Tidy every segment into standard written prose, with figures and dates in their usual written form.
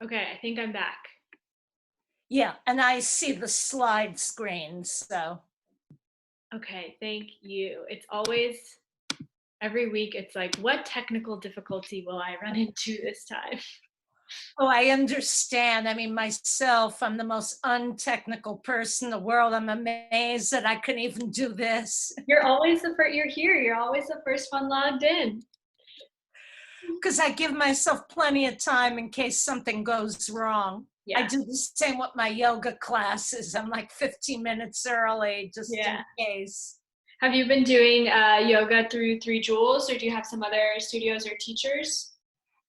Okay, I think I'm back. Yeah, and I see the slide screen, so. Okay, thank you. It's always every week, it's like, what technical difficulty will I run into this time? Oh, I understand. I mean, myself, I'm the most untechnical person in the world. I'm amazed that I can even do this You're always the first, you're here, you're always the first one logged in. because I give myself plenty of time in case something goes wrong. I Yeah, do the same with my yoga classes. I'm like 15 minutes early just in yeah. case. Have you been doing yoga through Three Jewels, or do you have some other studios or teachers?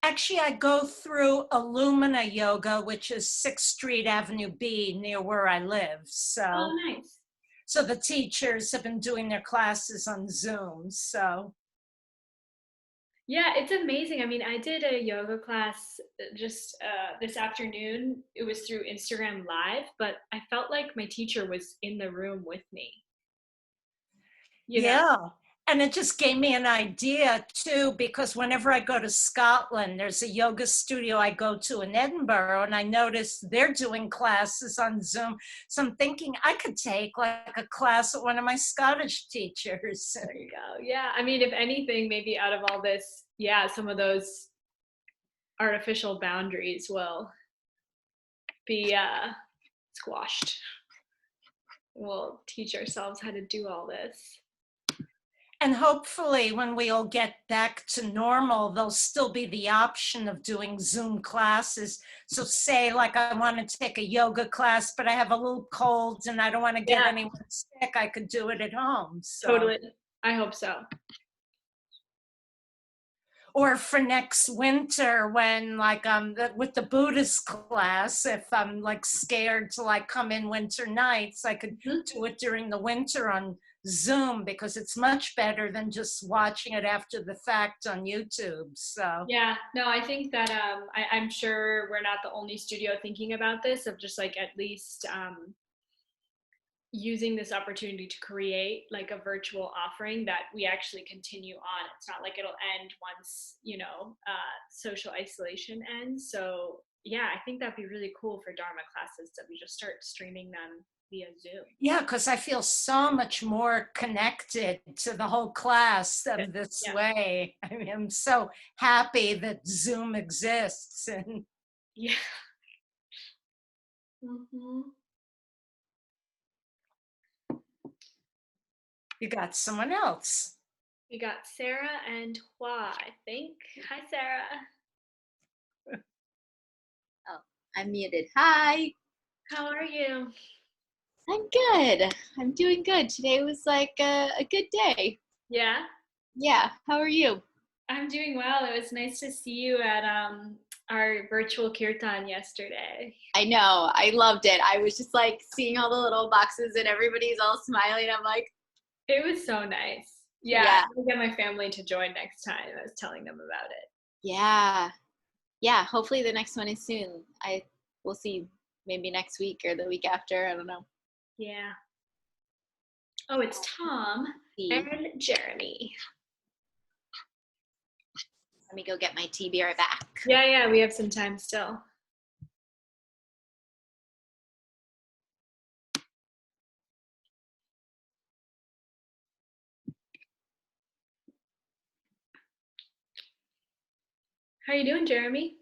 Actually, I go through Illumina Yoga, which is 6th Street Avenue B near where I live. Oh, So nice. So the teachers have been doing their classes on Zoom. So Yeah, it's amazing. I mean, I did a yoga class just this afternoon. It was through Instagram Live, but I felt like my teacher was in the room with me, you know? yeah. And it just gave me an idea too, because whenever I go to Scotland, there's a yoga studio I go to in Edinburgh, and I noticed they're doing classes on Zoom. So I'm thinking I could take like a class with one of my Scottish teachers. There you go. Yeah, I mean, if anything, maybe out of all this, yeah, some of those artificial boundaries will be squashed. We'll teach ourselves how to do all this. And hopefully, when we all get back to normal, there'll still be the option of doing Zoom classes. So, say, like, I want to take a yoga class, but I have a little cold and I don't want to get Yeah, anyone sick, I could do it at home. So, totally. I hope so. or for next winter, when, like, with the Buddhist class, if I'm like scared to like come in winter nights, I could Mhm. do it during the winter on Zoom because it's much better than just watching it after the fact on YouTube. So, Yeah, no, I think that I'm sure we're not the only studio thinking about this, of just like at least using this opportunity to create like a virtual offering that we actually continue on. It's not like it'll end once, social isolation ends. So yeah, I think that'd be really cool for Dharma classes that we just start streaming them via Zoom. yeah, because I feel so much more connected to the whole class of this Yeah, way. I mean, I'm so happy that Zoom exists and yeah. Hmm. you got someone else. We got Sarah and Hua, I think. Hi, Sarah. Oh, I'm muted. Hi. How are you? I'm good. I'm doing good. Today was like a good day. Yeah, Yeah. How are you? I'm doing well. It was nice to see you at our virtual kirtan yesterday. I know. I loved it. I was just like seeing all the little boxes and everybody's all smiling. I'm like, It was so nice. Yeah, yeah, I'm gonna get my family to join next time. I was telling them about it. yeah, yeah. Hopefully the next one is soon. I will see maybe next week or the week after. I don't know. Yeah. Oh, it's Tom See. and Jeremy. Let me go get my tea. Be right back. Yeah, yeah, we have some time still. How you doing, Jeremy?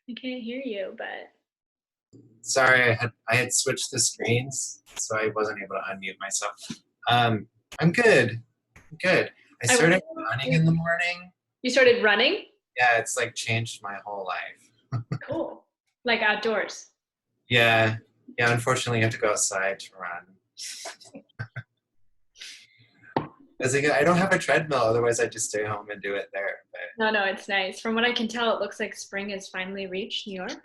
I can't hear you, but Sorry, I had switched the screens, so I wasn't able to unmute myself. I'm good. I'm good. I I started wonder. running in the morning. You started running? Yeah, it's like changed my whole life. Cool. Like outdoors. Yeah, yeah. Unfortunately, you have to go outside to run. I don't have a treadmill, otherwise I'd just stay home and do it there. But No, it's nice. From what I can tell, it looks like spring has finally reached New York.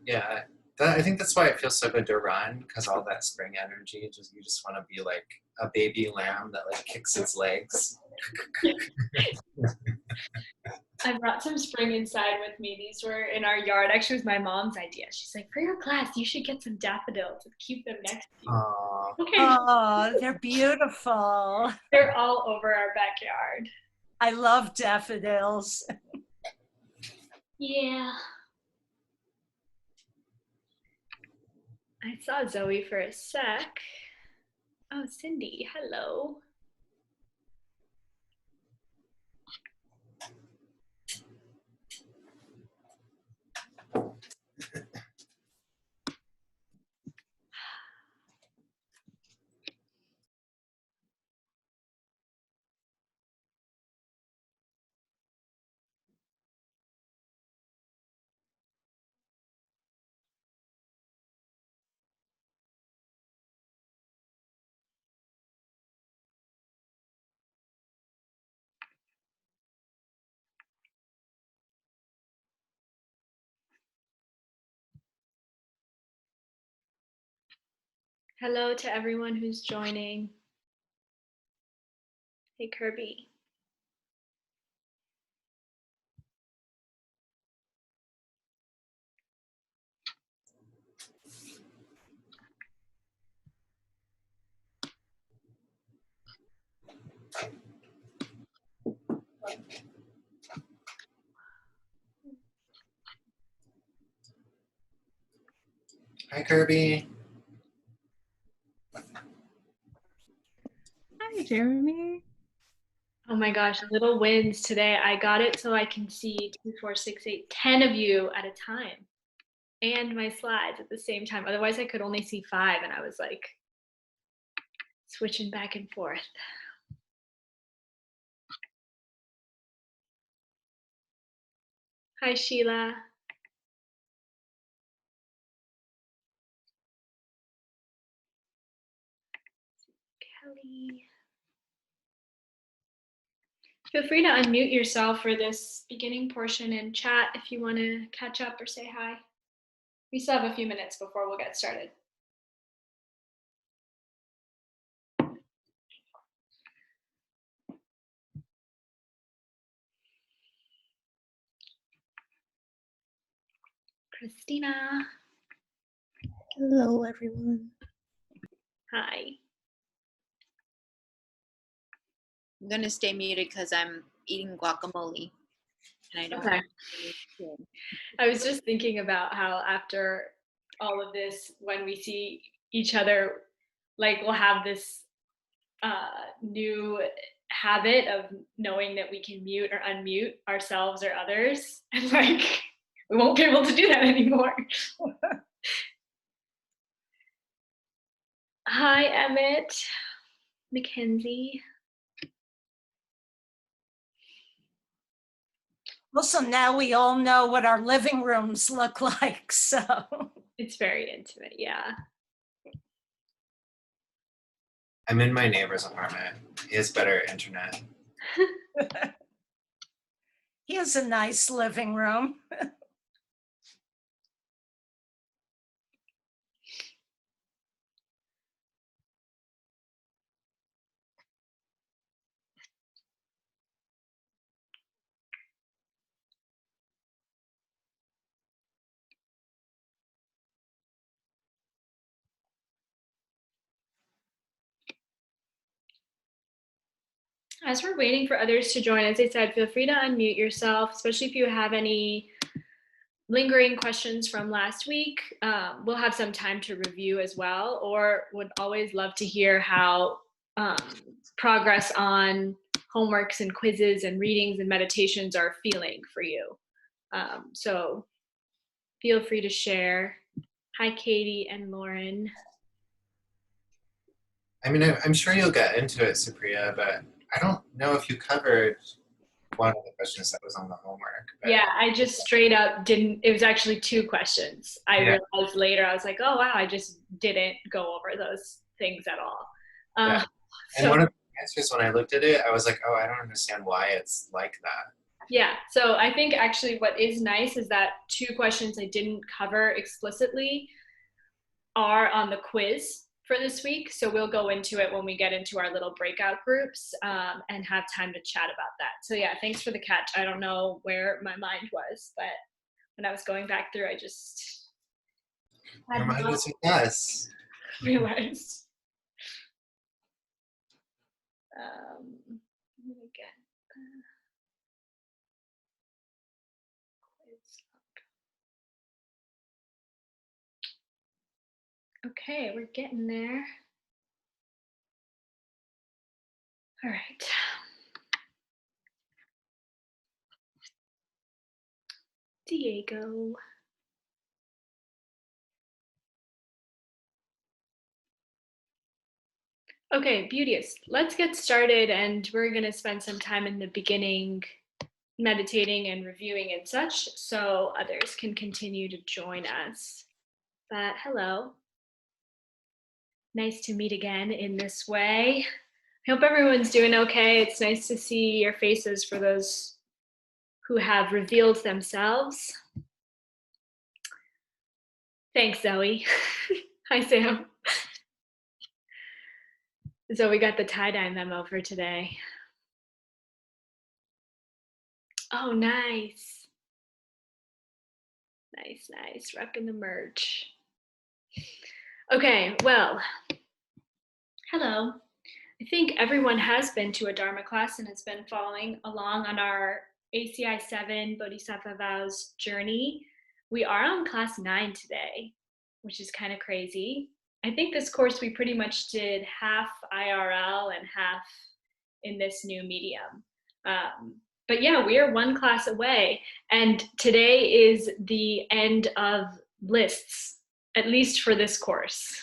yeah, I think that's why it feels so good to run, because all that spring energy, you just want to be like a baby lamb that like kicks its legs. I brought some spring inside with me. These were in our yard. Actually, it was my mom's idea. She's like, for your class, you should get some daffodils and keep them next to you. Aww. Okay. Oh, they're beautiful. They're all over our backyard. I love daffodils. Yeah. I saw Zoe for a sec. Oh, Cindy, hello. Hello to everyone who's joining. Hey, Kirby. Hi, Kirby. Hi, Jeremy. Oh my gosh, little wins today. I got it so I can see 2, 4, 6, 8, 10 of you at a time and my slides at the same time. Otherwise, I could only see 5, and I was like switching back and forth. Hi, Sheila. Kelly. Feel free to unmute yourself for this beginning portion and chat if you want to catch up or say hi. We still have a few minutes before we'll get started. Christina. Hello, everyone. Hi. I'm gonna stay muted because I'm eating guacamole, and I don't. Okay. I was just thinking about how after all of this, when we see each other, like we'll have this new habit of knowing that we can mute or unmute ourselves or others, and like we won't be able to do that anymore. Hi, Emmett, Mackenzie. Also, now we all know what our living rooms look like, so. It's very intimate, yeah. I'm in my neighbor's apartment. He has better internet. He has a nice living room. As we're waiting for others to join, as I said, feel free to unmute yourself, especially if you have any lingering questions from last week. We'll have some time to review as well, or would always love to hear how progress on homeworks and quizzes and readings and meditations are feeling for you. So feel free to share. Hi, Katie and Lauren. I mean, I'm sure you'll get into it, Supriya, but I don't know if you covered one of the questions that was on the homework. But Yeah, I just straight up didn't. It was actually 2 questions. I Yeah. realized later, I was like, oh, wow, I just didn't go over those things at all. Yeah. And one of the answers, when I looked at it, I was like, oh, I don't understand why it's like that. Yeah, so I think actually what is nice is that 2 questions I didn't cover explicitly are on the quiz for this week. So we'll go into it when we get into our little breakout groups and have time to chat about that. So yeah, thanks for the catch. I don't know where my mind was, but when I was going back through, I just Your mind is with us. realized. Again. Okay, we're getting there. All right. Diego. Okay, beauteous. Let's get started, and we're going to spend some time in the beginning meditating and reviewing and such, so others can continue to join us. But hello. Nice to meet again in this way. I hope everyone's doing okay. It's nice to see your faces for those who have revealed themselves. Thanks, Zoe. Hi, Sam. Zoe got the tie-dye memo for today. Oh, nice. Nice. Repping the merch. Okay, well, hello. I think everyone has been to a Dharma class and has been following along on our ACI 7 Bodhisattva Vows journey. We are on class 9 today, which is kind of crazy. I think this course we pretty much did half IRL and half in this new medium. But yeah, we are one class away, and today is the end of lists, at least for this course.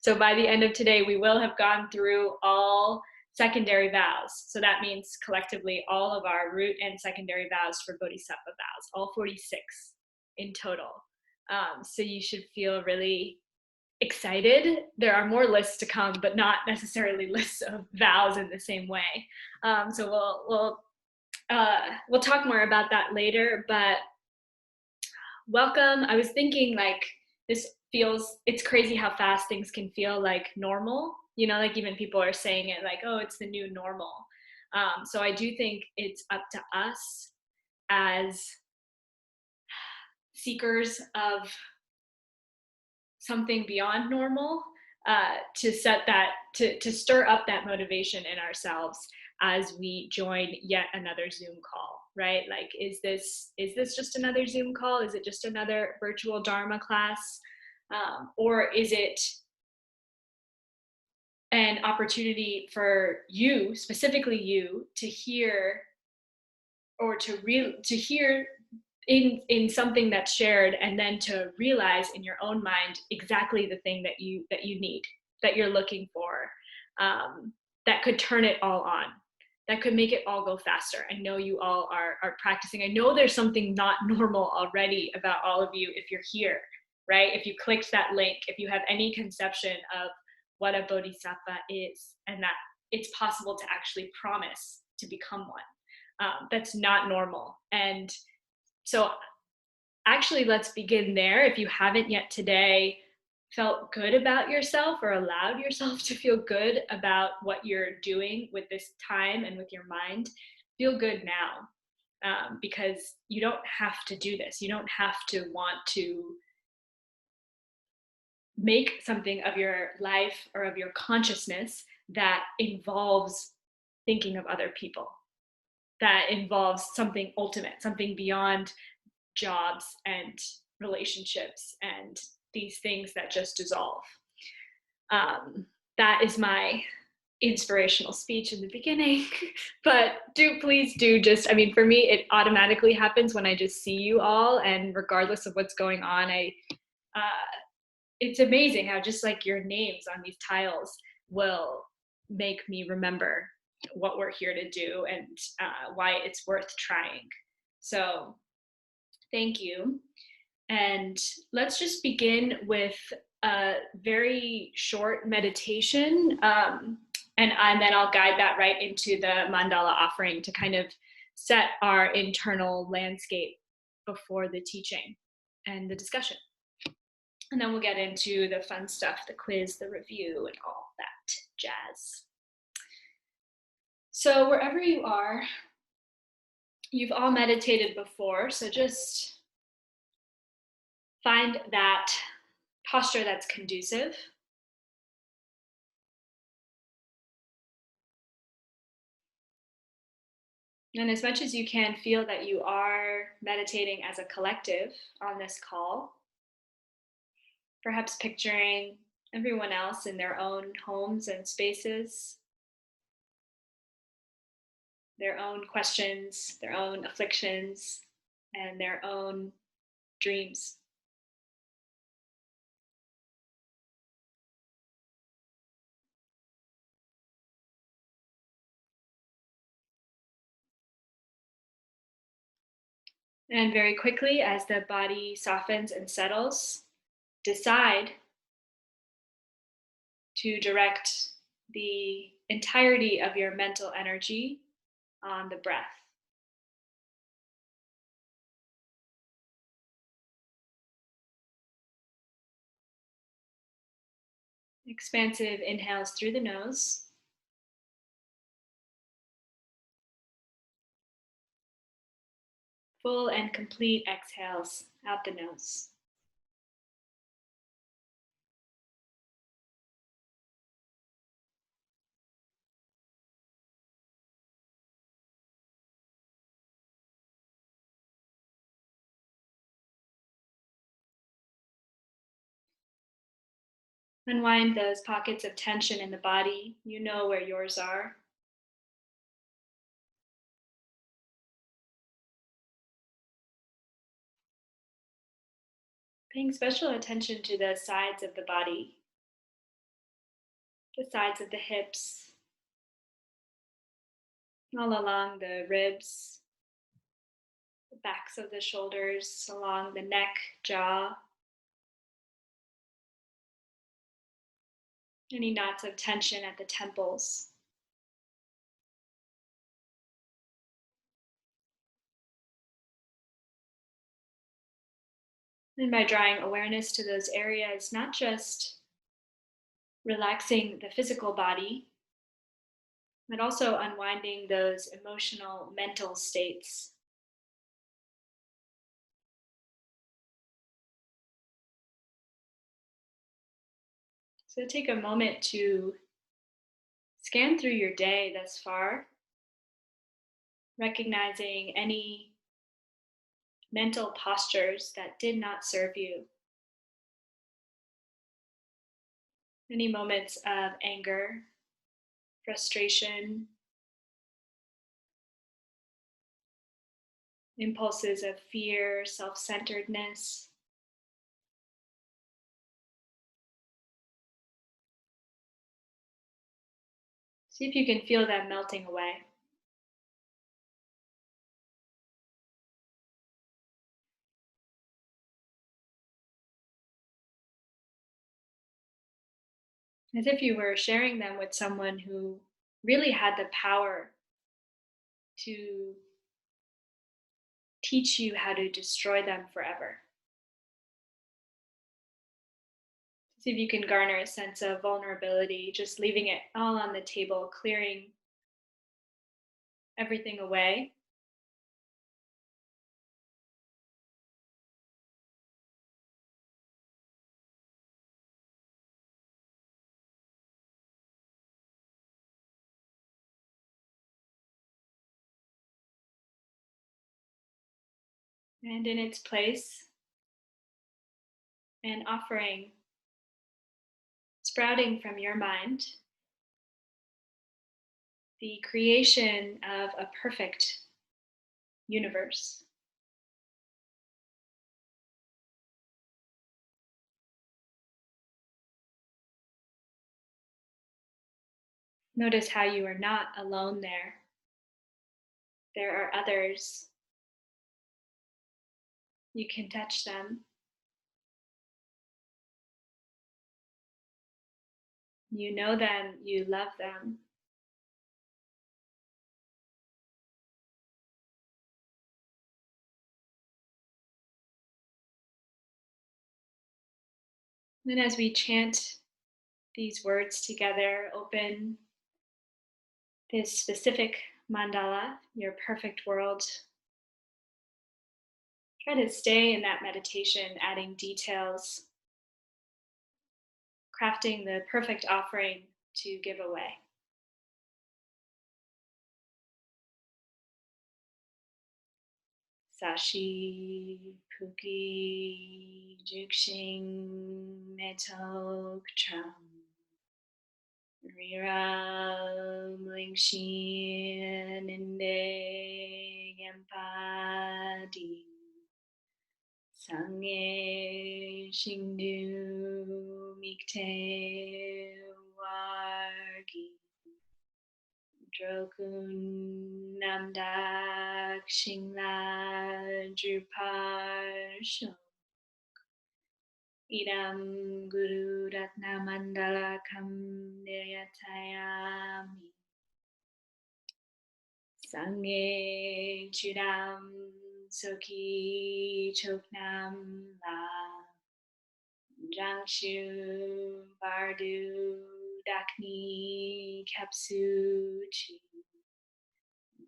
So by the end of today, we will have gone through all secondary vows. So that means collectively all of our root and secondary vows for Bodhisattva vows, all 46 in total. So you should feel really excited. There are more lists to come, but not necessarily lists of vows in the same way. So we'll talk more about that later, but welcome. I was thinking it's crazy how fast things can feel like normal, like even people are saying it like, oh, it's the new normal. So I do think it's up to us as seekers of something beyond normal to stir up that motivation in ourselves as we join yet another Zoom call, right? Like, is this just another Zoom call? Is it just another virtual Dharma class? Or is it an opportunity for you, specifically you, to hear or to hear in something that's shared, and then to realize in your own mind exactly the thing that you need, that you're looking for, that could turn it all on, that could make it all go faster. I know you all are practicing. I know there's something not normal already about all of you if you're here, right? If you clicked that link, if you have any conception of what a bodhisattva is, and that it's possible to actually promise to become one, that's not normal. And so actually, let's begin there. If you haven't yet today felt good about yourself or allowed yourself to feel good about what you're doing with this time and with your mind, feel good now, because you don't have to do this. You don't have to want to make something of your life or of your consciousness that involves thinking of other people, that involves something ultimate, something beyond jobs and relationships and these things that just dissolve. That is my inspirational speech in the beginning, but please do just, for me, it automatically happens when I just see you all, and regardless of what's going on, it's amazing how just like your names on these tiles will make me remember what we're here to do and why it's worth trying. So thank you. And let's just begin with a very short meditation. And then I'll guide that right into the mandala offering to kind of set our internal landscape before the teaching and the discussion. And then we'll get into the fun stuff, the quiz, the review, and all that jazz. So wherever you are, you've all meditated before, so just find that posture that's conducive. And as much as you can, feel that you are meditating as a collective on this call. Perhaps picturing everyone else in their own homes and spaces, their own questions, their own afflictions, and their own dreams. And very quickly, as the body softens and settles, decide to direct the entirety of your mental energy on the breath. Expansive inhales through the nose. Full and complete exhales out the nose. Unwind those pockets of tension in the body. You know where yours are. Paying special attention to the sides of the body, the sides of the hips, all along the ribs, the backs of the shoulders, along the neck, jaw. Any knots of tension at the temples. And by drawing awareness to those areas, not just relaxing the physical body, but also unwinding those emotional, mental states. So take a moment to scan through your day thus far, recognizing any mental postures that did not serve you. Any moments of anger, frustration, impulses of fear, self-centeredness. See if you can feel them melting away. As if you were sharing them with someone who really had the power to teach you how to destroy them forever. See if you can garner a sense of vulnerability, just leaving it all on the table, clearing everything away. And in its place, an offering sprouting from your mind, the creation of a perfect universe. Notice how you are not alone there. There are others. You can touch them. You know them, you love them. Then as we chant these words together, open this specific mandala, your perfect world. Try to stay in that meditation, adding details, crafting the perfect offering to give away. Sashi Puki Jukshin Metok Tram Riram Lingshin Inde Yampadi Sangye Shingdu Mikte Wargi Drokun Namdak Shingla Drupar Shok Idam Guru Ratna Mandala Kam Niryatayami Sangye Chudam Soki Choknam La Jangshu Bardu Dakni Kapsuchi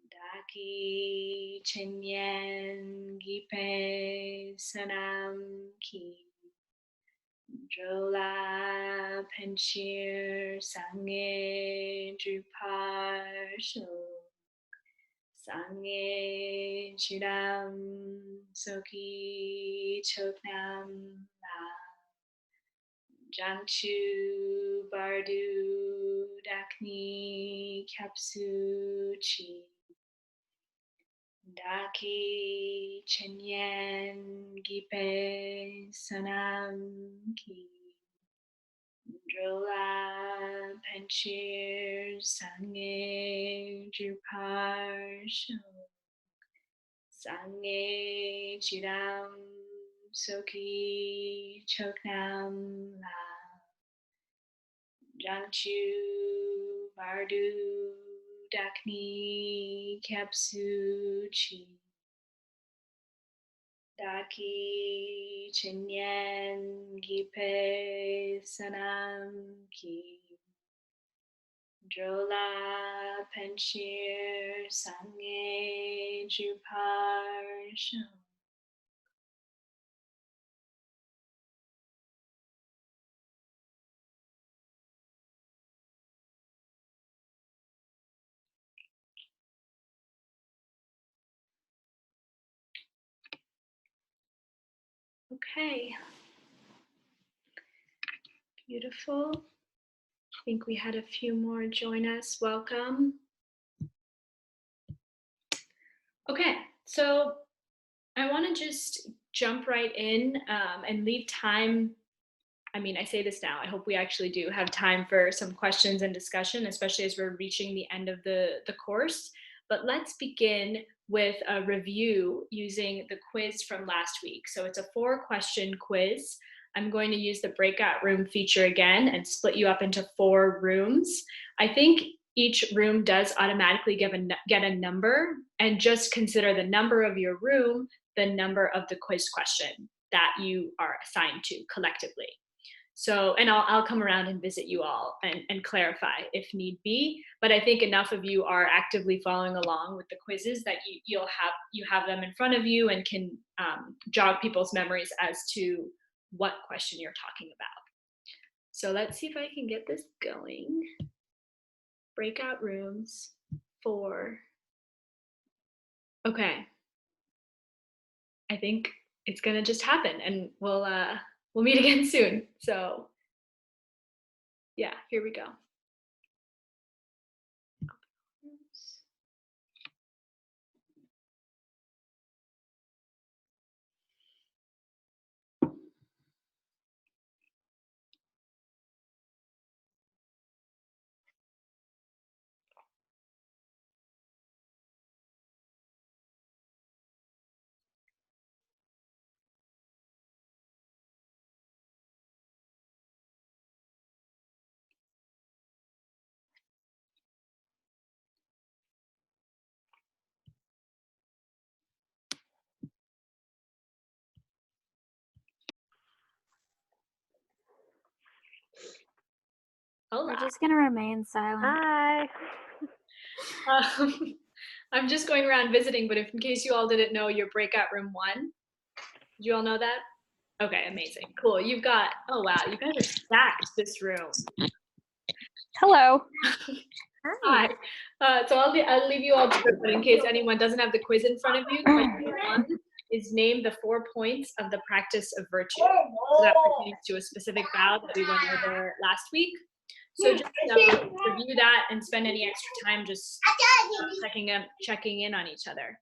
Daki Chenyen Gipe Sanam Ki Drola Penshir Sangye Drupar Shok Sangye Chudam Soki Choknam La Jangchub Dakni Kapsuchi Daki Chenyen Gipe Sanam Ki Drola Penshir Sangye Drupar Shok Sangye Chidam Soki Choknam La Jangchu Dakni Kapsuchi Daki Chenyen Gipe Sanam Ki Drola Penshir Sangye Drupar Shok Okay, beautiful. I think we had a few more join us. Welcome. Okay, so I want to just jump right in and leave time. I mean, I say this now, I hope we actually do have time for some questions and discussion, especially as we're reaching the end of the course. But let's begin with a review using the quiz from last week. So it's a 4-question quiz. I'm going to use the breakout room feature again and split you up into 4 rooms. I think each room does automatically get a number, and just consider the number of your room the number of the quiz question that you are assigned to collectively. So, and I'll come around and visit you all and clarify if need be. But I think enough of you are actively following along with the quizzes that you have them in front of you and can jog people's memories as to what question you're talking about. So let's see if I can get this going. Breakout rooms 4. Okay. I think it's gonna just happen, and we'll meet again soon. So yeah, here we go. Hola. We're just gonna remain silent. Hi. I'm just going around visiting, but if in case you all didn't know, you're breakout room 1. Did you all know that? Okay, amazing, cool. You've got, oh wow, you guys are stacked this room. Hello. Hi. So I'll leave you all to it, but in case anyone doesn't have the quiz in front of you, question 1 is name the 4 points of the practice of virtue. So that pertains to a specific vow that we went over last week. So just review that and spend any extra time just checking in on each other.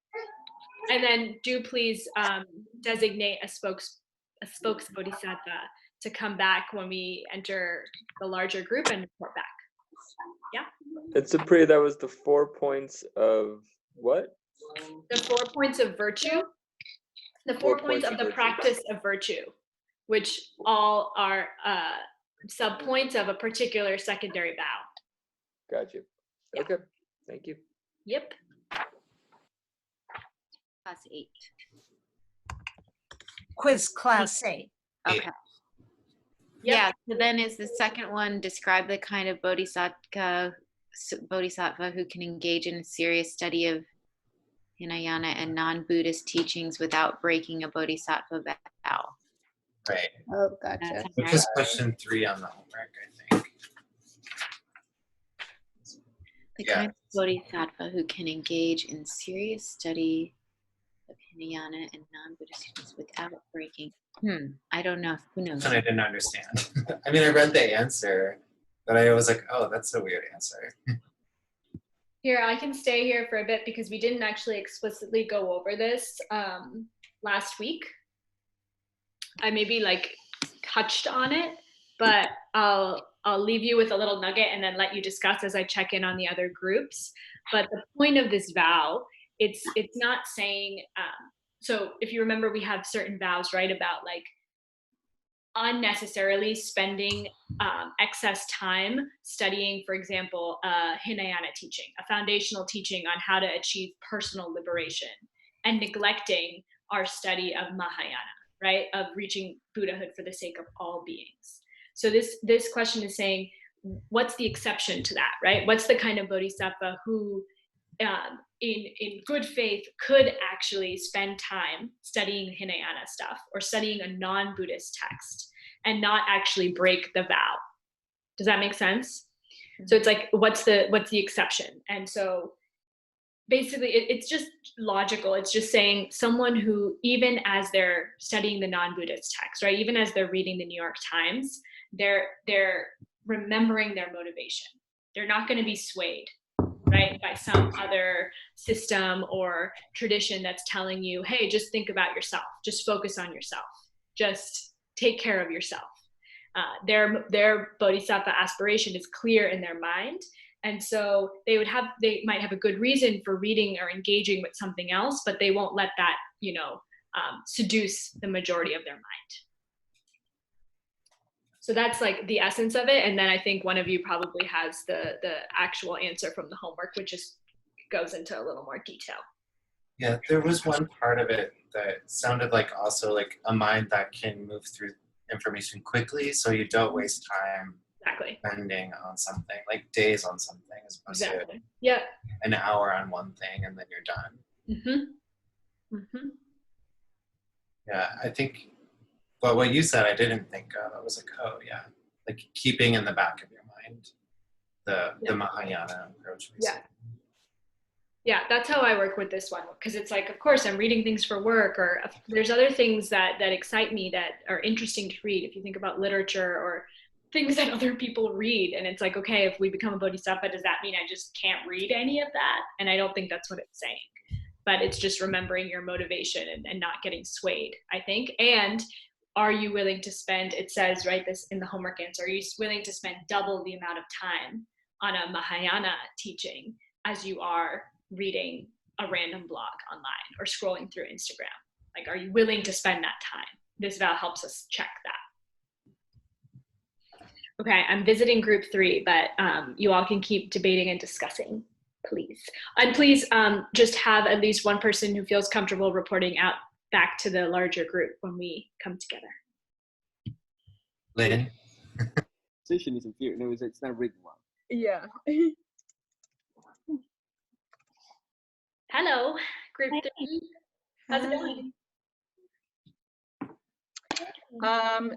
And then do please designate a spokes bodhisattva to come back when we enter the larger group and report back. Yeah. And Supriya, that was the 4 points of what? The 4 points of virtue. The 4 points of the practice of virtue, which all are sub-points of a particular secondary vow. Got you. Yeah. Okay. Thank you. Yep. Class 8. Quiz class 8. Okay. Yeah, so then is the second one, describe the kind of bodhisattva who can engage in a serious study of Hinayana and non-Buddhist teachings without breaking a bodhisattva vow. Right. Oh, gotcha. Which is question 3 on the homework, I think. The Yeah. kind of bodhisattva who can engage in serious study of Hinayana and non-Buddhist teachings without breaking. I don't know. Who knows? And I didn't understand. I mean, I read the answer, but I was like, oh, that's a weird answer. Here, I can stay here for a bit because we didn't actually explicitly go over this last week. I maybe touched on it, but I'll leave you with a little nugget and then let you discuss as I check in on the other groups. But the point of this vow, it's not saying, so if you remember, we have certain vows, right, about unnecessarily spending excess time studying, for example, Hinayana teaching, a foundational teaching on how to achieve personal liberation, and neglecting our study of Mahayana, right, of reaching Buddhahood for the sake of all beings. So this question is saying, what's the exception to that, right? What's the kind of bodhisattva who in good faith could actually spend time studying Hinayana stuff or studying a non-Buddhist text and not actually break the vow? Does that make sense? Mm-hmm. So it's what's the exception? And so basically it's just logical. It's just saying someone who, even as they're studying the non-Buddhist text, right, even as they're reading the New York Times, they're remembering their motivation. They're not going to be swayed, right, by some other system or tradition that's telling you, hey, just think about yourself, just focus on yourself, just take care of yourself. Their bodhisattva aspiration is clear in their mind, and so they might have a good reason for reading or engaging with something else, but they won't let that seduce the majority of their mind. So that's the essence of it. And then I think one of you probably has the actual answer from the homework, which just goes into a little more detail. Yeah, there was one part of it that sounded also a mind that can move through information quickly, so you don't waste time spending on something, days on something, as opposed to an hour on one thing and then you're done. Yeah, I think. But what you said, I didn't think of. I was oh yeah, keeping in the back of your mind the Mahayana approach. Basically. Yeah, that's how I work with this one, because it's of course I'm reading things for work, or there's other things that excite me that are interesting to read. If you think about literature or things that other people read, and it's okay, if we become a bodhisattva, does that mean I just can't read any of that? And I don't think that's what it's saying. But it's just remembering your motivation and not getting swayed, I think. And are you willing to spend, it says, right, this in the homework answer, are you willing to spend double the amount of time on a Mahayana teaching as you are reading a random blog online or scrolling through Instagram? Are you willing to spend that time? This vow helps us check that. Okay, I'm visiting group 3, but you all can keep debating and discussing, please. And please just have at least one person who feels comfortable reporting out back to the larger group when we come together. Lynn? Position is inferior. No, it's not a written one. Yeah. Hello, group 3. How's it going?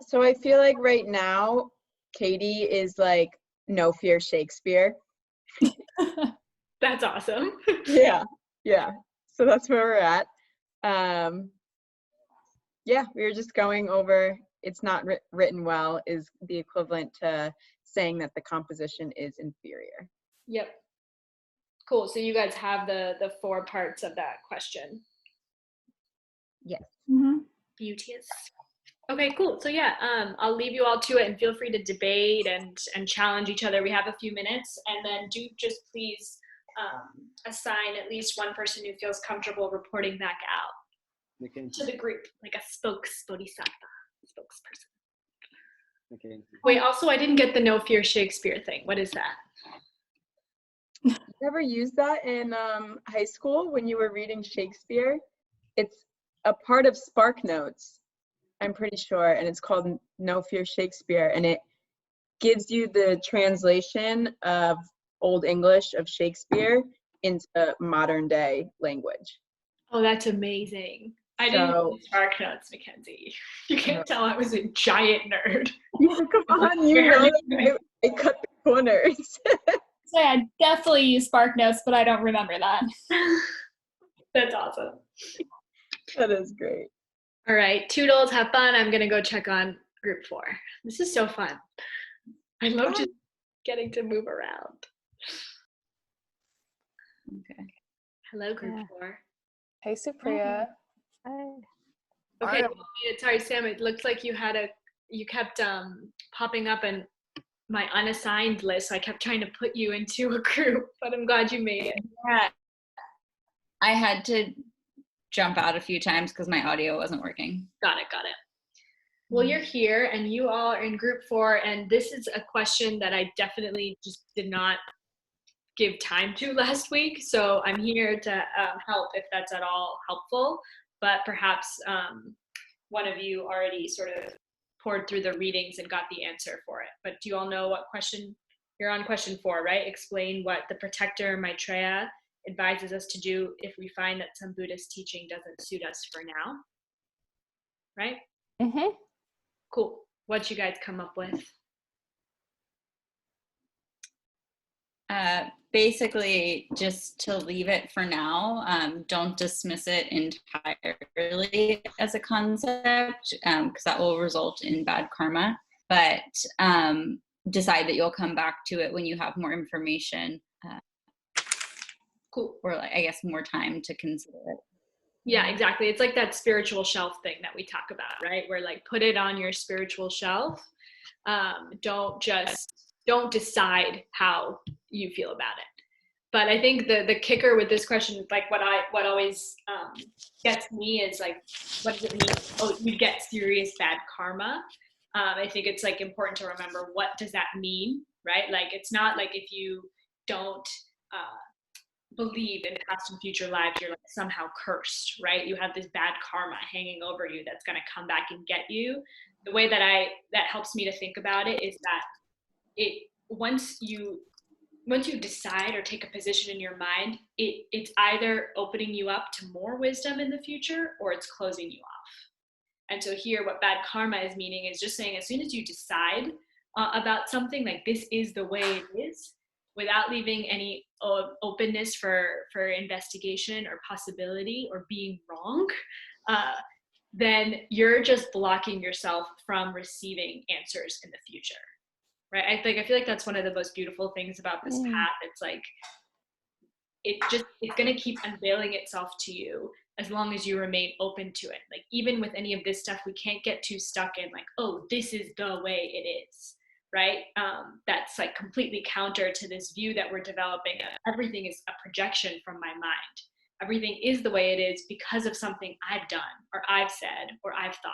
So I feel right now, Katie is no fear Shakespeare. That's awesome. Yeah. So that's where we're at. Yeah, we were just going over, it's not written well is the equivalent to saying that the composition is inferior. Yep. Cool. So you guys have the 4 parts of that question. Yes. Beauteous. Okay, cool. So yeah, I'll leave you all to it, and feel free to debate and challenge each other. We have a few minutes, and then do just please assign at least one person who feels comfortable reporting back out to the group, like a bodhisattva spokesperson. Wait, also I didn't get the no fear Shakespeare thing. What is that? You ever used that in high school when you were reading Shakespeare? It's a part of Spark Notes, I'm pretty sure, and it's called No Fear Shakespeare, and it gives you the translation of Old English of Shakespeare into modern day language. Oh, that's amazing. I didn't use Spark Notes, Mackenzie. You can't tell I was a giant nerd. Yeah, come on, you know I cut the corners. So I definitely use Spark Notes, but I don't remember that. That's awesome. That is great. All right, toodles, have fun. I'm gonna go check on group 4. This is so fun. I love just getting to move around. Okay. Hello, group 4. Hey, Supriya. Okay, sorry, Sam. It looked like you kept popping up in my unassigned list. So I kept trying to put you into a group, but I'm glad you made it. Yeah. I had to jump out a few times because my audio wasn't working. Got it. Well, you're here and you all are in group 4, and this is a question that I definitely just did not give time to last week. So I'm here to help if that's at all helpful, but perhaps one of you already sort of poured through the readings and got the answer for it. But do you all know what question? You're on question 4, right? Explain what the protector Maitreya advises us to do if we find that some Buddhist teaching doesn't suit us for now. Right? Mm-hmm. Cool. What'd you guys come up with? Basically, just to leave it for now. Don't dismiss it entirely as a concept, because that will result in bad karma. But decide that you'll come back to it when you have more information. Cool. Or I guess more time to consider it. Yeah, exactly. It's like that spiritual shelf thing that we talk about, right? Where like put it on your spiritual shelf. Don't decide how you feel about it. But I think the kicker with this question is like what always gets me is like, what does it mean? Oh, you get serious bad karma. I think it's like important to remember, what does that mean, right? Like it's not like if you don't believe in past and future lives, you're like somehow cursed, right? You have this bad karma hanging over you that's going to come back and get you. The way that helps me to think about it is that once you decide or take a position in your mind, it's either opening you up to more wisdom in the future or it's closing you off. And so here, what bad karma is meaning is just saying, as soon as you decide about something, like this is the way it is, without leaving any openness for investigation or possibility or being wrong, then you're just blocking yourself from receiving answers in the future, right? I feel like that's one of the most beautiful things about this path. It's like, it's going to keep unveiling itself to you as long as you remain open to it. Like even with any of this stuff, we can't get too stuck in like, oh, this is the way it is, right? That's like completely counter to this view that we're developing. Everything is a projection from my mind. Everything is the way it is because of something I've done or I've said or I've thought.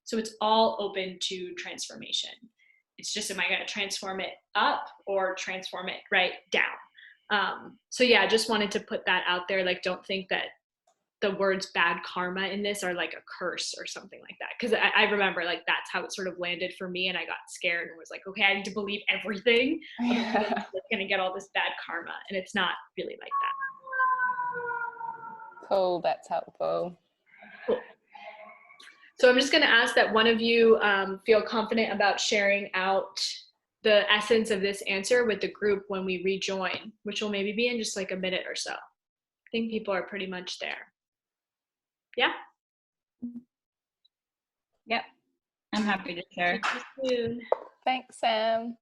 So it's all open to transformation. It's just, am I going to transform it up or transform it right down? So yeah, I just wanted to put that out there. Like, don't think that the words bad karma in this are like a curse or something like that. Because I remember like that's how it sort of landed for me, and I got scared and was like, okay, I need to believe everything. I'm going to get all this bad karma, and it's not really like that. Cool, that's helpful. Cool. So I'm just going to ask that one of you feel confident about sharing out the essence of this answer with the group when we rejoin, which will maybe be in just like a minute or so. I think people are pretty much there. Yeah? Yep. I'm happy to share. See you soon. Thanks, Sam.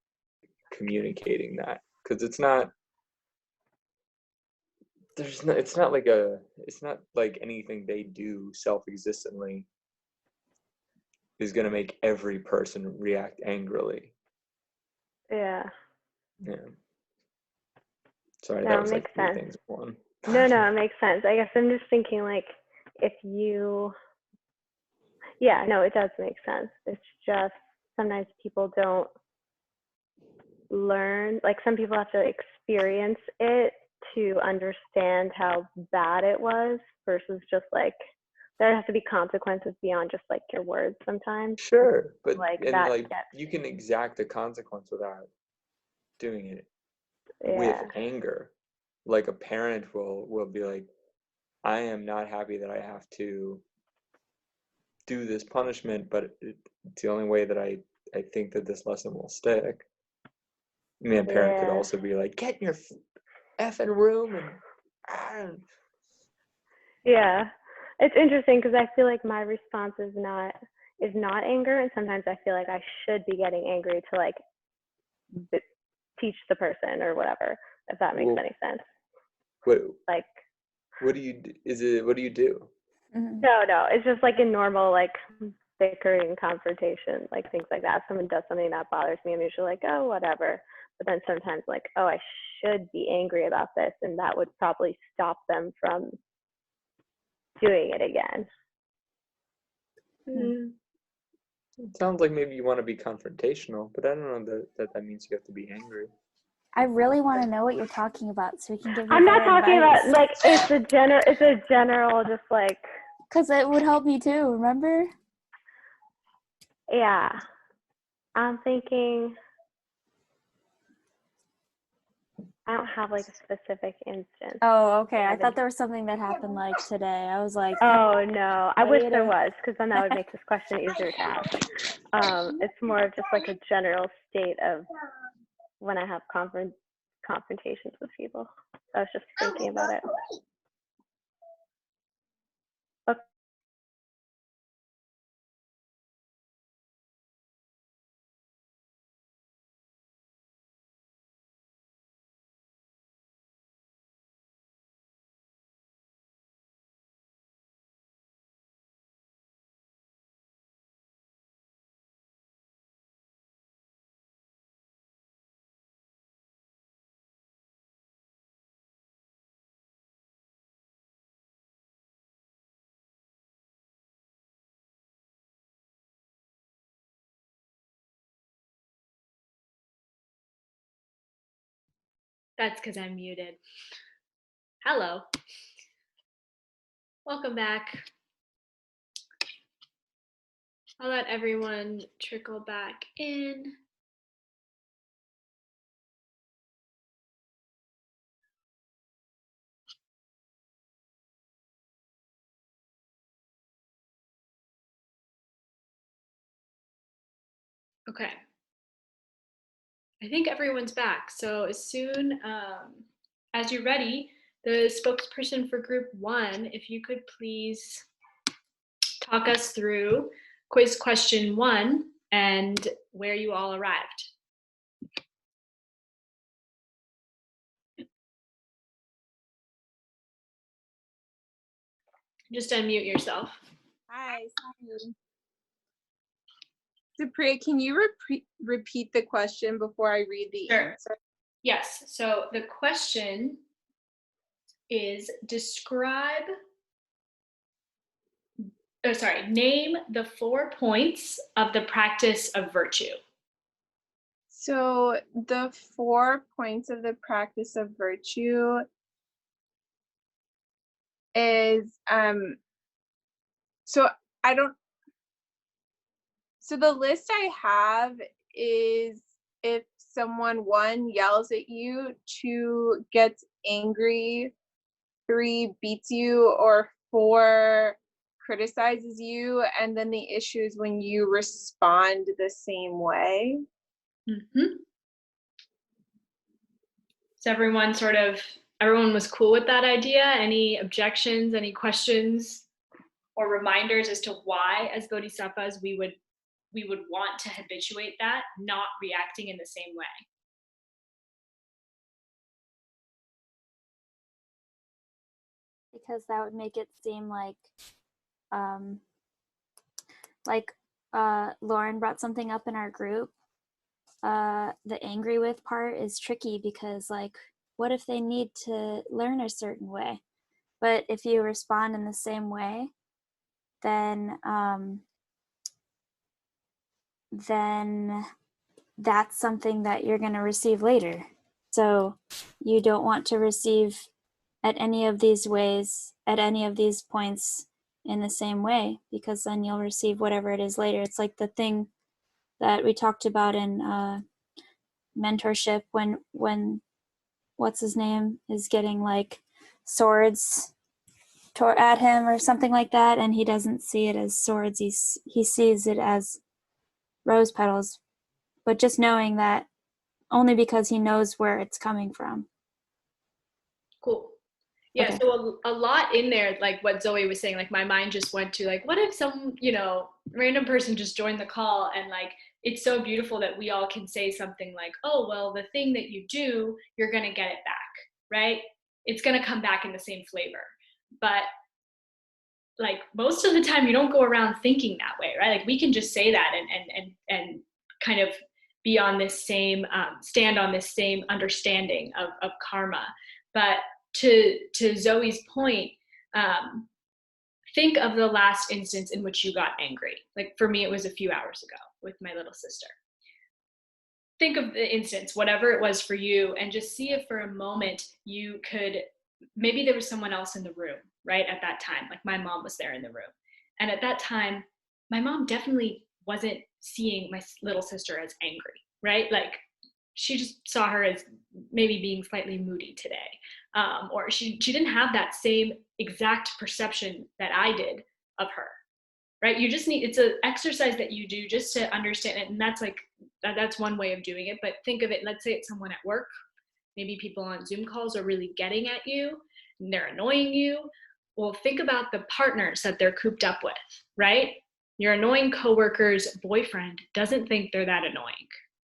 Communicating that, because it's not like anything they do self-existently is going to make every person react angrily. Yeah. Sorry, No, that was it like makes three sense. things in one. No, it makes sense. I guess I'm just thinking like if you, yeah, no, it does make sense. It's just sometimes people don't learn, like some people have to experience it to understand how bad it was versus just like there has to be consequences beyond just like your words sometimes. Sure, but like and that like gets, you can exact a consequence without doing it with yeah, anger. Like a parent will be like, I am not happy that I have to do this punishment, but it's the only way that I think that this lesson will stick. I mean, a parent could yeah. also be like, get in your effing room and Yeah, it's interesting because I feel like my response is not anger, and sometimes I feel like I should be getting angry to like teach the person or whatever, if that makes any sense. What do you do? What do you do? No, it's just like in normal like bickering confrontation, like things like that. If someone does something that bothers me, I'm usually like, oh, whatever. But then sometimes like, oh, I should be angry about this, and that would probably stop them from doing it again. It sounds like maybe you want to be confrontational, but I don't know that means you have to be angry. I really want to know what you're talking about so we can give you I'm not talking advice. about like it's a general just like, because it would help me too, remember? Yeah, I'm thinking I don't have like a specific instance. Oh, okay. I thought there was something that happened like today. I was like, oh no, I wish there later. was, because then that would make this question easier to ask. It's more of just like a general state of when I have confrontations with people. I was just thinking about it. Okay. That's because I'm muted. Hello. Welcome back. I'll let everyone trickle back in. Okay. I think everyone's back. So as soon as you're ready, the spokesperson for group 1, if you could please talk us through quiz question 1 and where you all arrived. Just unmute yourself. Hi. Supriya, can you repeat the question before I read the answer? Yes. So the question is name the 4 points of the practice of virtue. So the 4 points of the practice of virtue is so the list I have is if someone 1 yells at you, 2 gets angry, 3 beats you, or 4 criticizes you, and then the issue is when you respond the same way. Mm-hmm. So everyone was cool with that idea? Any objections, any questions or reminders as to why as bodhisattvas we would want to habituate that, not reacting in the same way? Because that would make it seem like Lauren brought something up in our group. The angry with part is tricky because, like, what if they need to learn a certain way? But if you respond in the same way, then that's something that you're going to receive later. So you don't want to receive at any of these ways, at any of these points in the same way, because then you'll receive whatever it is later. It's like the thing that we talked about in mentorship when what's his name is getting like swords at him or something like that, and he doesn't see it as swords, he sees it as rose petals, but just knowing that only because he knows where it's coming from. Cool. Yeah, Okay. so a lot in there, like what Zoe was saying, like my mind just went to like, what if some, random person just joined the call, and like, it's so beautiful that we all can say something like, oh, well, the thing that you do, you're going to get it back, right? It's going to come back in the same flavor. But like most of the time you don't go around thinking that way, right? Like we can just say that and kind of be on this same, stand on this same understanding of karma. But to Zoe's point, think of the last instance in which you got angry. Like for me, it was a few hours ago with my little sister. Think of the instance, whatever it was for you, and just see if for a moment you could, maybe there was someone else in the room, right? At that time, like my mom was there in the room. And at that time, my mom definitely wasn't seeing my little sister as angry, right? Like she just saw her as maybe being slightly moody today. Or she didn't have that same exact perception that I did of her, right? You just need, it's an exercise that you do just to understand it. And that's like, that's one way of doing it. But think of it, let's say it's someone at work, maybe people on Zoom calls are really getting at you and they're annoying you. Well, think about the partners that they're cooped up with, right? Your annoying coworker's boyfriend doesn't think they're that annoying.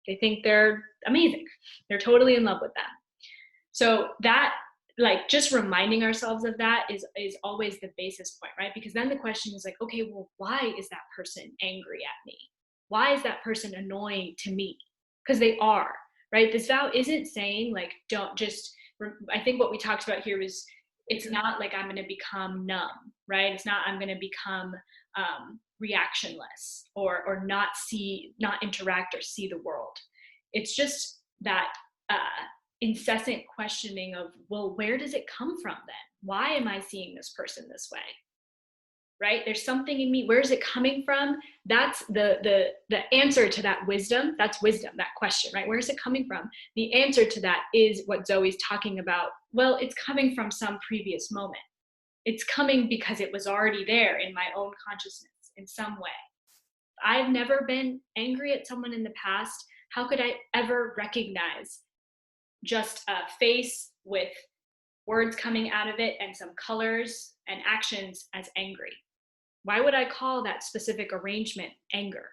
They think they're amazing. They're totally in love with them. So that, like, just reminding ourselves of that is always the basis point, right? Because then the question is like, okay, well, why is that person angry at me? Why is that person annoying to me? Because they are, right? This vow isn't saying like, don't just, I think what we talked about here was, it's not like I'm going to become numb, right? It's not I'm going to become reactionless or not interact or see the world. It's just that incessant questioning of, well, where does it come from then? Why am I seeing this person this way? Right? There's something in me. Where is it coming from? That's the answer to that wisdom. That's wisdom, that question, right? Where is it coming from? The answer to that is what Zoe's talking about. Well, it's coming from some previous moment. It's coming because it was already there in my own consciousness in some way. I've never been angry at someone in the past. How could I ever recognize just a face with words coming out of it and some colors and actions as angry? Why would I call that specific arrangement anger,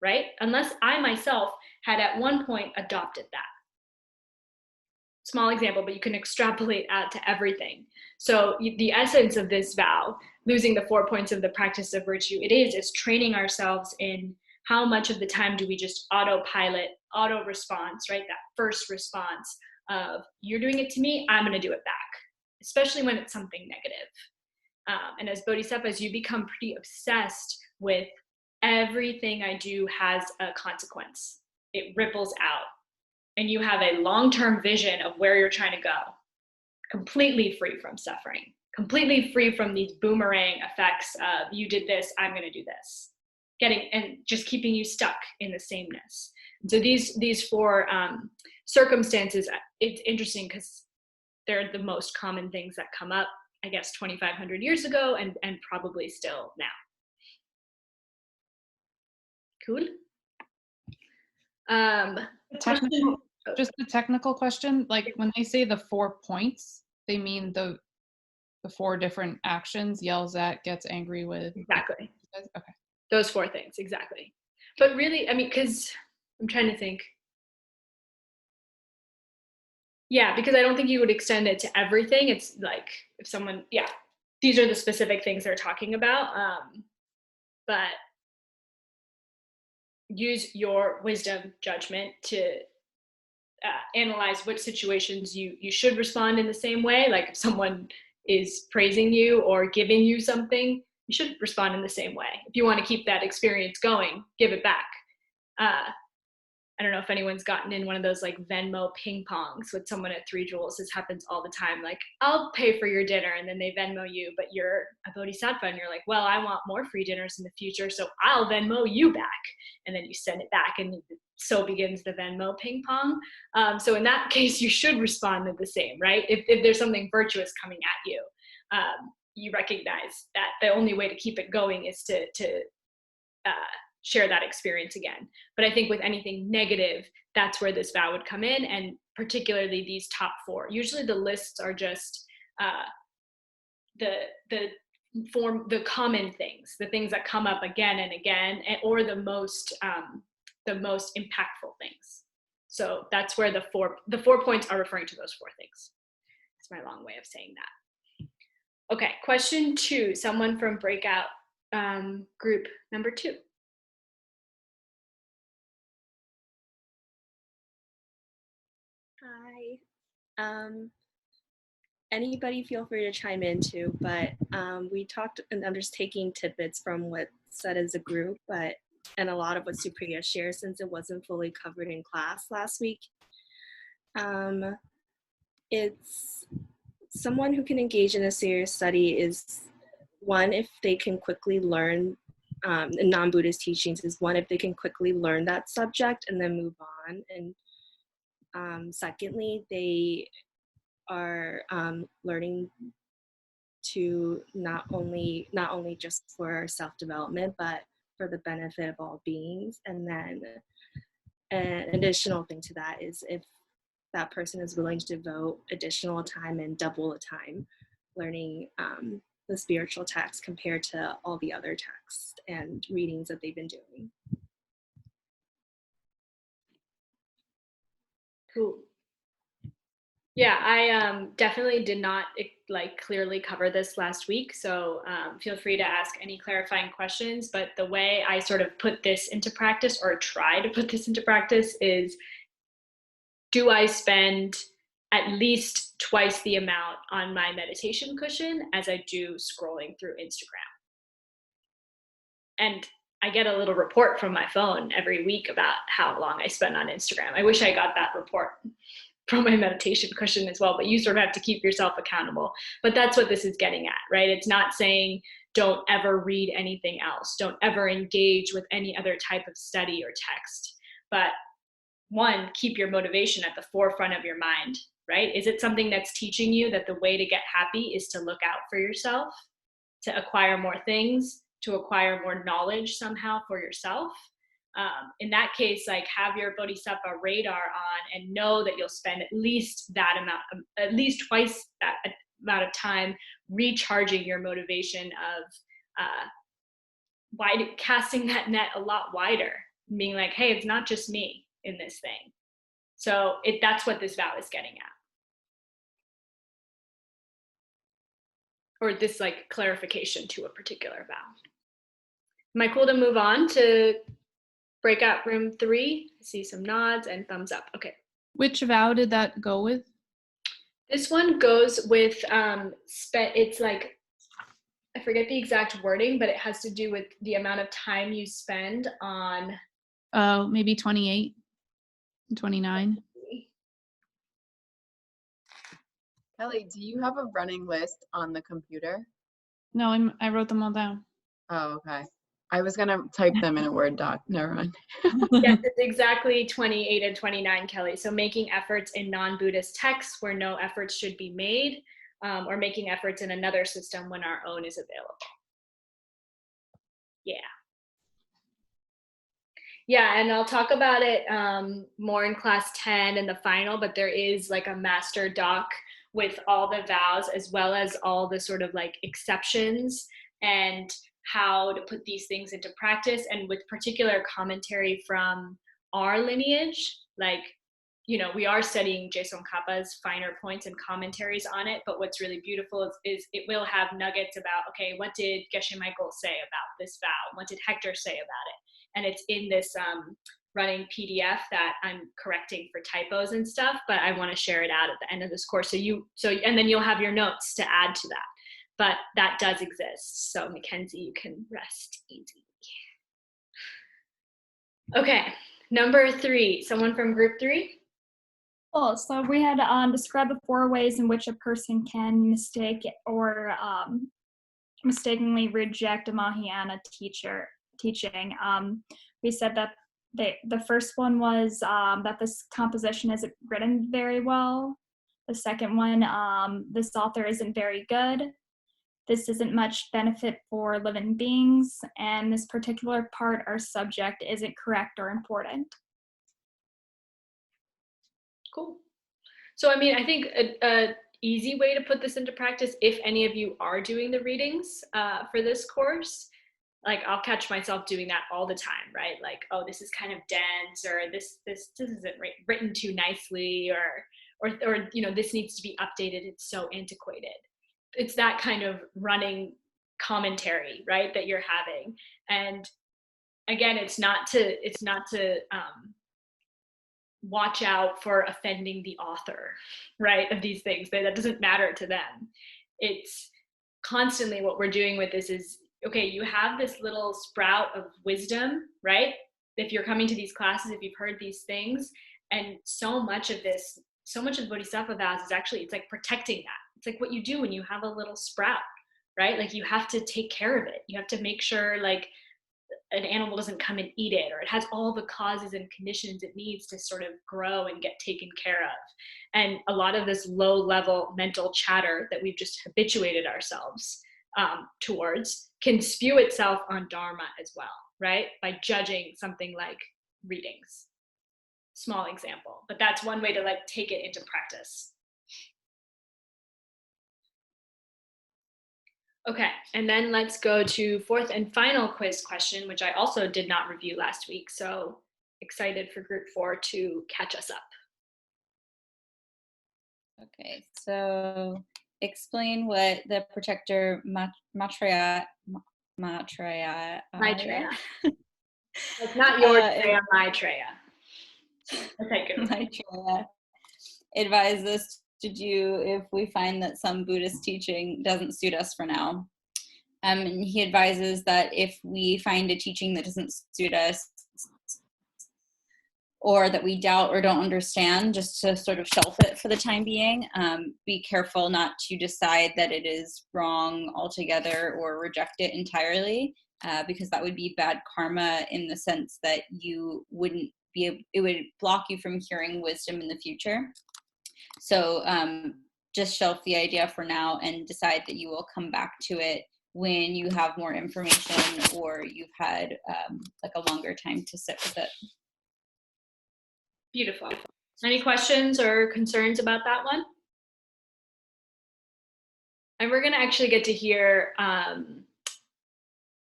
right? Unless I myself had at one point adopted that. Small example, but you can extrapolate out to everything. So the essence of this vow, losing the 4 points of the practice of virtue, it is training ourselves in how much of the time do we just autopilot, auto response, right? That first response of, you're doing it to me, I'm gonna do it back, especially when it's something negative. And as bodhisattvas, you become pretty obsessed with everything I do has a consequence. It ripples out. And you have a long-term vision of where you're trying to go, completely free from suffering, completely free from these boomerang effects of, you did this, I'm gonna do this. And just keeping you stuck in the sameness. So these 4 circumstances, it's interesting because they're the most common things that come up, I guess, 2,500 years ago and probably still now. Cool. Question. Just a technical question, like when they say the 4 points, they mean the 4 different actions: yells at, gets angry with. Exactly. Okay. Those 4 things, exactly. But really, I mean, because I'm trying to think. Yeah, because I don't think you would extend it to everything. It's like if someone, yeah, these are the specific things they're talking about. But use your wisdom, judgment to analyze what situations you should respond in the same way. Like if someone is praising you or giving you something, you should respond in the same way. If you want to keep that experience going, give it back. I don't know if anyone's gotten in one of those like Venmo ping pongs with someone at 3 Jewels. This happens all the time. Like, I'll pay for your dinner, and then they Venmo you, but you're a bodhisattva and you're like, well, I want more free dinners in the future, so I'll Venmo you back. And then you send it back, and so begins the Venmo ping pong. So in that case, you should respond the same, right? If there's something virtuous coming at you, you recognize that the only way to keep it going is to share that experience again. But I think with anything negative, that's where this vow would come in, and particularly these top 4. Usually the lists are just the common things, the things that come up again and again, or the most impactful things. So that's where the 4 points are referring to those 4 things. That's my long way of saying that. Okay, question 2, someone from breakout group number 2. Hi. Anybody feel free to chime in too, but we talked, and I'm just taking tidbits from what's said as a group, and a lot of what Supriya shared since it wasn't fully covered in class last week. It's someone who can engage in a serious study is one, if they can quickly learn, in non-Buddhist teachings is one, if they can quickly learn that subject and then move on. And secondly, they are learning to not only just for self-development, but for the benefit of all beings. And then an additional thing to that is if that person is willing to devote additional time and double the time learning the spiritual text compared to all the other texts and readings that they've been doing. Cool. Yeah, I definitely did not like clearly cover this last week, so feel free to ask any clarifying questions. But the way I sort of put this into practice, or try to put this into practice, is do I spend at least twice the amount on my meditation cushion as I do scrolling through Instagram? And I get a little report from my phone every week about how long I spend on Instagram. I wish I got that report from my meditation cushion as well, but you sort of have to keep yourself accountable. But that's what this is getting at, right? It's not saying don't ever read anything else, don't ever engage with any other type of study or text. But one, keep your motivation at the forefront of your mind, right? Is it something that's teaching you that the way to get happy is to look out for yourself, to acquire more things, to acquire more knowledge somehow for yourself? In that case, like, have your bodhisattva radar on and know that you'll spend at least twice that amount of time recharging your motivation of casting that net a lot wider, being like, hey, it's not just me in this thing. So that's what this vow is getting at. Or this like clarification to a particular vow. Am I cool to move on to breakout room 3? I see some nods and thumbs up. Okay. Which vow did that go with? This one goes with, it's like, I forget the exact wording, but it has to do with the amount of time you spend on. Maybe 28, 29. Kelly, do you have a running list on the computer? No, I wrote them all down. Oh, okay. I was gonna type them in a Word doc. Never mind. Yes, it's exactly 28 and 29, Kelly. So making efforts in non-Buddhist texts where no efforts should be made, or making efforts in another system when our own is available. Yeah. Yeah, and I'll talk about it more in class 10 and the final, but there is like a master doc with all the vows as well as all the sort of like exceptions and how to put these things into practice, and with particular commentary from our lineage. Like, you know, we are studying Je Tsongkapa's finer points and commentaries on it, but what's really beautiful is it will have nuggets about, okay, what did Geshe Michael say about this vow? What did Hector say about it? And it's in this running PDF that I'm correcting for typos and stuff, but I want to share it out at the end of this course. And then you'll have your notes to add to that. But that does exist. So Mackenzie, you can rest easy. Okay, number 3, someone from group 3? Well, so we had describe the 4 ways in which a person can mistake or mistakenly reject a Mahayana teaching. We said that the first one was that this composition isn't written very well. The second one, this author isn't very good. This isn't much benefit for living beings, and this particular part or subject isn't correct or important. Cool. So, I mean, I think a easy way to put this into practice, if any of you are doing the readings for this course, like I'll catch myself doing that all the time, right? Like, oh, this is kind of dense, or this isn't written too nicely, or you know, this needs to be updated. It's so antiquated. It's that kind of running commentary, right, that you're having. And again, it's not to watch out for offending the author, right, of these things. That doesn't matter to them. It's constantly what we're doing with this is, okay, you have this little sprout of wisdom, right? If you're coming to these classes, if you've heard these things, and so much of Bodhisattva Vows is actually, it's like protecting that. It's like what you do when you have a little sprout, right? Like you have to take care of it. You have to make sure like an animal doesn't come and eat it, or it has all the causes and conditions it needs to sort of grow and get taken care of. And a lot of this low level mental chatter that we've just habituated ourselves towards can spew itself on Dharma as well, right? By judging something like readings. Small example, but that's one way to like take it into practice. Okay, and then let's go to 4th and final quiz question, which I also did not review last week. So excited for group 4 to catch us up. Okay, so explain what the protector Maitreya. It's not your Treya, my Treya. Okay, good. Maitreya advises to do if we find that some Buddhist teaching doesn't suit us for now. And he advises that if we find a teaching that doesn't suit us, or that we doubt or don't understand, just to sort of shelf it for the time being. Be careful not to decide that it is wrong altogether or reject it entirely, because that would be bad karma in the sense that you wouldn't be able, it would block you from hearing wisdom in the future. So just shelf the idea for now and decide that you will come back to it when you have more information or you've had like a longer time to sit with it. Beautiful. Any questions or concerns about that one? And we're going to actually get to hear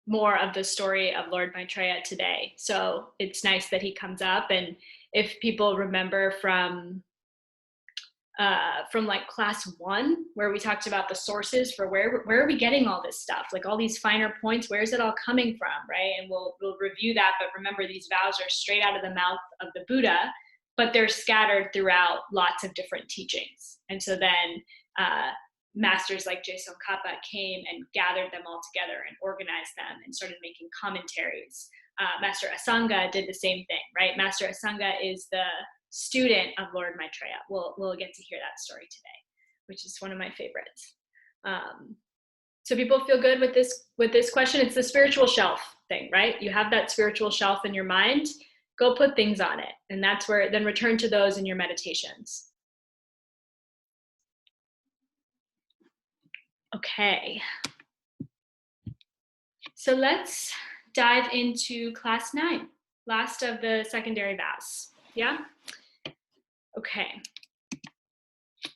more of the story of Lord Maitreya today. So it's nice that he comes up. And if people remember from like class 1, where we talked about the sources for where are we getting all this stuff, like all these finer points, where is it all coming from, right? And we'll review that. But remember, these vows are straight out of the mouth of the Buddha, but they're scattered throughout lots of different teachings. And so then masters like Je Tsongkapa came and gathered them all together and organized them and started making commentaries. Master Asanga did the same thing, right? Master Asanga is the student of Lord Maitreya. We'll get to hear that story today, which is one of my favorites. So people feel good with this question? It's the spiritual shelf thing, right? You have that spiritual shelf in your mind. Go put things on it. And that's where, then return to those in your meditations. Okay. So let's dive into class 9. Last of the secondary vows. Yeah? Okay.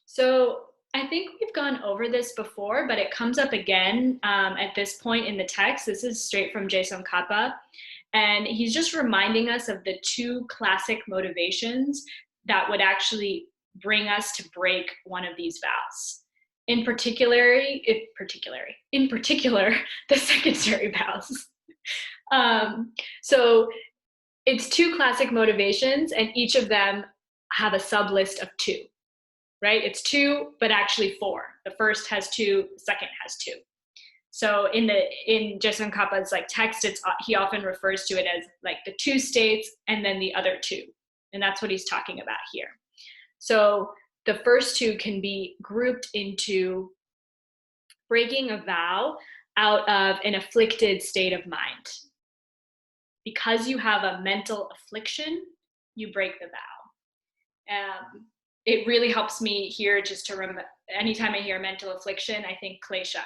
So I think we've gone over this before, but it comes up again at this point in the text. This is straight from Je Tsongkapa. And he's just reminding us of the two classic motivations that would actually bring us to break one of these vows. In particular, the secondary vows. So it's two classic motivations, and each of them have a sub list of two, right? It's two, but actually four. The first has two, the second has two. So in Je Tsongkapa's like text, he often refers to it as like the two states and then the other two. And that's what he's talking about here. So the first two can be grouped into breaking a vow out of an afflicted state of mind. Because you have a mental affliction, you break the vow. It really helps me here just to remember, anytime I hear mental affliction, I think klesha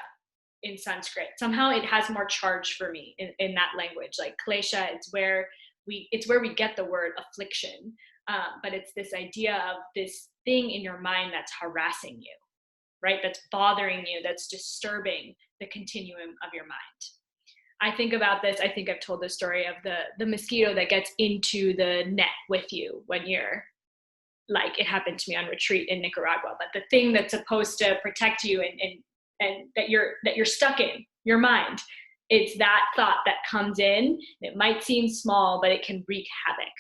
in Sanskrit. Somehow it has more charge for me in that language. Like klesha, it's where we get the word affliction. But it's this idea of this thing in your mind that's harassing you, right? That's bothering you, that's disturbing the continuum of your mind. I think about this, I think I've told the story of the mosquito that gets into the net with you when you're, like, it happened to me on retreat in Nicaragua, but the thing that's supposed to protect you and that you're stuck in your mind, it's that thought that comes in. It might seem small, but it can wreak havoc,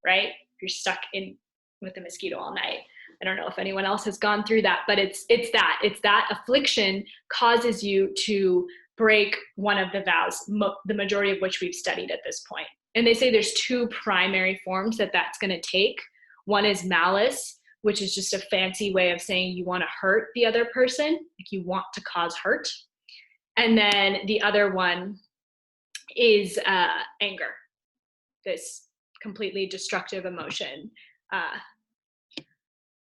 right? If you're stuck in with the mosquito all night. I don't know if anyone else has gone through that, but it's that affliction causes you to break one of the vows, the majority of which we've studied at this point. And they say there's two primary forms that's going to take. One is malice, which is just a fancy way of saying you want to hurt the other person, like you want to cause hurt. And then the other one is anger, this completely destructive emotion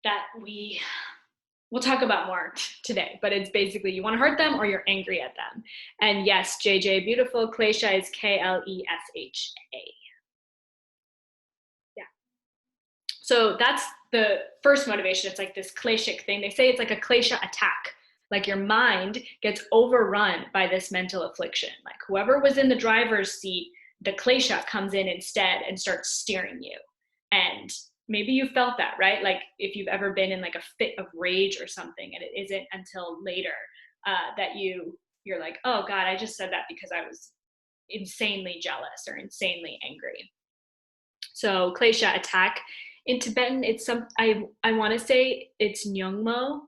that we'll talk about more today, but it's basically you want to hurt them or you're angry at them. And yes, JJ, beautiful, klesha is Klesha. Yeah. So that's the first motivation. It's like this kleshic thing. They say it's like a klesha attack. Like your mind gets overrun by this mental affliction. Like whoever was in the driver's seat, the klesha comes in instead and starts steering you. And maybe you felt that, right? Like if you've ever been in like a fit of rage or something, and it isn't until later that you're like, oh God, I just said that because I was insanely jealous or insanely angry. So klesha attack. In Tibetan, it's I want to say it's nyongmo.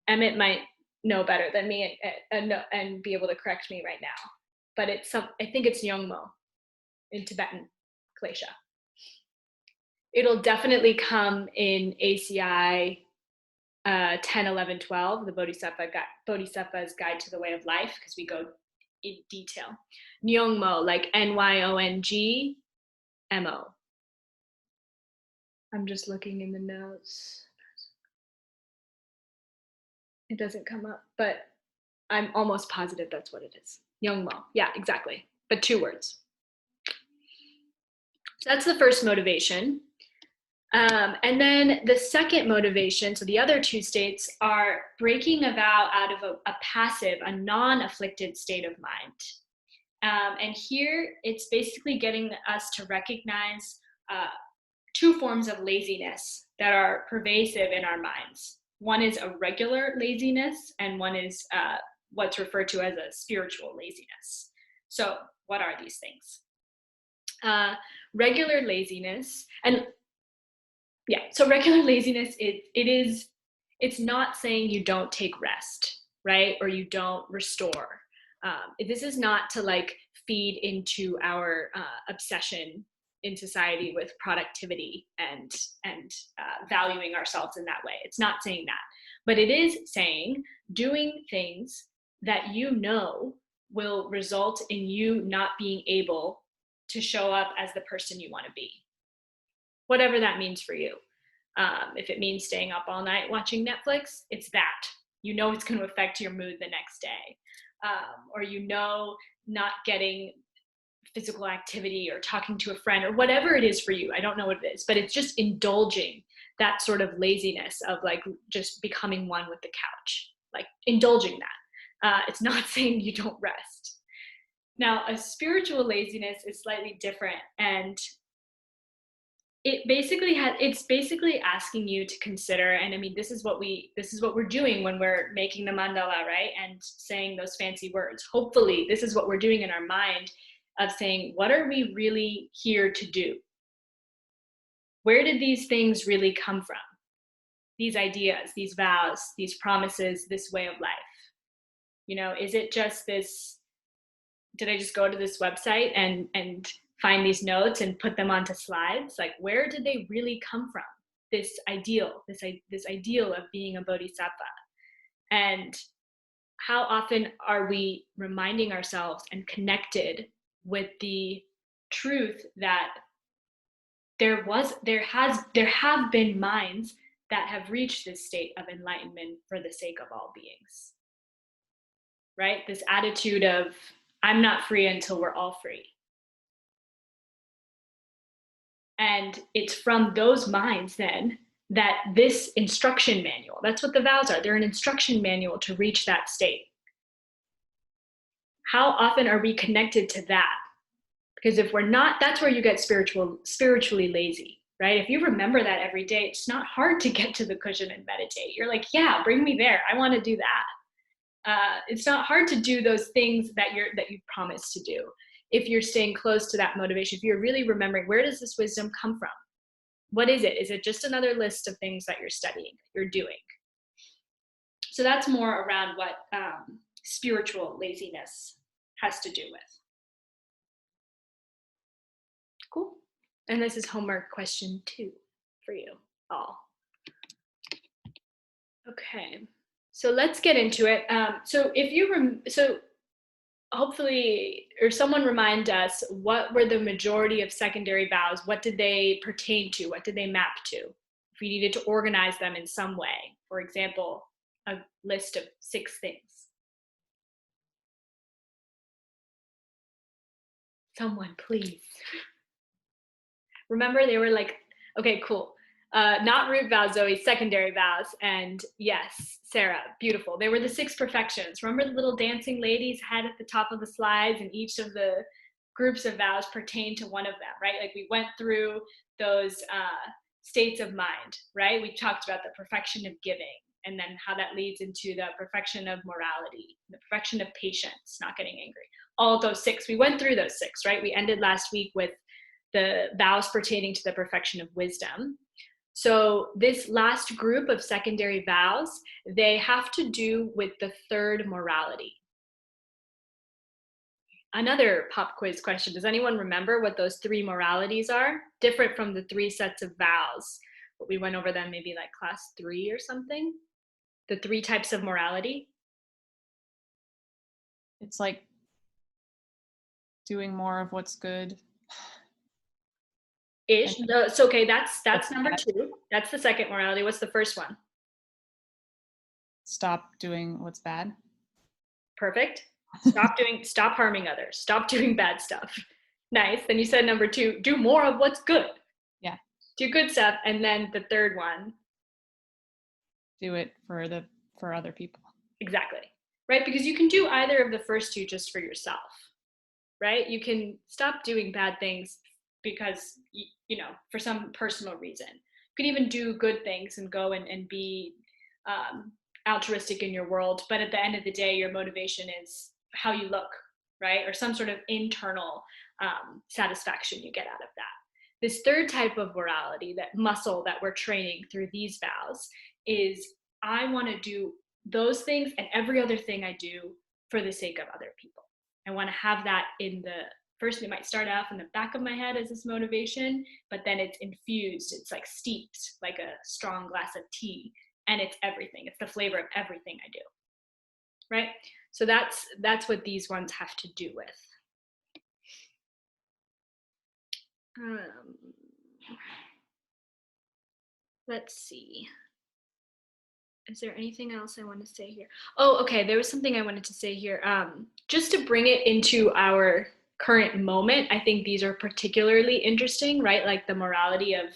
Emmett might know better than me and be able to correct me right now. But I think it's nyongmo in Tibetan, klesha. It'll definitely come in ACI 10, 11, 12, the Bodhisattva's Guide to the Way of Life, because we go in detail. Nyongmo, like Nyongmo. I'm just looking in the notes. It doesn't come up, but I'm almost positive that's what it is. Nyongmo, yeah, exactly, but 2 words. So that's the first motivation. And then the second motivation, so the other 2 states, are breaking a vow out of a passive, a non-afflicted state of mind. And here it's basically getting us to recognize 2 forms of laziness that are pervasive in our minds. One is a regular laziness, and one is what's referred to as a spiritual laziness. So what are these things? Regular laziness, and yeah, so regular laziness, it's not saying you don't take rest, right? Or you don't restore. This is not to like feed into our obsession in society with productivity and valuing ourselves in that way. It's not saying that, but it is saying doing things that you know will result in you not being able to show up as the person you want to be. Whatever that means for you. If it means staying up all night watching Netflix, it's that. You know it's going to affect your mood the next day. Or you know not getting physical activity or talking to a friend or whatever it is for you. I don't know what it is, but it's just indulging that sort of laziness of like just becoming one with the couch, like indulging that. It's not saying you don't rest. Now, a spiritual laziness is slightly different, and it's basically asking you to consider, and I mean, this is what we're doing when we're making the mandala, right? And saying those fancy words. Hopefully, this is what we're doing in our mind of saying, what are we really here to do? Where did these things really come from? These ideas, these vows, these promises, this way of life. You know, is it just this, did I just go to this website and find these notes and put them onto slides? Like, where did they really come from? This ideal of being a bodhisattva. And how often are we reminding ourselves and connected with the truth that there have been minds that have reached this state of enlightenment for the sake of all beings, right? This attitude of, I'm not free until we're all free. And it's from those minds then that this instruction manual, that's what the vows are, they're an instruction manual to reach that state. How often are we connected to that? Because if we're not, that's where you get spiritually lazy, right? If you remember that every day, it's not hard to get to the cushion and meditate. You're like, yeah, bring me there. I want to do that. It's not hard to do those things that you promised to do. If you're staying close to that motivation, if you're really remembering, where does this wisdom come from? What is it? Is it just another list of things that you're studying, you're doing? So that's more around what spiritual laziness has to do with. Cool. And this is homework question 2 for you all. Okay, so let's get into it. So hopefully, or someone remind us, what were the majority of secondary vows? What did they pertain to? What did they map to? If we needed to organize them in some way, for example, a list of 6 things. Someone, please. Remember, they were like, okay, cool. Not root vows, Zoe, secondary vows. And yes, Sarah, beautiful. They were the 6 perfections. Remember the little dancing ladies had at the top of the slides, and each of the groups of vows pertained to one of them, right? Like we went through those states of mind, right? We talked about the perfection of giving, and then how that leads into the perfection of morality, the perfection of patience, not getting angry. All those 6, we went through those 6, right? We ended last week with the vows pertaining to the perfection of wisdom. So this last group of secondary vows, they have to do with the 3rd morality. Another pop quiz question. Does anyone remember what those 3 moralities are? Different from the 3 sets of vows. But we went over them maybe like class 3 or something. The 3 types of morality. It's like doing more of what's good. Ish. So okay, that's number 2. That's the 2nd morality. What's the first one? Stop doing what's bad. Perfect. Stop harming others. Stop doing bad stuff. Nice. Then you said number 2, do more of what's good. Yeah. Do good stuff. And then the 3rd one. Do it for other people. Exactly. Right? Because you can do either of the first 2 just for yourself. Right? You can stop doing bad things because, you know, for some personal reason. You can even do good things and go and be altruistic in your world. But at the end of the day, your motivation is how you look, right? Or some sort of internal satisfaction you get out of that. This 3rd type of morality, that muscle that we're training through these vows, is I want to do those things and every other thing I do for the sake of other people. I want to have that in the first, it might start off in the back of my head as this motivation, but then it's infused. It's like steeped, like a strong glass of tea, and it's everything. It's the flavor of everything I do, right? So that's what these ones have to do with. Let's see. Is there anything else I want to say here? Oh, okay. There was something I wanted to say here. Just to bring it into our current moment, I think these are particularly interesting, right? Like the morality of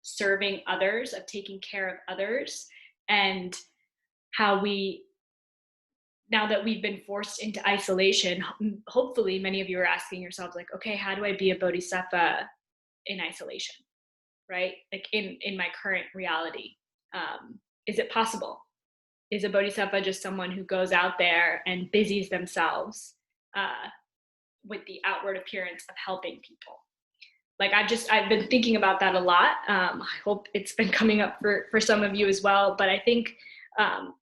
serving others, of taking care of others, and how we, now that we've been forced into isolation, hopefully many of you are asking yourselves like, okay, how do I be a bodhisattva in isolation, right? Like in my current reality. Is it possible? Is a bodhisattva just someone who goes out there and busies themselves with the outward appearance of helping people? Like I've been thinking about that a lot. I hope it's been coming up for some of you as well, but I think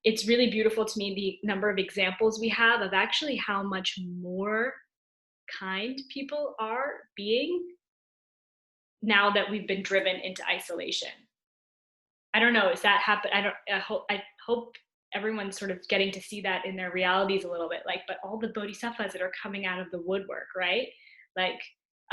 it's really beautiful to me, the number of examples we have of actually how much more kind people are being now that we've been driven into isolation. I don't know, is that happen? I hope everyone's sort of getting to see that in their realities a little bit, like, but all the bodhisattvas that are coming out of the woodwork, right? Like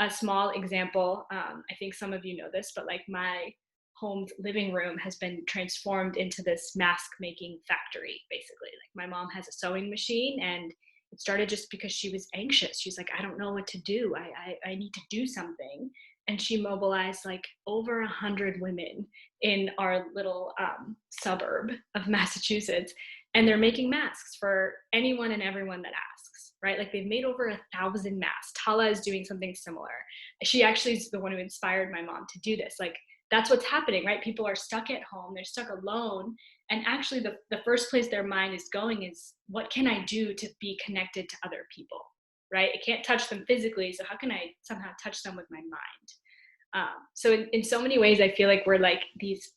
a small example, I think some of you know this, but like my home's living room has been transformed into this mask making factory, basically. Like my mom has a sewing machine, and it started just because she was anxious. She's like, I don't know what to do. I need to do something. And she mobilized like over 100 women in our little suburb of Massachusetts. And they're making masks for anyone and everyone that asks, right? Like they've made over 1,000 masks. Tala is doing something similar. She actually is the one who inspired my mom to do this. Like that's what's happening, right? People are stuck at home, they're stuck alone. And actually the first place their mind is going is, what can I do to be connected to other people, right? I can't touch them physically, so how can I somehow touch them with my mind? So in so many ways, I feel like we're like these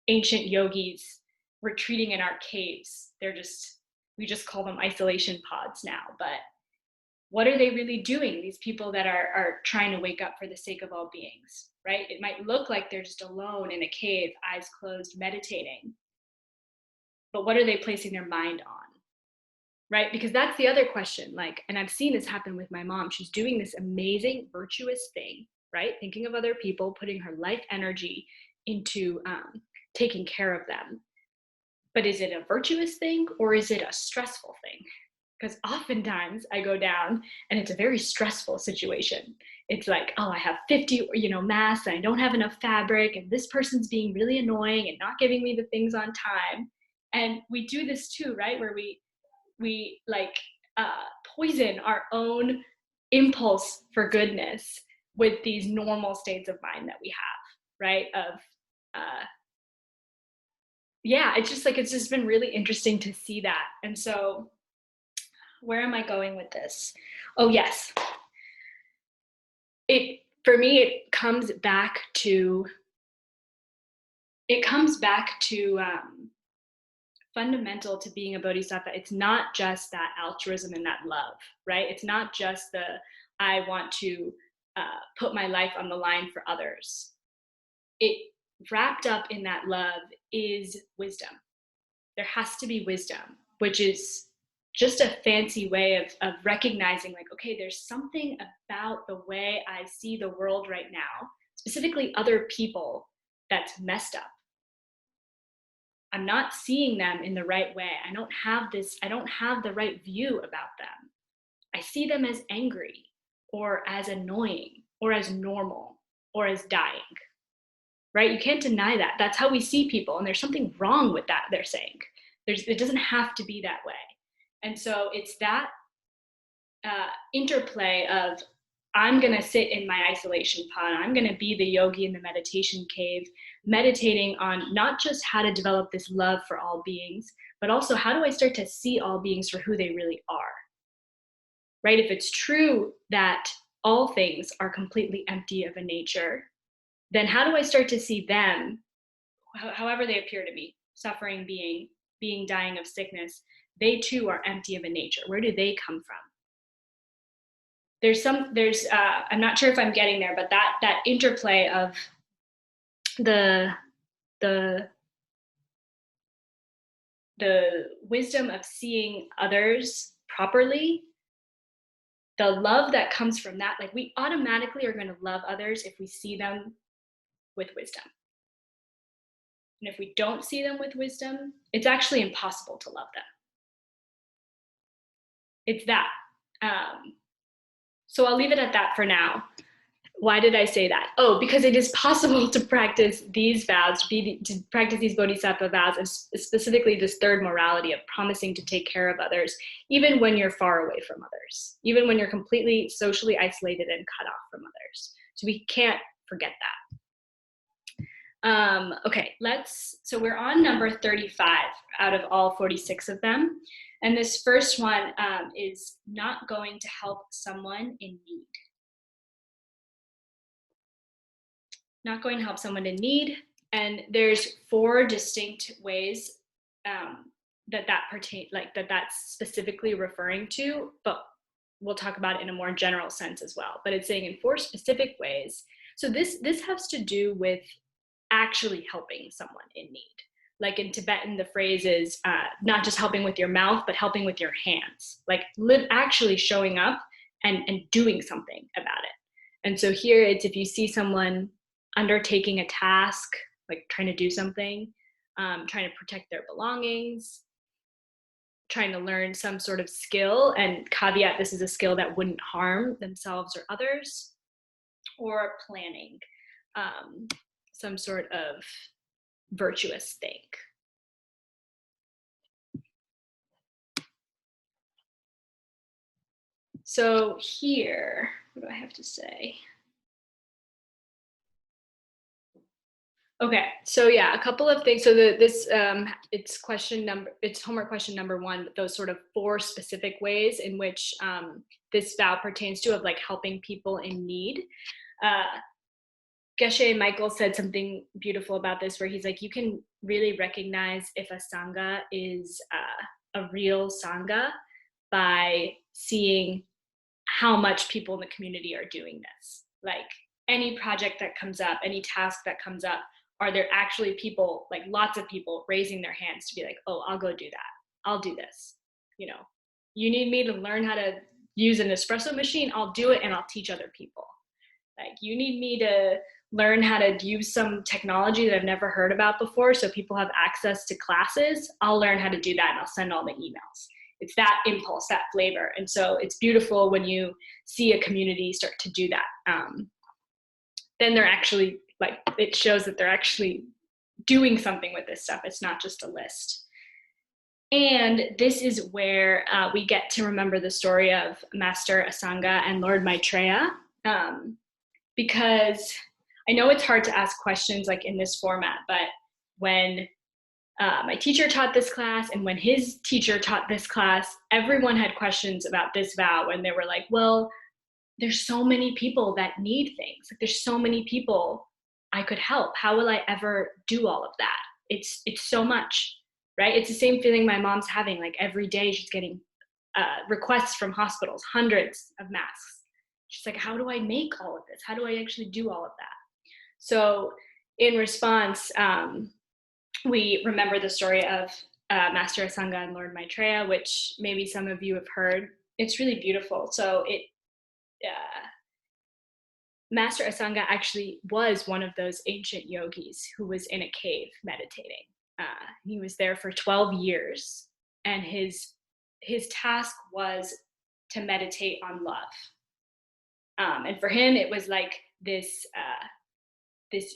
ancient yogis retreating in our caves. We just call them isolation pods now, but what are they really doing? These people that are trying to wake up for the sake of all beings, right? It might look like they're just alone in a cave, eyes closed, meditating, but what are they placing their mind on, right? Because that's the other question, like, and I've seen this happen with my mom. She's doing this amazing, virtuous thing, right? Thinking of other people, putting her life energy into taking care of them. But is it a virtuous thing or is it a stressful thing? Because oftentimes I go down and it's a very stressful situation. It's like, oh, I have 50, masks and I don't have enough fabric, and this person's being really annoying and not giving me the things on time. And we do this too, right? Where we like poison our own impulse for goodness with these normal states of mind that we have, right? It's just been really interesting to see that. And so where am I going with this? Oh, yes. For me, it comes back to fundamental to being a bodhisattva. It's not just that altruism and that love, right? It's not just I want to put my life on the line for others. It wrapped up in that love is wisdom. There has to be wisdom, which is just a fancy way of recognizing like, okay, there's something about the way I see the world right now, specifically other people, that's messed up. I'm not seeing them in the right way. I don't have the right view about them. I see them as angry or as annoying or as normal or as dying, right? You can't deny that. That's how we see people. And there's something wrong with that, they're saying. It doesn't have to be that way. And so it's that interplay of, I'm going to sit in my isolation pod. I'm going to be the yogi in the meditation cave, meditating on not just how to develop this love for all beings, but also how do I start to see all beings for who they really are, right? If it's true that all things are completely empty of a nature, then how do I start to see them, however they appear to me, suffering being, dying of sickness, they too are empty of a nature. Where do they come from? I'm not sure if I'm getting there, but that interplay of the wisdom of seeing others properly, the love that comes from that, like we automatically are going to love others if we see them with wisdom. And if we don't see them with wisdom, it's actually impossible to love them. It's that. So I'll leave it at that for now. Why did I say that? Oh, because it is possible to practice these vows, to practice these Bodhisattva vows, and specifically this third morality of promising to take care of others, even when you're far away from others, even when you're completely socially isolated and cut off from others. So we can't forget that. Okay, so we're on number 35 out of all 46 of them. And this first one is not going to help someone in need. Not going to help someone in need. And there's 4 distinct ways that's specifically referring to, but we'll talk about it in a more general sense as well. But it's saying in 4 specific ways. So this has to do with actually helping someone in need. Like in Tibetan, the phrase is not just helping with your mouth, but helping with your hands. Like actually showing up and doing something about it. And so here it's if you see someone undertaking a task, like trying to do something, trying to protect their belongings, trying to learn some sort of skill, and caveat, this is a skill that wouldn't harm themselves or others, or planning some sort of virtuous thing. So here, what do I have to say? Okay, so yeah, a couple of things. So it's homework question number 1, those sort of 4 specific ways in which this vow pertains to, of like helping people in need. Geshe Michael said something beautiful about this, where he's like, you can really recognize if a sangha is a real sangha by seeing how much people in the community are doing this. Like any project that comes up, any task that comes up, are there actually people, like lots of people raising their hands to be like, oh, I'll go do that. I'll do this. You know, you need me to learn how to use an espresso machine, I'll do it and I'll teach other people. Like you need me to learn how to use some technology that I've never heard about before so people have access to classes, I'll learn how to do that and I'll send all the emails. It's that impulse, that flavor. And so it's beautiful when you see a community start to do that. Then they're actually, like, it shows that they're actually doing something with this stuff. It's not just a list. And this is where we get to remember the story of Master Asanga and Lord Maitreya, because I know it's hard to ask questions like in this format, but when my teacher taught this class and when his teacher taught this class, everyone had questions about this vow, and they were like, well, there's so many people that need things. Like, there's so many people I could help. How will I ever do all of that? It's so much, right? It's the same feeling my mom's having. Like every day she's getting requests from hospitals, hundreds of masks. She's like, how do I make all of this? How do I actually do all of that? So in response, we remember the story of Master Asanga and Lord Maitreya, which maybe some of you have heard. It's really beautiful. So Master Asanga actually was one of those ancient yogis who was in a cave meditating. He was there for 12 years, and his task was to meditate on love. And for him, it was like this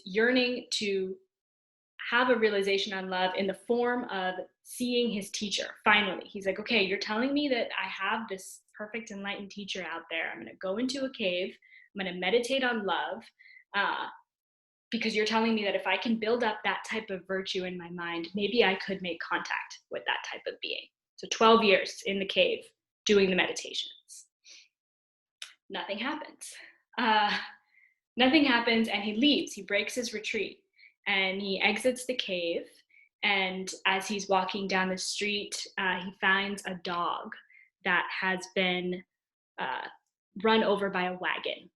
yearning to have a realization on love in the form of seeing his teacher. Finally, he's like, okay, you're telling me that I have this perfect enlightened teacher out there. I'm going to go into a cave. I'm going to meditate on love because you're telling me that if I can build up that type of virtue in my mind, maybe I could make contact with that type of being. So 12 years in the cave doing the meditations. Nothing happens. Nothing happens, and he leaves. He breaks his retreat and he exits the cave. And as he's walking down the street, he finds a dog that has been run over by a wagon,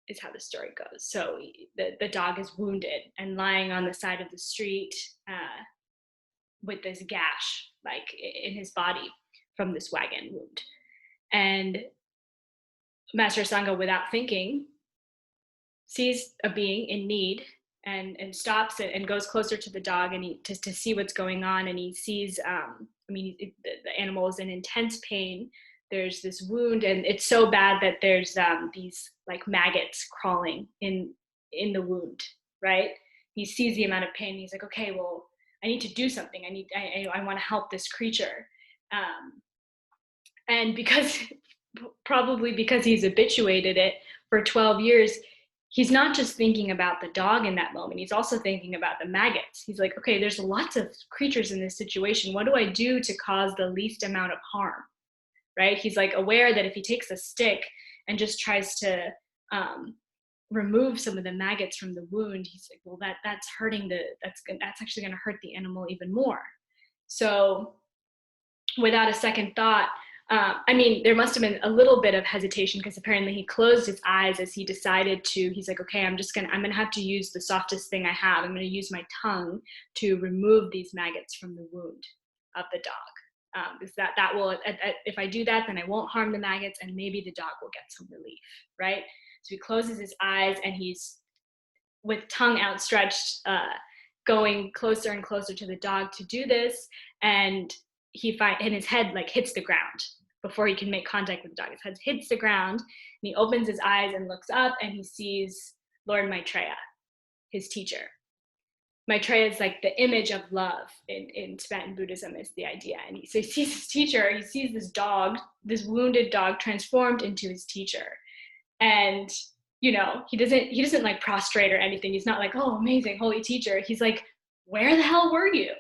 is how the story goes. So the dog is wounded and lying on the side of the street with this gash, like in his body from this wagon wound. And Master Asanga, without thinking, sees a being in need and stops it and goes closer to the dog and to see what's going on. And he sees, the animal is in intense pain, there's this wound, and it's so bad that there's these like maggots crawling in the wound, right? He sees the amount of pain. He's like, okay, well, I need to do something. I want to help this creature. And probably because he's habituated it for 12 years, he's not just thinking about the dog in that moment. He's also thinking about the maggots. He's like, okay, there's lots of creatures in this situation. What do I do to cause the least amount of harm, right? He's like aware that if he takes a stick and just tries to remove some of the maggots from the wound, he's like, well, that's actually going to hurt the animal even more. So without a second thought, there must have been a little bit of hesitation, because apparently he closed his eyes as he decided to. He's like, okay, I'm gonna have to use the softest thing I have. I'm gonna use my tongue to remove these maggots from the wound of the dog. Because that will, if I do that, then I won't harm the maggots, and maybe the dog will get some relief, right? So he closes his eyes, and he's, with tongue outstretched, going closer and closer to the dog to do this, and his head like hits the ground before he can make contact with the dog. His head hits the ground, and he opens his eyes and looks up, and he sees Lord Maitreya, his teacher. Maitreya is like the image of love in Tibetan Buddhism, is the idea. And so he sees his teacher, he sees this dog, this wounded dog, transformed into his teacher. And he doesn't like prostrate or anything. He's not like, oh, amazing, holy teacher. He's like, where the hell were you?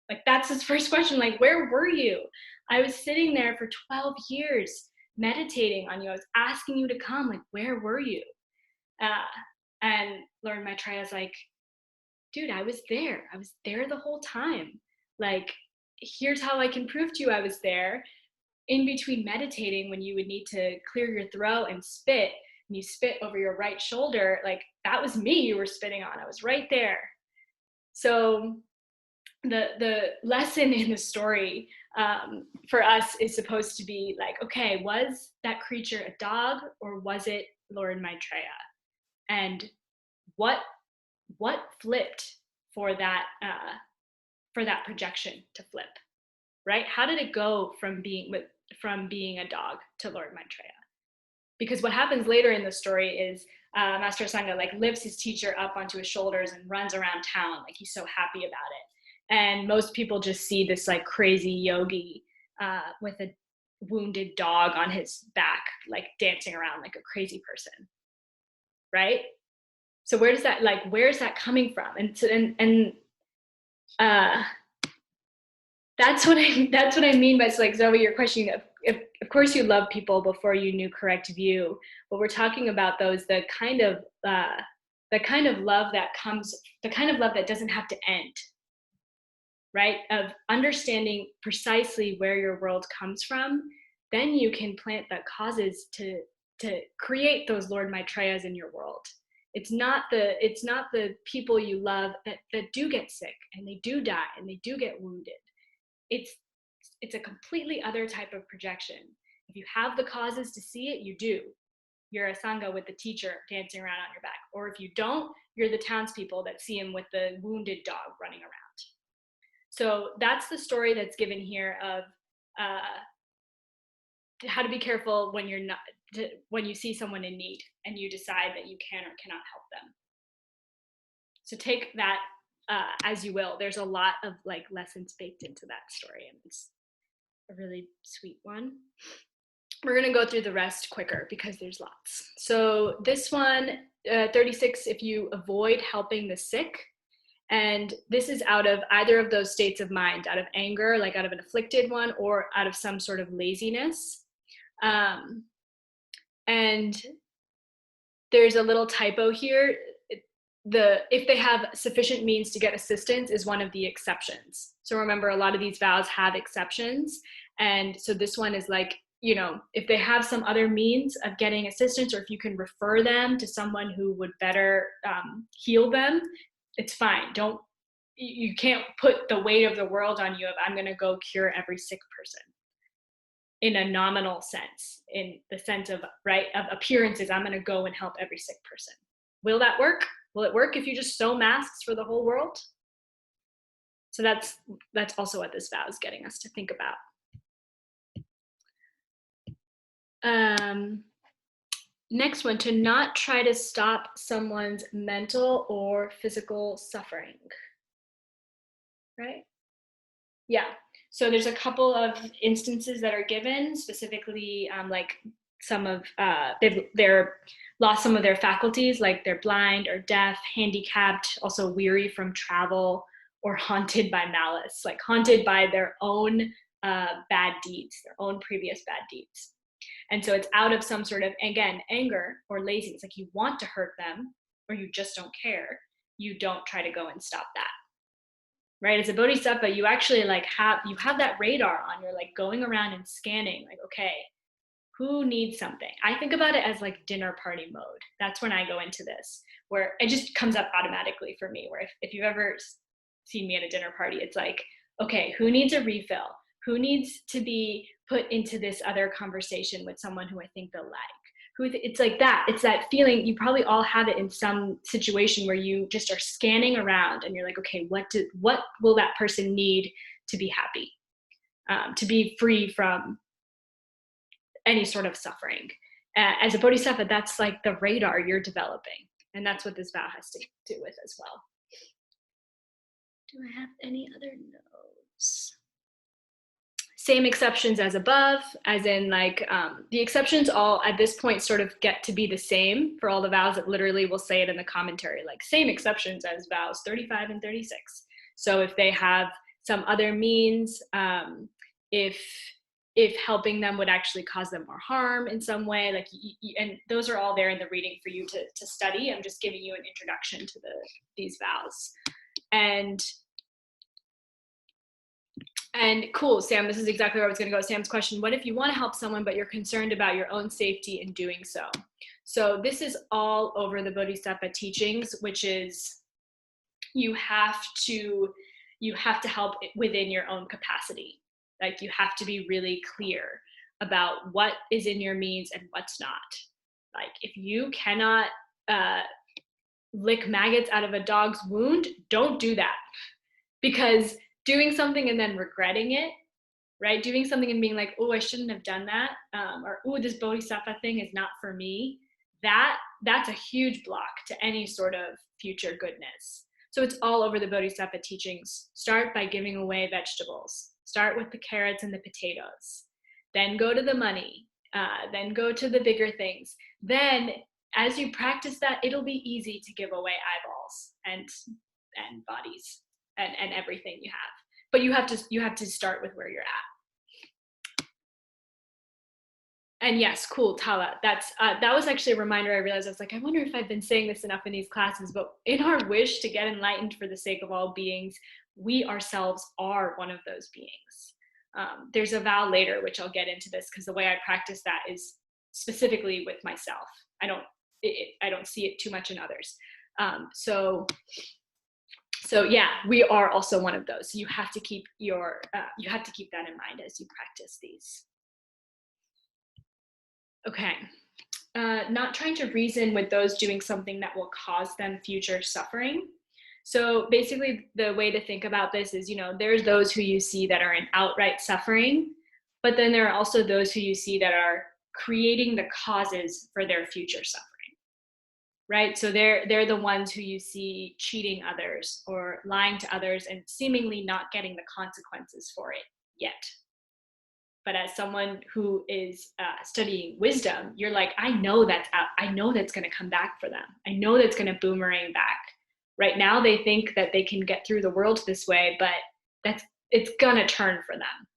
Like, that's his first question. Like, where were you? I was sitting there for 12 years meditating on you. I was asking you to come. Like, where were you? And Lord Maitreya is like, dude, I was there. I was there the whole time. Like, here's how I can prove to you I was there. In between meditating, when you would need to clear your throat and spit, and you spit over your right shoulder, like, that was me you were spitting on. I was right there. So the lesson in the story for us is supposed to be like, okay, was that creature a dog, or was it Lord Maitreya? And what flipped for that projection to flip, right? How did it go from being a dog to Lord Maitreya? Because what happens later in the story is Master Asanga like lifts his teacher up onto his shoulders and runs around town, like he's so happy about it. And most people just see this like crazy yogi with a wounded dog on his back, like dancing around like a crazy person, right? So where's that coming from? And that's what I mean by, so like, Zoe, your question, of course you love people before you knew correct view, but we're talking about the kind of love that doesn't have to end, right? Of understanding precisely where your world comes from, then you can plant the causes to create those Lord Maitreyas in your world. It's not the people you love that do get sick and they do die and they do get wounded. It's a completely other type of projection. If you have the causes to see it, you do. You're a Sangha with the teacher dancing around on your back. Or if you don't, you're the townspeople that see him with the wounded dog running around. So that's the story that's given here of how to be careful when you see someone in need and you decide that you can or cannot help them. So take that as you will. There's a lot of like lessons baked into that story, and it's a really sweet one. We're gonna go through the rest quicker because there's lots. So this one, 36, if you avoid helping the sick, and this is out of either of those states of mind, out of anger, like out of an afflicted one, or out of some sort of laziness. And there's a little typo here. If they have sufficient means to get assistance is one of the exceptions. So remember, a lot of these vows have exceptions. And so this one is like, if they have some other means of getting assistance, or if you can refer them to someone who would better heal them, it's fine. You can't put the weight of the world on you of, I'm gonna go cure every sick person in a nominal sense, in the sense of, right, of appearances. I'm gonna go and help every sick person. Will that work? Will it work if you just sew masks for the whole world? So that's also what this vow is getting us to think about. Next one, to not try to stop someone's mental or physical suffering. Right? Yeah. So there's a couple of instances that are given, specifically like some of they're lost some of their faculties, like they're blind or deaf, handicapped, also weary from travel, or haunted by malice, like haunted by their own bad deeds, their own previous bad deeds. And so it's out of some sort of, again, anger or laziness, like you want to hurt them or you just don't care. You don't try to go and stop that. Right? As a bodhisattva, you actually like have that radar on. You're like going around and scanning, like, okay, who needs something? I think about it as like dinner party mode. That's when I go into this, where it just comes up automatically for me, where if you've ever seen me at a dinner party, it's like, okay, who needs a refill? Who needs to be put into this other conversation with someone who I think they'll like? It's like that. It's that feeling. You probably all have it in some situation where you just are scanning around and you're like, okay, what will that person need to be happy, to be free from any sort of suffering? As a bodhisattva, that's like the radar you're developing. And that's what this vow has to do with as well. Do I have any other notes? Same exceptions as above, as in like the exceptions all at this point sort of get to be the same for all the vows. That literally will say it in the commentary, like same exceptions as vows 35 and 36. So if they have some other means, if helping them would actually cause them more harm in some way, like and those are all there in the reading for you to study. I'm just giving you an introduction to these vows. And cool, Sam, this is exactly where I was going to go. Sam's question, what if you want to help someone, but you're concerned about your own safety in doing so? So this is all over the Bodhisattva teachings, which is you have to help within your own capacity. Like you have to be really clear about what is in your means and what's not. Like if you cannot lick maggots out of a dog's wound, don't do that. Because doing something and then regretting it, right? Doing something and being like, oh, I shouldn't have done that, or oh, this bodhisattva thing is not for me, that's a huge block to any sort of future goodness. So it's all over the Bodhisattva teachings. Start by giving away vegetables. Start with the carrots and the potatoes. Then go to the money. Then go to the bigger things. Then as you practice that, it'll be easy to give away eyeballs and bodies and everything you have. But you have to start with where you're at. And yes, cool, Tala. That was actually a reminder. I realized I was like, I wonder if I've been saying this enough in these classes, but in our wish to get enlightened for the sake of all beings, we ourselves are one of those beings. There's a vow later, which I'll get into this, because the way I practice that is specifically with myself. I don't see it too much in others. So yeah, we are also one of those. You have to keep that in mind as you practice these. Okay. Not trying to reason with those doing something that will cause them future suffering. So basically the way to think about this is, there's those who you see that are in outright suffering, but then there are also those who you see that are creating the causes for their future suffering. Right? So they're the ones who you see cheating others or lying to others and seemingly not getting the consequences for it yet. But as someone who is studying wisdom, you're like, I know that's going to come back for them. I know that's going to boomerang back. Right now they think that they can get through the world this way, but it's going to turn for them.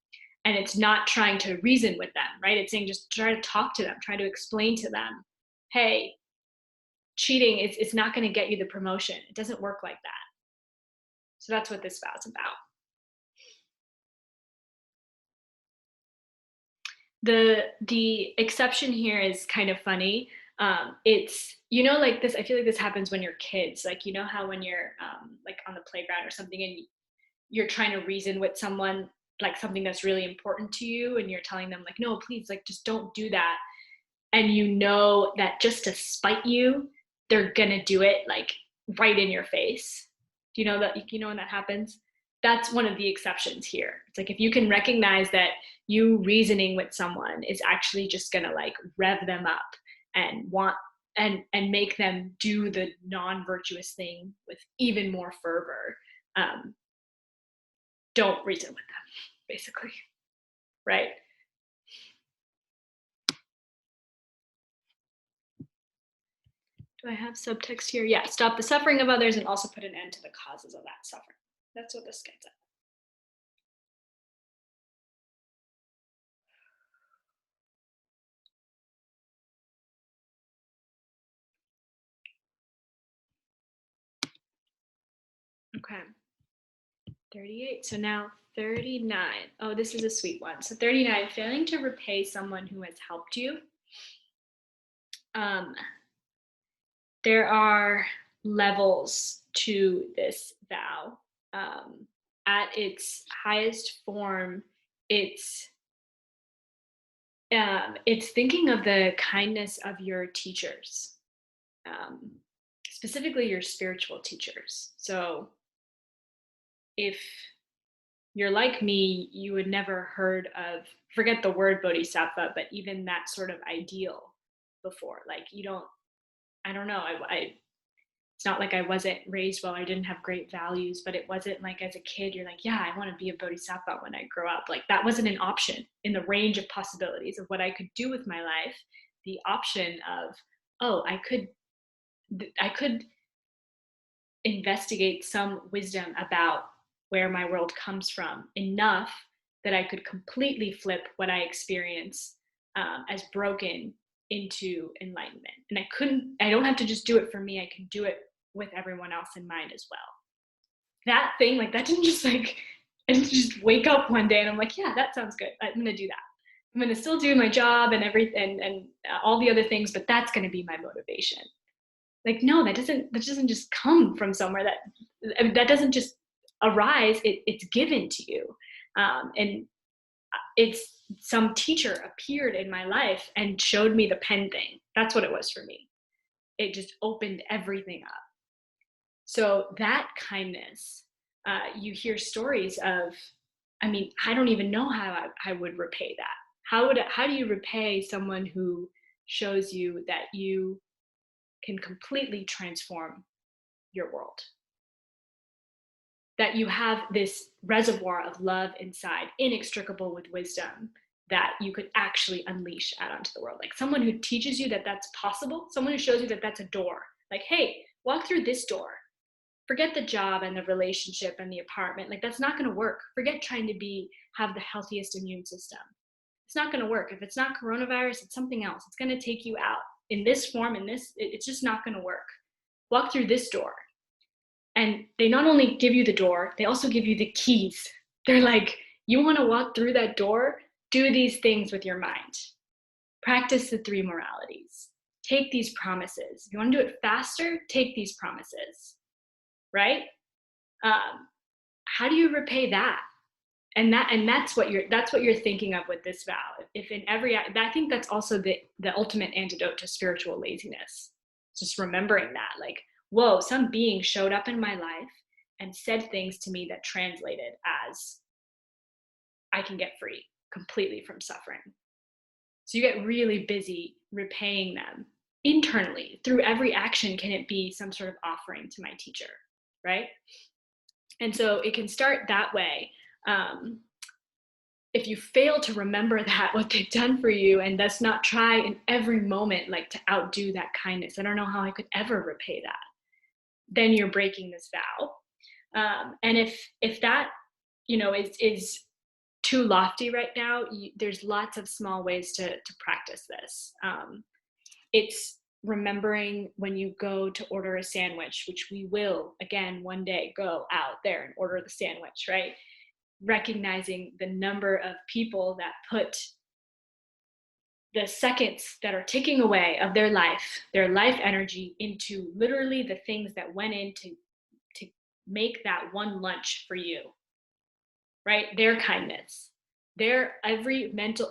And it's not trying to reason with them, right? It's saying just try to talk to them, try to explain to them, hey, cheating it's not going to get you the promotion. It doesn't work like that. So that's what this vow is about. The exception here is kind of funny. It's like this, I feel like this happens when you're kids, like how when you're like on the playground or something and you're trying to reason with someone like something that's really important to you and you're telling them like, no, please, like just don't do that, and that just to spite you they're gonna do it like right in your face. Do you know that? When that happens, that's one of the exceptions here. It's like if you can recognize that you reasoning with someone is actually just gonna like rev them up and want and make them do the non-virtuous thing with even more fervor, don't reason with them, basically, right? Do I have subtext here? Yeah, stop the suffering of others and also put an end to the causes of that suffering. That's what this gets at. Okay. 38. So now 39. Oh, this is a sweet one. So 39, failing to repay someone who has helped you. There are levels to this vow. At its highest form, it's thinking of the kindness of your teachers, specifically your spiritual teachers. So if you're like me, you would never heard of, forget the word bodhisattva, but even that sort of ideal before. Like you don't, I don't know, it's not like I wasn't raised well, I didn't have great values, but it wasn't like as a kid, you're like, yeah, I want to be a bodhisattva when I grow up. Like that wasn't an option in the range of possibilities of what I could do with my life. The option of, oh, I could investigate some wisdom about where my world comes from enough that I could completely flip what I experience as broken into enlightenment. And I don't have to just do it for me, I can do it with everyone else in mind as well. That thing, like that didn't just like, I didn't just wake up one day and I'm like, yeah, that sounds good, I'm gonna do that. I'm gonna still do my job and everything and all the other things, but that's gonna be my motivation. Like, no, that doesn't just come from somewhere, that doesn't just arise, it's given to you. And it's some teacher appeared in my life and showed me the pen thing. That's what it was for me. It just opened everything up. So that kindness, you hear stories of, I mean, I don't even know how I would repay that. How do you repay someone who shows you that you can completely transform your world? That you have this reservoir of love inside, inextricable with wisdom, that you could actually unleash out onto the world. Like someone who teaches you that that's possible, someone who shows you that that's a door. Like, hey, walk through this door. Forget the job and the relationship and the apartment. Like that's not going to work. Forget trying to have the healthiest immune system. It's not going to work. If it's not coronavirus, it's something else. It's going to take you out in this form, it's just not going to work. Walk through this door. And they not only give you the door, they also give you the keys. They're like, you want to walk through that door? Do these things with your mind. Practice the 3 moralities. Take these promises. If you want to do it faster, take these promises. Right? How do you repay that? And that's what you're thinking of with this vow. If in every, I think that's also the ultimate antidote to spiritual laziness. Just remembering that, like, whoa, some being showed up in my life and said things to me that translated as I can get free completely from suffering. So you get really busy repaying them internally. Through every action, can it be some sort of offering to my teacher, right? And so it can start that way. If you fail to remember that, what they've done for you, and does not try in every moment like to outdo that kindness, I don't know how I could ever repay that, then you're breaking this vow. And if that, is too lofty right now, there's lots of small ways to practice this. It's remembering when you go to order a sandwich, which we will again one day go out there and order the sandwich, right? Recognizing the number of people that put the seconds that are ticking away of their life energy into literally the things that went into to make that one lunch for you, right? Their kindness,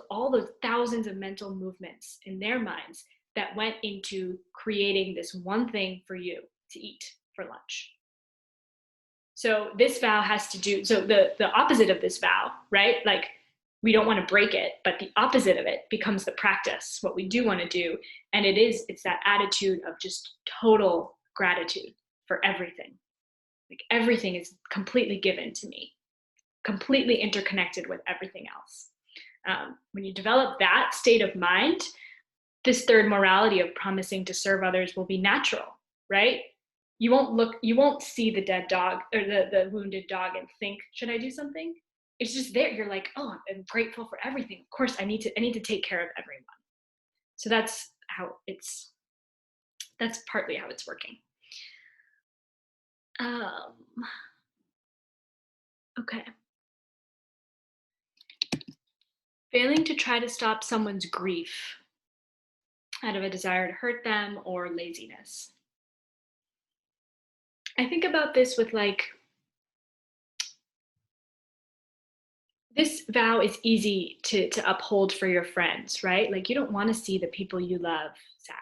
all those thousands of mental movements in their minds that went into creating this one thing for you to eat for lunch. So this vow has to do, so the opposite of this vow, right? Like we don't want to break it, but the opposite of it becomes the practice, what we do want to do. And it's that attitude of just total gratitude for everything. Like everything is completely given to me, completely interconnected with everything else. When you develop that state of mind, this third morality of promising to serve others will be natural, right? You won't see the dead dog or the wounded dog and think, should I do something? It's just there. You're like, oh, I'm grateful for everything. Of course, I need to take care of everyone. So that's partly how it's working. Okay. Failing to try to stop someone's grief out of a desire to hurt them or laziness. I think about this with like, this vow is easy to uphold for your friends, right? Like you don't want to see the people you love sad.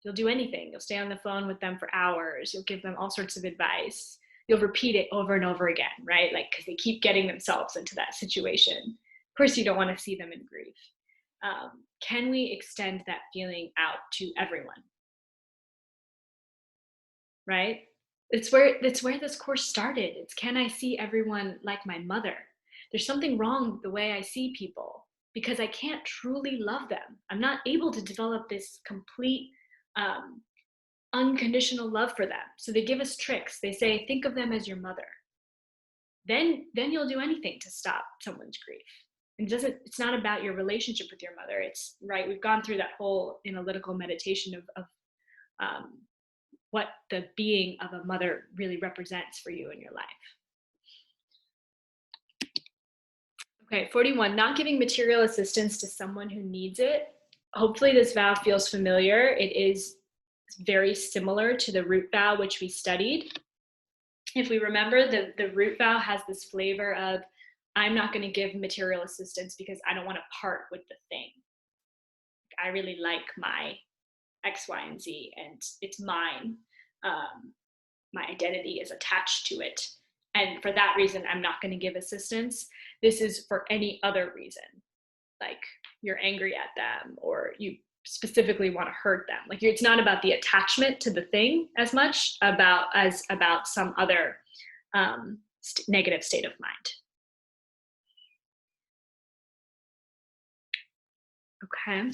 You'll do anything. You'll stay on the phone with them for hours. You'll give them all sorts of advice. You'll repeat it over and over again, right? Like, because they keep getting themselves into that situation. Of course, you don't want to see them in grief. Can we extend that feeling out to everyone? Right? It's where this course started. It's, can I see everyone like my mother? There's something wrong with the way I see people because I can't truly love them. I'm not able to develop this complete unconditional love for them. So they give us tricks. They say, think of them as your mother. Then you'll do anything to stop someone's grief. And it's not about your relationship with your mother. It's right. We've gone through that whole analytical meditation of what the being of a mother really represents for you in your life. Okay, 41, not giving material assistance to someone who needs it. Hopefully this vow feels familiar. It is very similar to the root vow, which we studied. If we remember, the root vow has this flavor of, I'm not going to give material assistance because I don't want to part with the thing. I really like my X, Y, and Z, and it's mine. My identity is attached to it. And for that reason, I'm not going to give assistance. This is for any other reason. Like you're angry at them or you specifically want to hurt them. Like it's not about the attachment to the thing as much as about some other negative state of mind. Okay.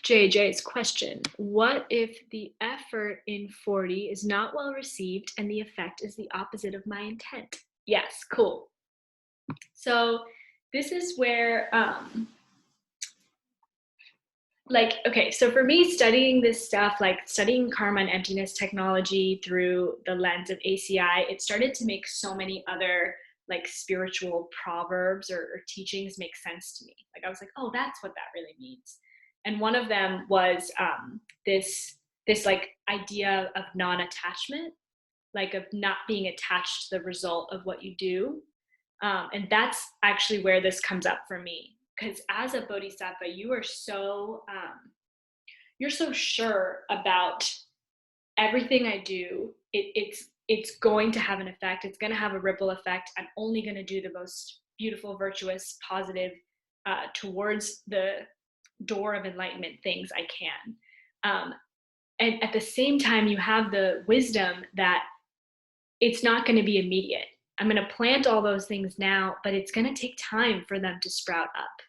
JJ's question, what if the effort in 40 is not well received and the effect is the opposite of my intent? Yes, cool. So this is where, okay, so for me studying this stuff, like studying karma and emptiness technology through the lens of ACI, it started to make so many other like spiritual proverbs or teachings make sense to me. Like I was like, oh, that's what that really means. And one of them was this like idea of non-attachment, like of not being attached to the result of what you do. And that's actually where this comes up for me. Because as a bodhisattva, you are you're so sure about everything I do. It's going to have an effect. It's going to have a ripple effect. I'm only going to do the most beautiful, virtuous, positive towards the door of enlightenment things I can. And at the same time, you have the wisdom that it's not going to be immediate. I'm going to plant all those things now, but it's going to take time for them to sprout up,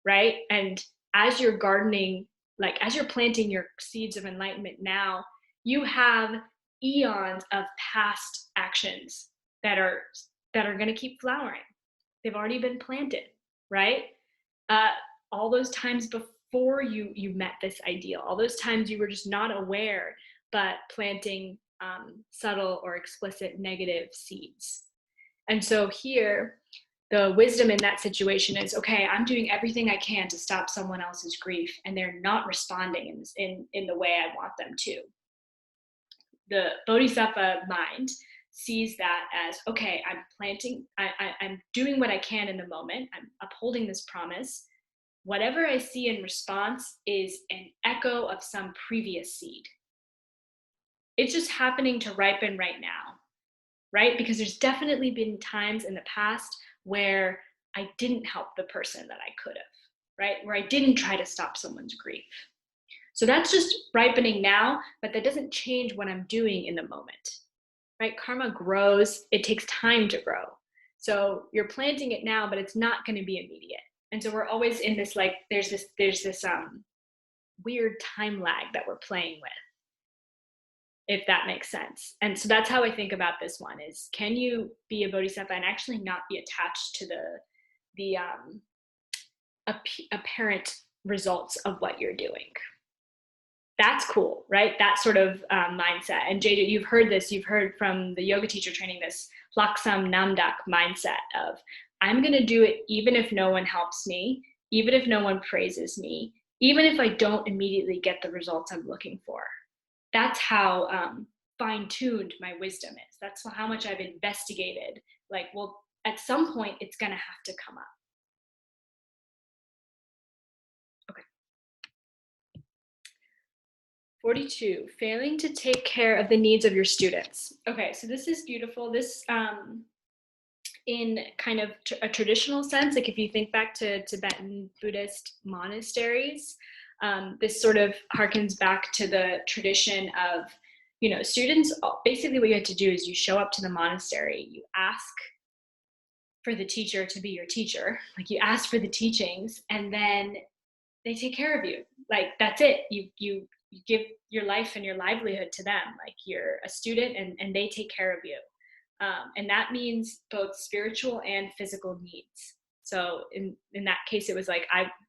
right? And as you're gardening, like as you're planting your seeds of enlightenment now, you have eons of past actions that are going to keep flowering. They've already been planted, right? All those times before you met this ideal, all those times you were just not aware, but planting subtle or explicit negative seeds. And so here, the wisdom in that situation is, okay, I'm doing everything I can to stop someone else's grief, and they're not responding in the way I want them to. The bodhisattva mind sees that as, okay, I'm doing what I can in the moment. I'm upholding this promise. Whatever I see in response is an echo of some previous seed. It's just happening to ripen right now. right? Because there's definitely been times in the past where I didn't help the person that I could have, right? Where I didn't try to stop someone's grief. So that's just ripening now, but that doesn't change what I'm doing in the moment, right? Karma grows, it takes time to grow. So you're planting it now, but it's not going to be immediate. And so we're always in this, like, there's this weird time lag that we're playing with, if that makes sense. And so that's how I think about this one is, can you be a bodhisattva and actually not be attached to the apparent results of what you're doing? That's cool, right? That sort of mindset. And Jada, you've heard from the yoga teacher training, this Laksam Namdak mindset of, I'm going to do it even if no one helps me, even if no one praises me, even if I don't immediately get the results I'm looking for. That's how fine-tuned my wisdom is. That's how much I've investigated. Like, well, at some point, it's going to have to come up. Okay. 42, failing to take care of the needs of your students. Okay, so this is beautiful. This, in kind of a traditional sense, like if you think back to Tibetan Buddhist monasteries, this sort of harkens back to the tradition of, students, basically what you have to do is you show up to the monastery, you ask for the teacher to be your teacher, like you ask for the teachings, and then they take care of you. Like, that's it. You give your life and your livelihood to them. Like, you're a student and they take care of you. And that means both spiritual and physical needs. So in that case, it was like,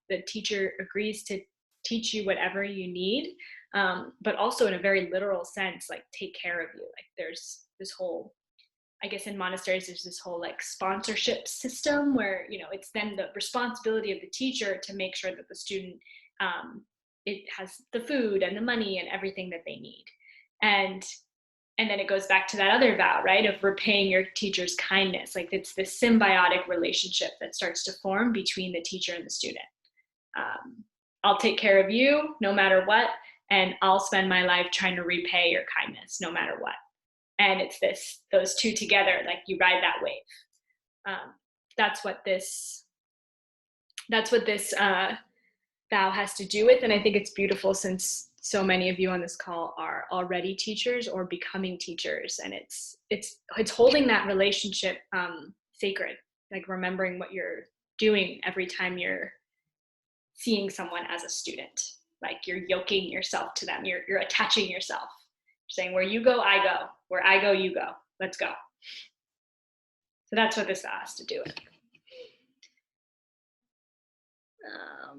the teacher agrees to teach you whatever you need, but also in a very literal sense, like take care of you. Like there's this whole, I guess in monasteries, there's this whole like sponsorship system where, it's then the responsibility of the teacher to make sure that the student, it has the food and the money and everything that they need. And then it goes back to that other vow, right, of repaying your teacher's kindness. Like it's this symbiotic relationship that starts to form between the teacher and the student. I'll take care of you no matter what, and I'll spend my life trying to repay your kindness no matter what. And it's those two together, like you ride that wave. That's what this vow has to do with. And I think it's beautiful since so many of you on this call are already teachers or becoming teachers, and it's holding that relationship sacred, like remembering what you're doing every time you're seeing someone as a student. Like you're yoking yourself to them, you're attaching yourself. You're saying, where you go, I go. Where I go, you go. Let's go. So that's what this has to do with. Do I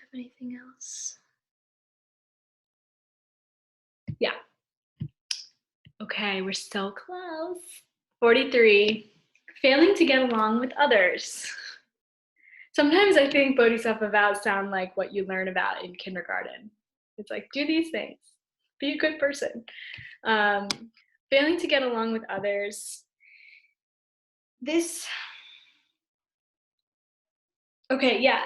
have anything else? Yeah. Okay, we're so close. 43, failing to get along with others. Sometimes I think Bodhisattva vows sound like what you learn about in kindergarten. It's like, do these things, be a good person. Failing to get along with others. Okay, yeah,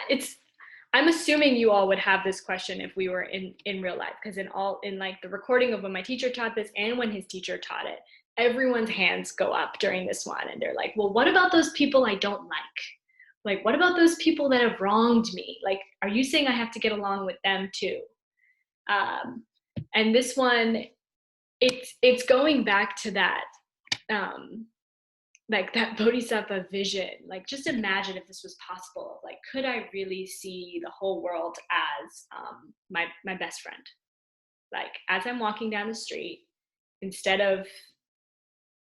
I'm assuming you all would have this question if we were in real life, because in like the recording of when my teacher taught this and when his teacher taught it, everyone's hands go up during this one, and they're like, well, what about those people I don't like? Like, what about those people that have wronged me? Like, are you saying I have to get along with them too? And this one, it's going back to that, like that Bodhisattva vision. Like, just imagine if this was possible. Like, could I really see the whole world as my best friend? Like, as I'm walking down the street, instead of,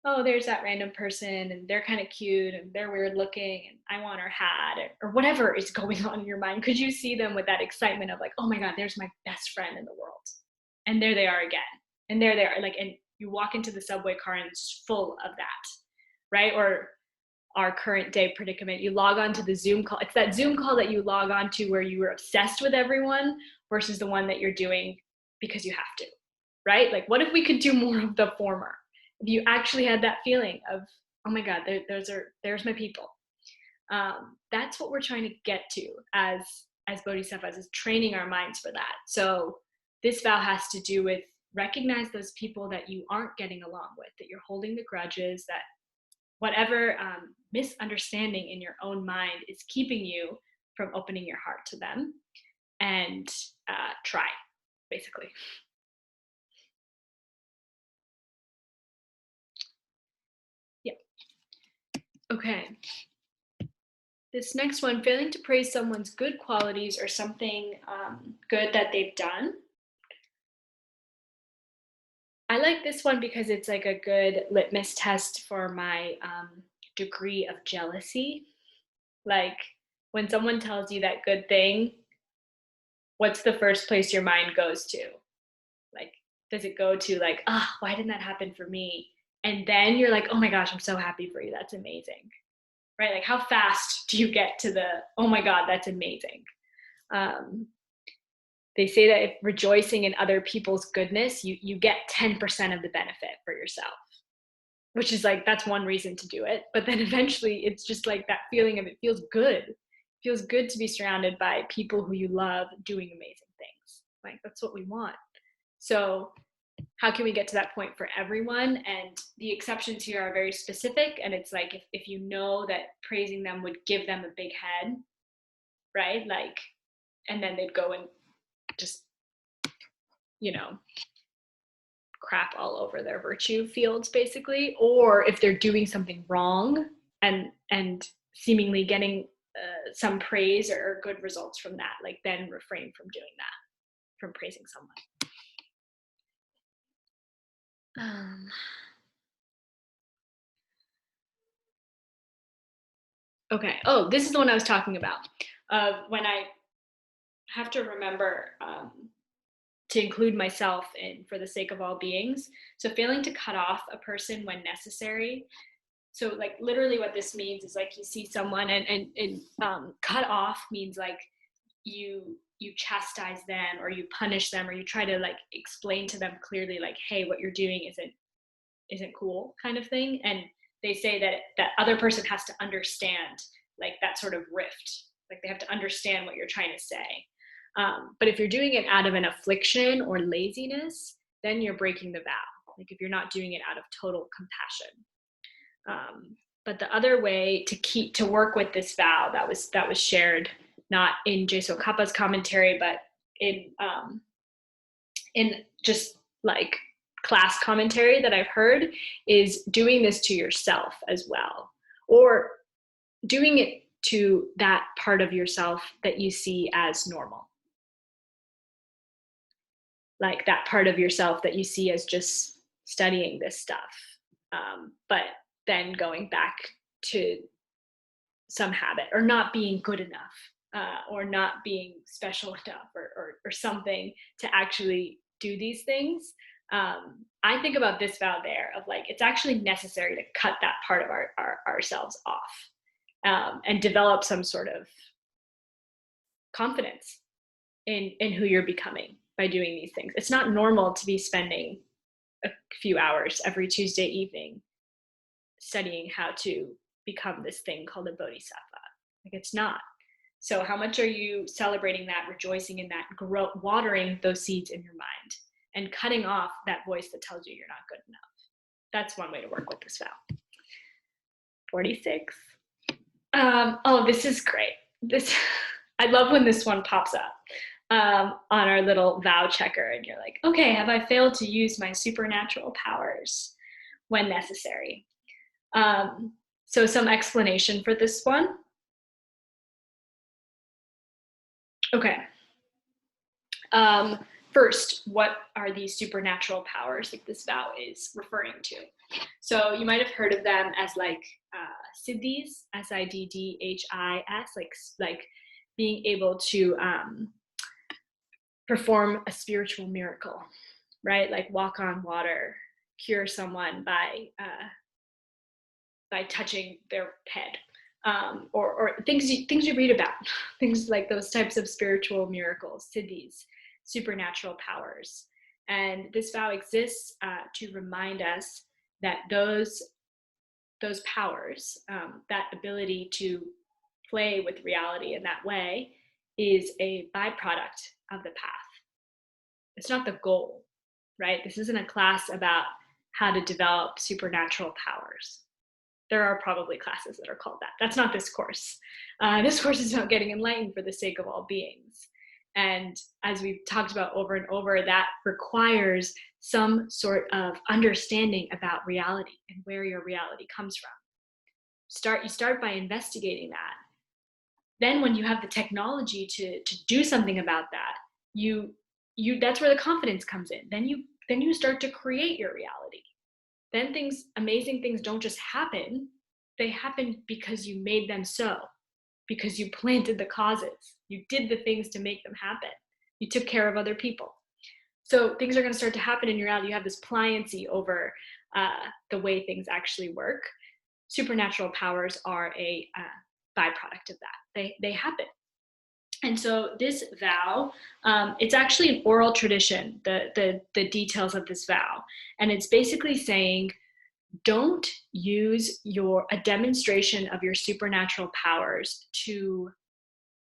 oh, there's that random person and they're kind of cute and they're weird looking and I want her hat, or whatever is going on in your mind, could you see them with that excitement of like, oh my God, there's my best friend in the world. And there they are again. And there they are, like, and you walk into the subway car and it's just full of that, right? Or our current day predicament, you log on to the Zoom call. It's that Zoom call that you log on to where you were obsessed with everyone versus the one that you're doing because you have to, right? Like, what if we could do more of the former? If you actually had that feeling of, oh my God, there's my people. That's what we're trying to get to as bodhisattvas, is training our minds for that. So this vow has to do with recognize those people that you aren't getting along with, that you're holding the grudges, that whatever misunderstanding in your own mind is keeping you from opening your heart to them, and try, basically. Yeah. Okay. This next one, failing to praise someone's good qualities or something good that they've done. I like this one because it's like a good litmus test for my degree of jealousy. Like when someone tells you that good thing, what's the first place your mind goes to? Like, does it go to like, why didn't that happen for me? And then you're like, oh my gosh, I'm so happy for you. That's amazing. Right? Like how fast do you get to the, oh my God, that's amazing. They say that if rejoicing in other people's goodness, you get 10% of the benefit for yourself, which is like, that's one reason to do it. But then eventually it's just like that feeling of, it feels good. It feels good to be surrounded by people who you love doing amazing things. Like that's what we want. So how can we get to that point for everyone? And the exceptions here are very specific. And it's like, if you know that praising them would give them a big head, right? Like, and then they'd go and just, crap all over their virtue fields, basically. Or if they're doing something wrong and seemingly getting some praise or good results from that, like then refrain from doing that, from praising someone. Okay. Oh, this is the one I was talking about. When I have to remember to include myself in for the sake of all beings. So failing to cut off a person when necessary. So like literally what this means is like you see someone and cut off means like you chastise them or you punish them or you try to like explain to them clearly like, hey, what you're doing isn't cool kind of thing. And they say that other person has to understand like that sort of rift. Like they have to understand what you're trying to say. But if you're doing it out of an affliction or laziness, then you're breaking the vow. Like if you're not doing it out of total compassion. But the other way to work with this vow that was shared, not in Je Tsongkapa's commentary, but in just like class commentary that I've heard, is doing this to yourself as well, or doing it to that part of yourself that you see as normal. Like that part of yourself that you see as just studying this stuff, but then going back to some habit or not being good enough, or not being special enough or something to actually do these things. I think about this vow there of like, it's actually necessary to cut that part of ourselves off, and develop some sort of confidence in who you're becoming by doing these things. It's not normal to be spending a few hours every Tuesday evening studying how to become this thing called a bodhisattva. Like it's not. So how much are you celebrating that, rejoicing in that, watering those seeds in your mind and cutting off that voice that tells you you're not good enough? That's one way to work with this vow. 46. Oh, this is great. I love when this one pops up on our little vow checker and you're like, okay, have I failed to use my supernatural powers when necessary? So some explanation for this one. Okay. First, what are these supernatural powers that this vow is referring to? So you might have heard of them as like siddhis, siddhis, like being able to perform a spiritual miracle, right? Like walk on water, cure someone by touching their head, or things you read about, things like those types of spiritual miracles, siddhis, supernatural powers. And this vow exists to remind us that those powers, that ability to play with reality in that way, is a byproduct of the path. It's not the goal, right? This isn't a class about how to develop supernatural powers. There are probably classes that are called that. That's not this course. This course is about getting enlightened for the sake of all beings. And as we've talked about over and over, that requires some sort of understanding about reality and where your reality comes from. You start by investigating that. Then when you have the technology to do something about that, that's where the confidence comes in. Then you start to create your reality. Then amazing things don't just happen. They happen because you made them so, because you planted the causes. You did the things to make them happen. You took care of other people. So things are going to start to happen in your reality. You have this pliancy over the way things actually work. Supernatural powers are a byproduct of that. They happen. And so this vow, it's actually an oral tradition, the details of this vow. And it's basically saying, don't use a demonstration of your supernatural powers to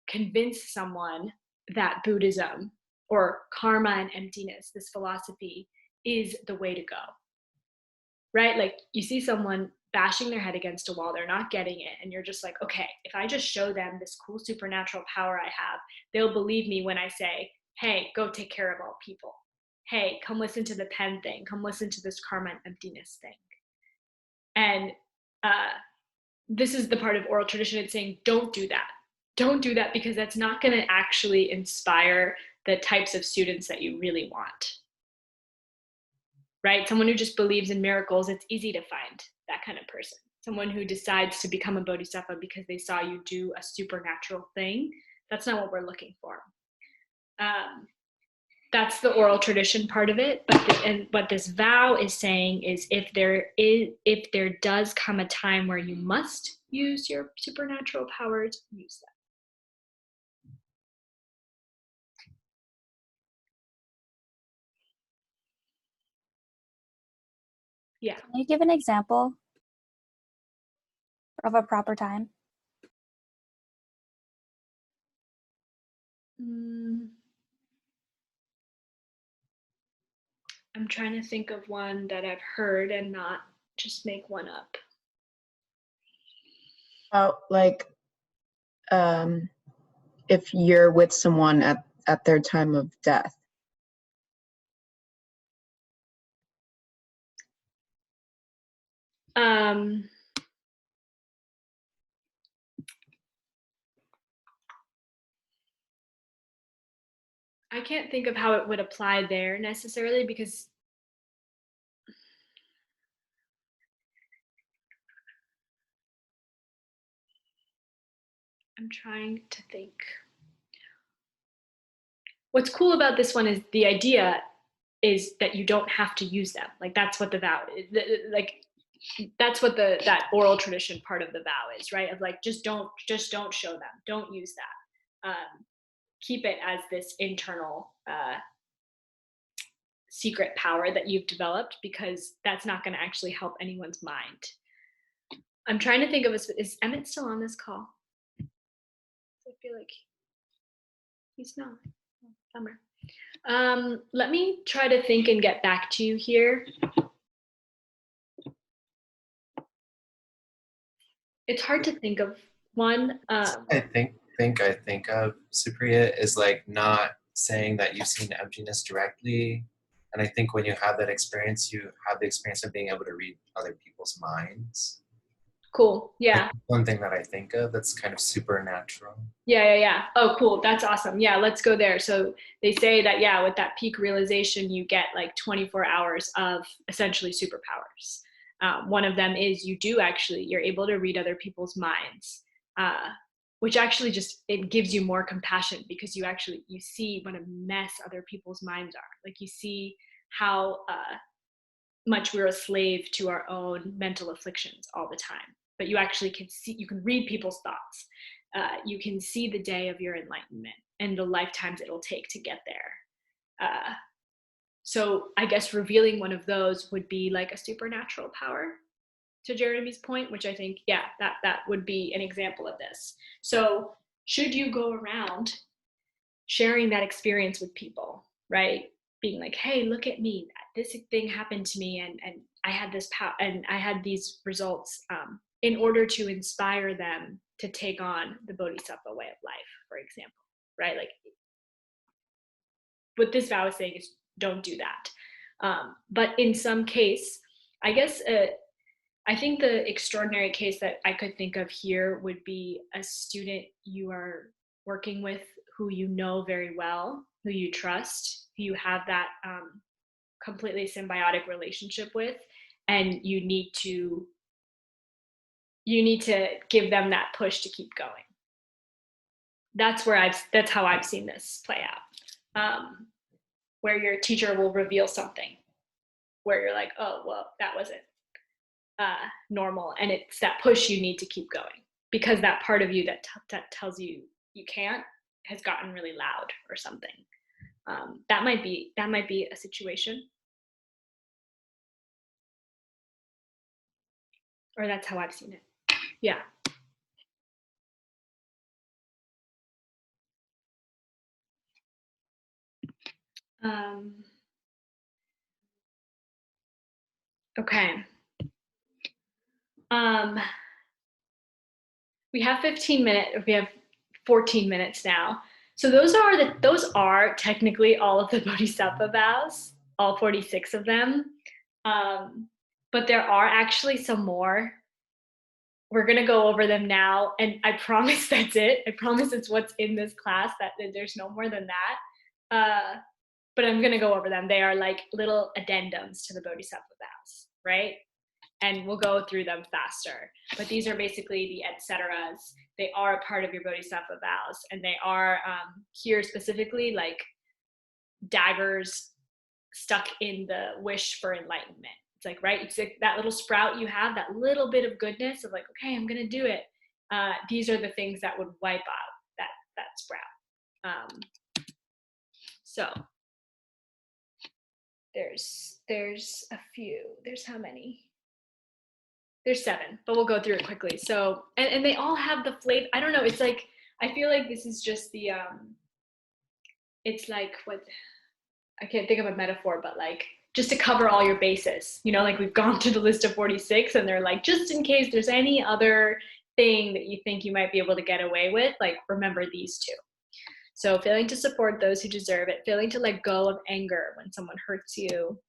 convince someone that Buddhism or karma and emptiness, this philosophy, is the way to go. Right? Like you see someone bashing their head against a wall, they're not getting it, and you're just like, okay, if I just show them this cool supernatural power I have, they'll believe me when I say, hey, go take care of all people. Hey, come listen to the pen thing. Come listen to this karma and emptiness thing. And this is the part of oral tradition. It's saying, don't do that. Don't do that, because that's not going to actually inspire the types of students that you really want. Right? Someone who just believes in miracles, it's easy to find that kind of person. Someone who decides to become a bodhisattva because they saw you do a supernatural thing, that's not what we're looking for. That's the oral tradition part of it. And what this vow is saying is, if there does come a time where you must use your supernatural powers, use them. Yeah. Can you give an example of a proper time? I'm trying to think of one that I've heard and not just make one up. Like, if you're with someone at their time of death. I can't think of how it would apply there necessarily, because I'm trying to think. What's cool about this one is the idea is that you don't have to use them. Like that's what the vow is. Like that's what that oral tradition part of the vow is, right? Of like, just don't show them. Don't use that. Keep it as this internal secret power that you've developed, because that's not going to actually help anyone's mind. I'm trying to think of, is Emmett still on this call? I feel like he's not. Bummer. Let me try to think and get back to you here. It's hard to think of one. I think of Supriya is like not saying that you've seen emptiness directly. And I think when you have that experience, you have the experience of being able to read other people's minds. Cool. Yeah. That's one thing that I think of that's kind of supernatural. Yeah. Oh, cool. That's awesome. Yeah, let's go there. So they say that, yeah, with that peak realization, you get like 24 hours of essentially superpowers. One of them is you're able to read other people's minds, which actually it gives you more compassion, because you see what a mess other people's minds are. Like you see how much we're a slave to our own mental afflictions all the time. But you actually you can read people's thoughts. You can see the day of your enlightenment and the lifetimes it'll take to get there. So I guess revealing one of those would be like a supernatural power, to Jeremy's point, which I think, yeah, that would be an example of this. So should you go around sharing that experience with people, right? Being like, hey, look at me, this thing happened to me, and I had this power, and I had these results. in order to inspire them to take on the Bodhisattva way of life, for example, right? Like what this vow is saying is don't do that. But in some case, I guess, I think the extraordinary case that I could think of here would be a student you are working with who you know very well, who you trust, who you have that completely symbiotic relationship with, and you need to give them that push to keep going. That's how I've seen this play out, where your teacher will reveal something where you're like, oh, well, that wasn't normal, and it's that push you need to keep going because that part of you that tells you you can't has gotten really loud or something. That might be a situation, or that's how I've seen it. Yeah. Okay. We have 15 minutes. We have 14 minutes now. So those are technically all of the Bodhisattva vows, all 46 of them. But there are actually some more. We're gonna go over them now, and I promise that's it. I promise it's what's in this class, that there's no more than that. But I'm gonna go over them. They are like little addendums to the Bodhisattva vows, right? And we'll go through them faster. But these are basically the et ceteras. They are a part of your Bodhisattva vows, and they are here specifically like daggers stuck in the wish for enlightenment. It's like, right, it's like that little sprout you have, that little bit of goodness of like, okay, I'm gonna do it. These are the things that would wipe out that sprout. So there's a few. There's how many? There's 7, but we'll go through it quickly. So, and they all have the flavor. I don't know. It's like, I feel like this is just the, it's like what, I can't think of a metaphor, but like, just to cover all your bases, you know, like we've gone through the list of 46 and they're like, just in case there's any other thing that you think you might be able to get away with, like remember these 2. So failing to support those who deserve it, failing to let go of anger when someone hurts you.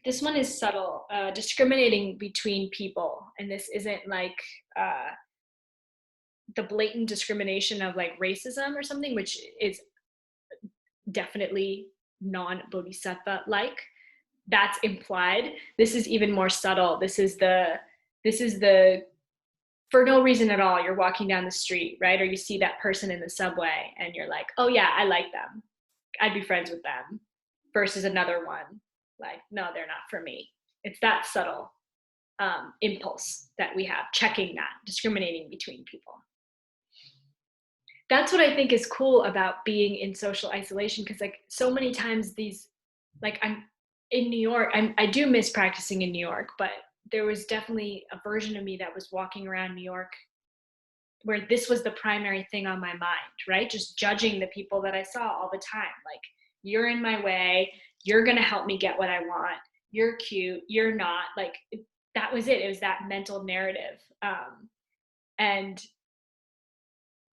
This one is subtle, discriminating between people. And this isn't like the blatant discrimination of like racism or something, which is definitely non-bodhisattva-like. That's implied. This is even more subtle. This is the for no reason at all, you're walking down the street, right? Or you see that person in the subway and you're like, oh yeah, I like them. I'd be friends with them. Versus another one, like, no, they're not for me. It's that subtle impulse that we have, checking that, discriminating between people. That's what I think is cool about being in social isolation, because like so many times these, like I'm in New York, I do miss practicing in New York, but there was definitely a version of me that was walking around New York where this was the primary thing on my mind, right? Just judging the people that I saw all the time. Like, you're in my way, you're gonna help me get what I want, you're cute, you're not. Like, that was it. It was that mental narrative. And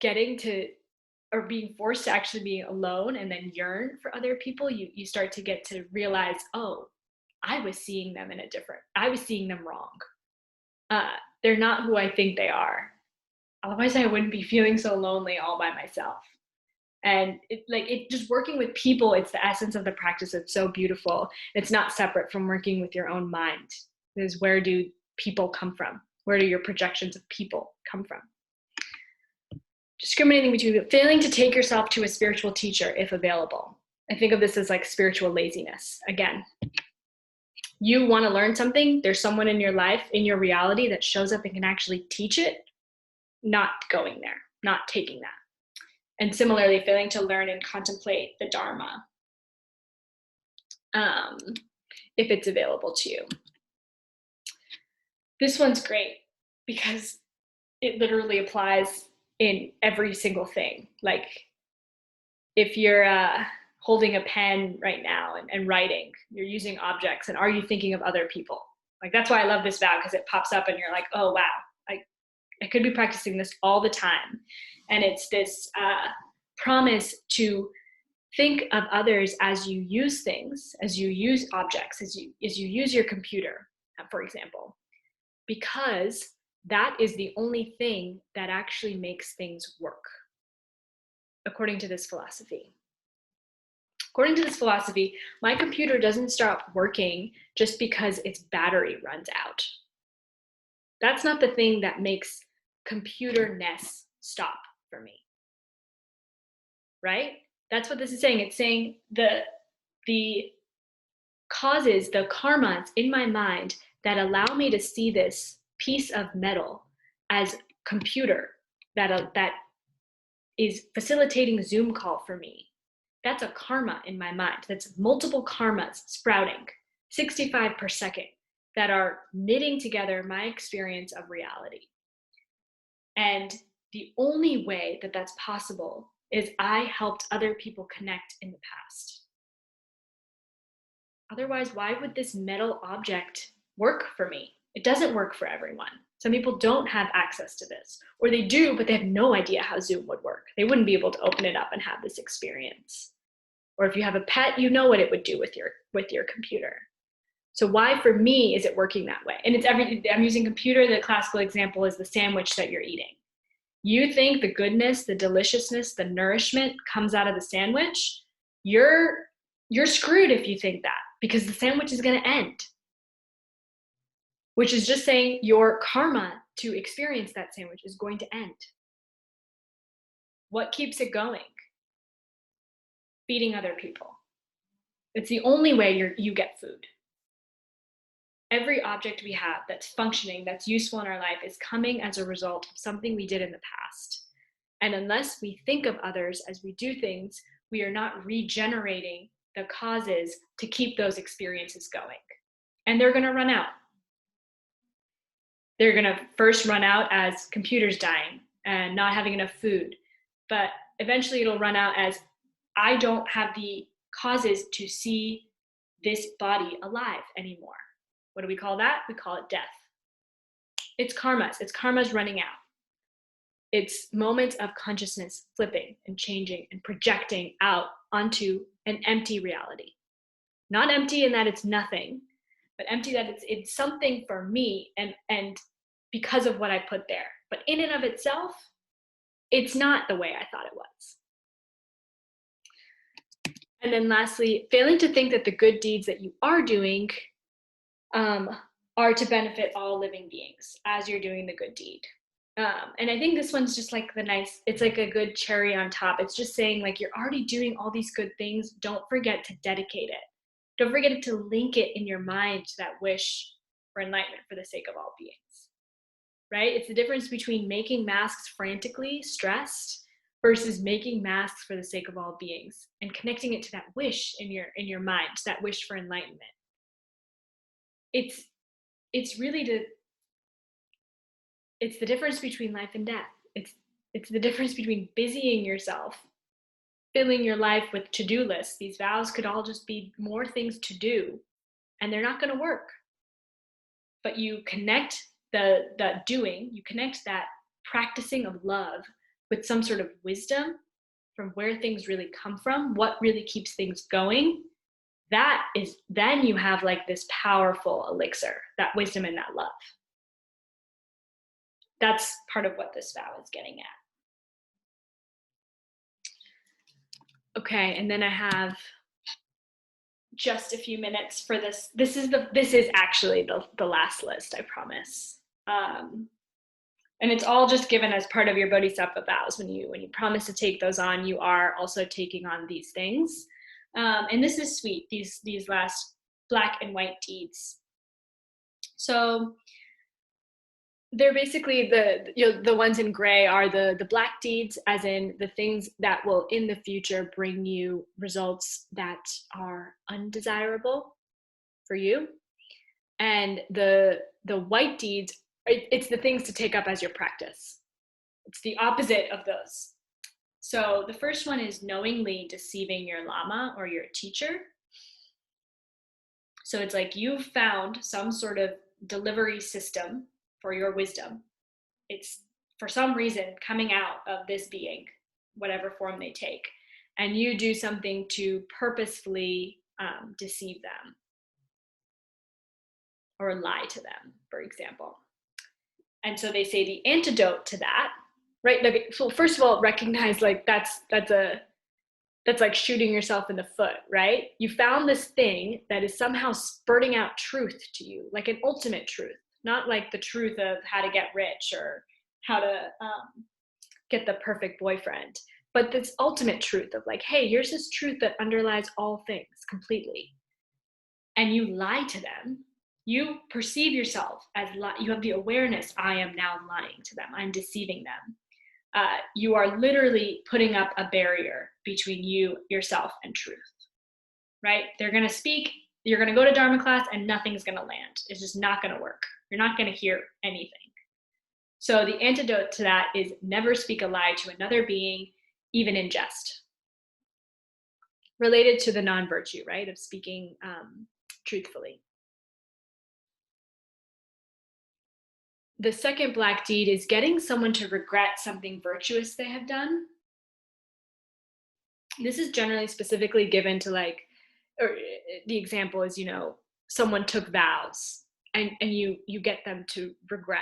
getting to, or being forced to actually be alone and then yearn for other people, you start to get to realize, oh, I was seeing them I was seeing them wrong. They're not who I think they are. Otherwise I wouldn't be feeling so lonely all by myself. And it just working with people, it's the essence of the practice. It's so beautiful. It's not separate from working with your own mind. Because where do people come from? Where do your projections of people come from? Discriminating between people, failing to take yourself to a spiritual teacher if available. I think of this as like spiritual laziness. Again, you want to learn something, there's someone in your life, in your reality, that shows up and can actually teach it, not going there, not taking that. And similarly, failing to learn and contemplate the Dharma, if it's available to you. This one's great because it literally applies in every single thing. Like, if you're holding a pen right now and writing, you're using objects, and are you thinking of other people? Like, that's why I love this vow, because it pops up and you're like, oh, wow, I could be practicing this all the time. And it's this promise to think of others as you use things, as you use objects, as you use your computer, for example, because that is the only thing that actually makes things work, according to this philosophy. According to this philosophy, my computer doesn't stop working just because its battery runs out. That's not the thing that makes computer-ness stop for me, right? That's what this is saying. It's saying the causes, the karmas in my mind that allow me to see this piece of metal as computer that is facilitating a Zoom call for me. That's a karma in my mind. That's multiple karmas sprouting, 65 per second, that are knitting together my experience of reality. And the only way that that's possible is I helped other people connect in the past. Otherwise, why would this metal object work for me? It doesn't work for everyone. Some people don't have access to this, or they do, but they have no idea how Zoom would work. They wouldn't be able to open it up and have this experience. Or if you have a pet, you know what it would do with your computer. So why for me is it working that way? And I'm using computer. The classical example is the sandwich that you're eating. You think the goodness, the deliciousness, the nourishment comes out of the sandwich. You're screwed if you think that, because the sandwich is going to end. Which is just saying your karma to experience that sandwich is going to end. What keeps it going? Feeding other people. It's the only way you get food. Every object we have that's functioning, that's useful in our life, is coming as a result of something we did in the past. And unless we think of others as we do things, we are not regenerating the causes to keep those experiences going. And they're going to run out. They're going to first run out as computers dying and not having enough food. But eventually it'll run out as I don't have the causes to see this body alive anymore. What do we call that? We call it death. It's karmas. It's karmas running out. It's moments of consciousness flipping and changing and projecting out onto an empty reality. Not empty in that it's nothing, but empty that it's something for me and because of what I put there. But in and of itself, it's not the way I thought it was. And then lastly, failing to think that the good deeds that you are doing are to benefit all living beings as you're doing the good deed. And I think this one's just like it's like a good cherry on top. It's just saying, like, you're already doing all these good things. Don't forget to dedicate it. Don't forget to link it in your mind to that wish for enlightenment for the sake of all beings, right? It's the difference between making masks frantically, stressed, versus making masks for the sake of all beings and connecting it to that wish in your mind, to that wish for enlightenment. It's really it's the difference between life and death. It's the difference between busying yourself, filling your life with to-do lists. These vows could all just be more things to do, and they're not going to work. But you connect the doing, you connect that practicing of love with some sort of wisdom from where things really come from, what really keeps things going. Then you have like this powerful elixir, that wisdom and that love. That's part of what this vow is getting at. Okay, and then I have just a few minutes for this. This is actually the last list, I promise. And it's all just given as part of your Bodhisattva vows. When you promise to take those on, you are also taking on these things. And this is sweet, these last black and white deeds. So they're basically the ones in gray are the black deeds, as in the things that will in the future bring you results that are undesirable for you. And the white deeds, it's the things to take up as your practice. It's the opposite of those. So the first one is knowingly deceiving your lama or your teacher. So it's like you've found some sort of delivery system for your wisdom. It's for some reason coming out of this being, whatever form they take, and you do something to purposefully deceive them or lie to them, for example. And so they say the antidote to that, right? Like, so first of all, recognize like that's like shooting yourself in the foot, right? You found this thing that is somehow spurting out truth to you, like an ultimate truth, not like the truth of how to get rich or how to get the perfect boyfriend, but this ultimate truth of like, hey, here's this truth that underlies all things completely. And you lie to them. You perceive yourself as you have the awareness, I am now lying to them. I'm deceiving them. You are literally putting up a barrier between you, yourself, and truth, right? They're going to speak, you're going to go to Dharma class, and nothing's going to land. It's just not going to work. You're not going to hear anything. So the antidote to that is never speak a lie to another being, even in jest. Related to the non-virtue, right, of speaking truthfully. The second black deed is getting someone to regret something virtuous they have done. This is generally specifically given to like, or the example is, you know, someone took vows and you get them to regret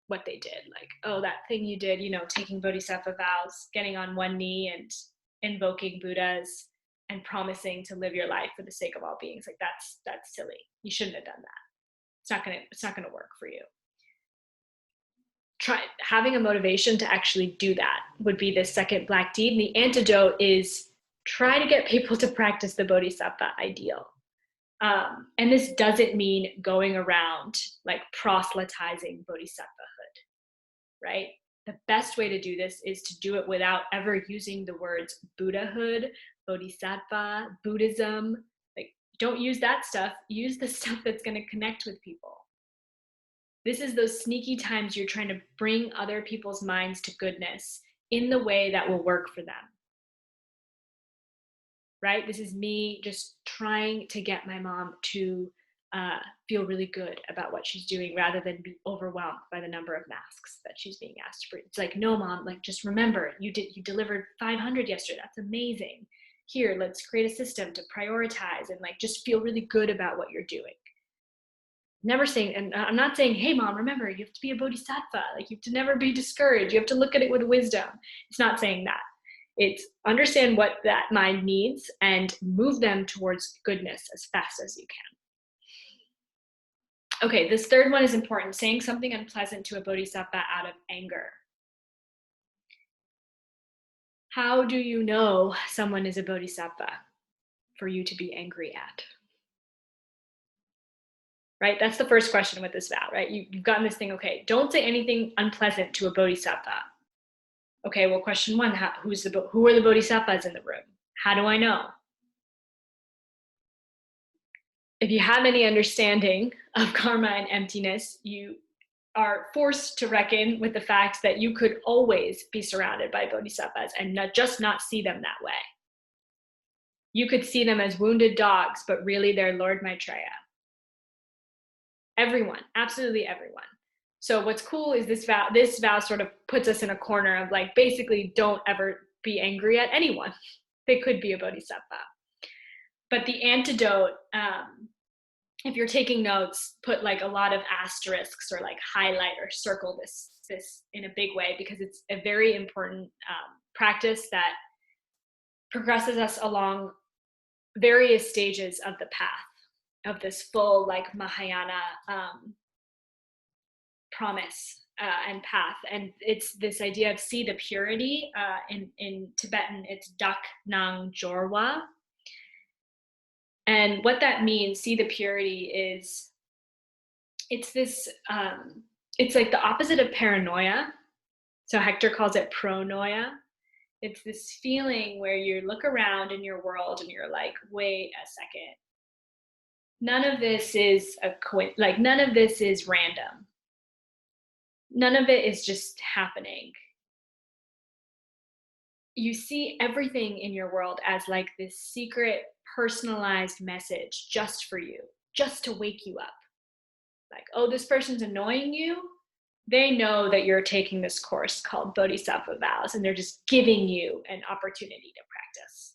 what they did. Like, oh, that thing you did, you know, taking Bodhisattva vows, getting on one knee and invoking Buddhas and promising to live your life for the sake of all beings. Like that's silly. You shouldn't have done that. It's not gonna work for you. Try having a motivation to actually do that would be the second black deed. And the antidote is try to get people to practice the Bodhisattva ideal. And this doesn't mean going around like proselytizing Bodhisattvahood, right? The best way to do this is to do it without ever using the words Buddhahood, Bodhisattva, Buddhism. Like, don't use that stuff. Use the stuff that's going to connect with people. This is those sneaky times you're trying to bring other people's minds to goodness in the way that will work for them. Right? This is me just trying to get my mom to feel really good about what she's doing rather than be overwhelmed by the number of masks that she's being asked to bring. It's like, no, mom, like just remember, you delivered 500 yesterday. That's amazing. Here, let's create a system to prioritize and like just feel really good about what you're doing. Never saying, and I'm not saying, hey, mom, remember, you have to be a bodhisattva. Like you have to never be discouraged. You have to look at it with wisdom. It's not saying that. It's understand what that mind needs and move them towards goodness as fast as you can. Okay, this third one is important, saying something unpleasant to a bodhisattva out of anger. How do you know someone is a bodhisattva for you to be angry at? Right, that's the first question with this vow, right? You've gotten this thing, okay, don't say anything unpleasant to a bodhisattva. Okay, well, question one, who are the bodhisattvas in the room? How do I know? If you have any understanding of karma and emptiness, you are forced to reckon with the fact that you could always be surrounded by bodhisattvas and not see them that way. You could see them as wounded dogs, but really they're Lord Maitreya. Everyone, absolutely everyone. So what's cool is this vow sort of puts us in a corner of like, basically don't ever be angry at anyone. They could be a bodhisattva. But the antidote, if you're taking notes, put like a lot of asterisks or like highlight or circle this in a big way, because it's a very important practice that progresses us along various stages of the path of this full like Mahayana promise and path. And it's this idea of see the purity. In Tibetan, it's dak nang jorwa. And what that means, see the purity, is it's this, it's like the opposite of paranoia. So Hector calls it pronoia. It's this feeling where you look around in your world and you're like, wait a second. None of this is none of this is random. None of it is just happening. You see everything in your world as like this secret, personalized message just for you, just to wake you up. like, oh, this person's annoying you, they know that you're taking this course called Bodhisattva Vows, and they're just giving you an opportunity to practice,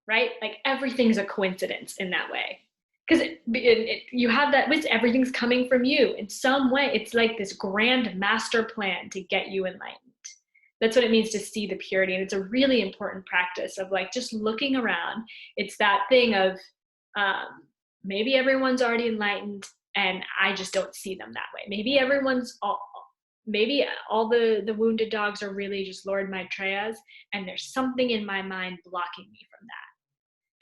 right? Like everything's a coincidence in that way. Because you have that, everything's coming from you in some way. It's like this grand master plan to get you enlightened. That's what it means to see the purity. And it's a really important practice of like just looking around. It's that thing of maybe everyone's already enlightened and I just don't see them that way. Maybe maybe all the wounded dogs are really just Lord Maitreyas, and there's something in my mind blocking me from that.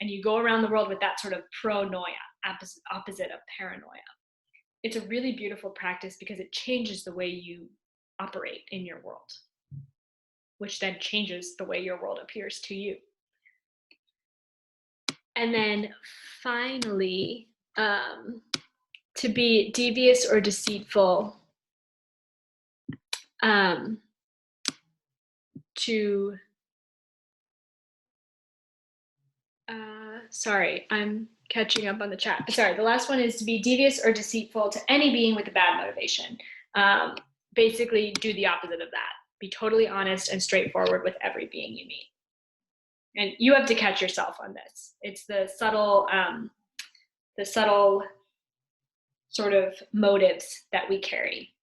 And you go around the world with that sort of pronoia, opposite of paranoia. It's a really beautiful practice because it changes the way you operate in your world, which then changes the way your world appears to you. And then finally, to be devious or deceitful, sorry, I'm catching up on the chat. Sorry, the last one is to be devious or deceitful to any being with a bad motivation. Basically, do the opposite of that. Be totally honest and straightforward with every being you meet. And you have to catch yourself on this. It's the subtle sort of motives that we carry,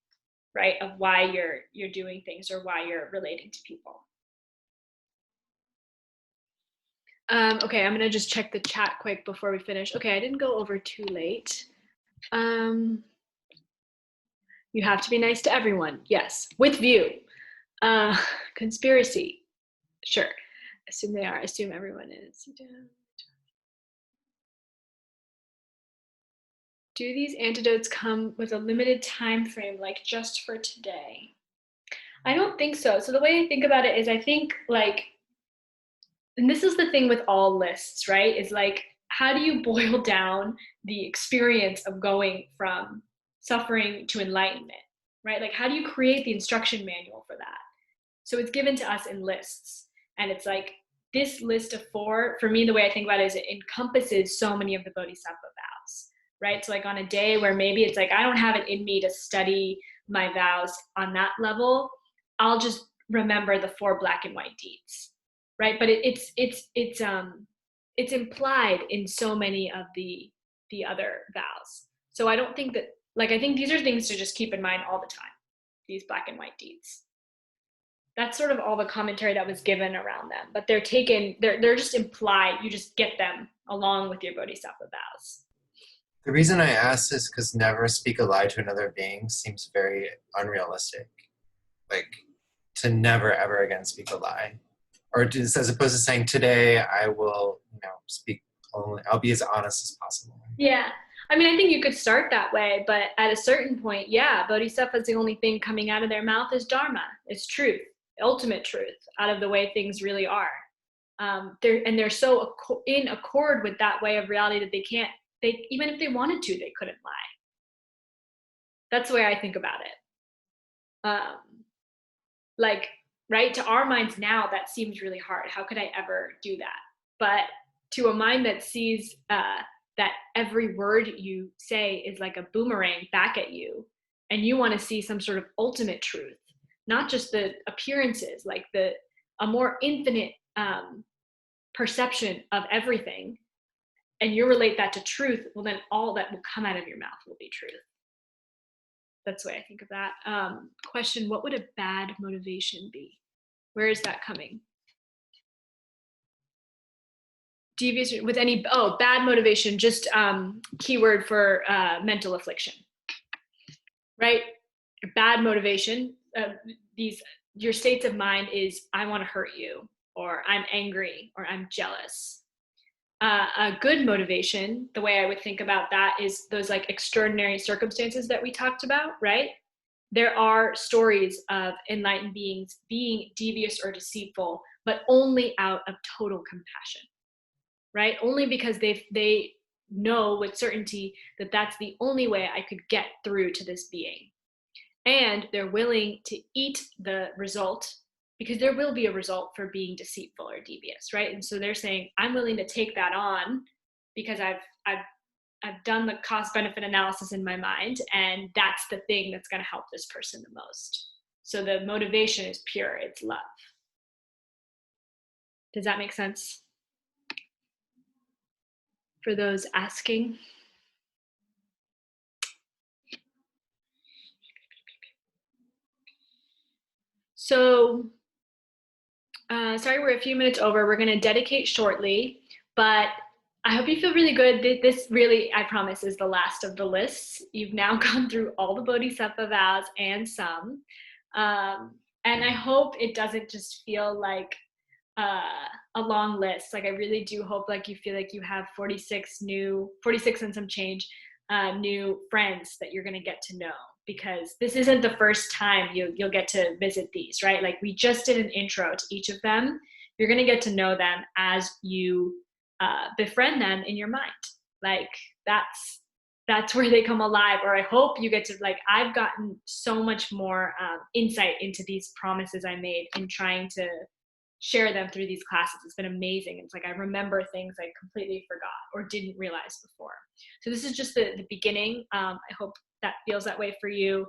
right? Of why you're doing things or why you're relating to people. Okay, I'm gonna just check the chat quick before we finish. Okay, I didn't go over too late. You have to be nice to everyone. Yes, with view. Conspiracy. Sure. Assume they are. Assume everyone is. Do these antidotes come with a limited time frame, like just for today? I don't think so. So the way I think about it is I think like, and this is the thing with all lists, right? Is like, how do you boil down the experience of going from suffering to enlightenment, right? Like, how do you create the instruction manual for that? So it's given to us in lists. And it's like, this list of 4, for me, the way I think about it is it encompasses so many of the Bodhisattva vows, right? So like on a day where maybe it's like, I don't have it in me to study my vows on that level, I'll just remember the 4 black and white deeds, right? But it's implied in so many of the other vows. So I don't think that, like, I think these are things to just keep in mind all the time, these black and white deeds. That's sort of all the commentary that was given around them, but they're just implied. You just get them along with your Bodhisattva vows. The reason I ask is because never speak a lie to another being seems very unrealistic. Like, to never ever again speak a lie. Or just as opposed to saying, today I will, speak only, I'll be as honest as possible. Yeah. I mean, I think you could start that way, but at a certain point, yeah, Bodhisattva's the only thing coming out of their mouth is Dharma. It's truth, ultimate truth, out of the way things really are. They're so in accord with that way of reality that even if they wanted to, they couldn't lie. That's the way I think about it. Like, right, to our minds now, that seems really hard. How could I ever do that? But to a mind that sees that every word you say is like a boomerang back at you, and you want to see some sort of ultimate truth, not just the appearances, like a more infinite perception of everything, and you relate that to truth, well, then all that will come out of your mouth will be truth. That's the way I think of that. Question, what would a bad motivation be? Where is that coming? Devious with any, bad motivation, just keyword for mental affliction, right? Bad motivation, your states of mind is, I want to hurt you, or I'm angry, or I'm jealous. A good motivation, the way I would think about that is those like extraordinary circumstances that we talked about, right? There are stories of enlightened beings being devious or deceitful, but only out of total compassion, right? Only because they know with certainty that that's the only way I could get through to this being. And they're willing to eat the result, because there will be a result for being deceitful or devious, right? And so they're saying, I'm willing to take that on because I've I've done the cost benefit analysis in my mind, and that's the thing that's going to help this person the most. So the motivation is pure, it's love. Does that make sense? For those asking. So, sorry, we're a few minutes over. We're going to dedicate shortly, but I hope you feel really good. This really, I promise, is the last of the lists. You've now gone through all the Bodhisattva vows and some. And I hope it doesn't just feel like a long list. Like I really do hope like you feel like you have 46 and some change new friends that you're going to get to know, because this isn't the first time you'll get to visit these, right? Like we just did an intro to each of them. You're going to get to know them as you befriend them in your mind. Like that's where they come alive. Or I hope you get to, like, I've gotten so much more insight into these promises I made in trying to share them through these classes. It's been amazing. It's like I remember things I completely forgot or didn't realize before. So this is just the beginning. I hope that feels that way for you.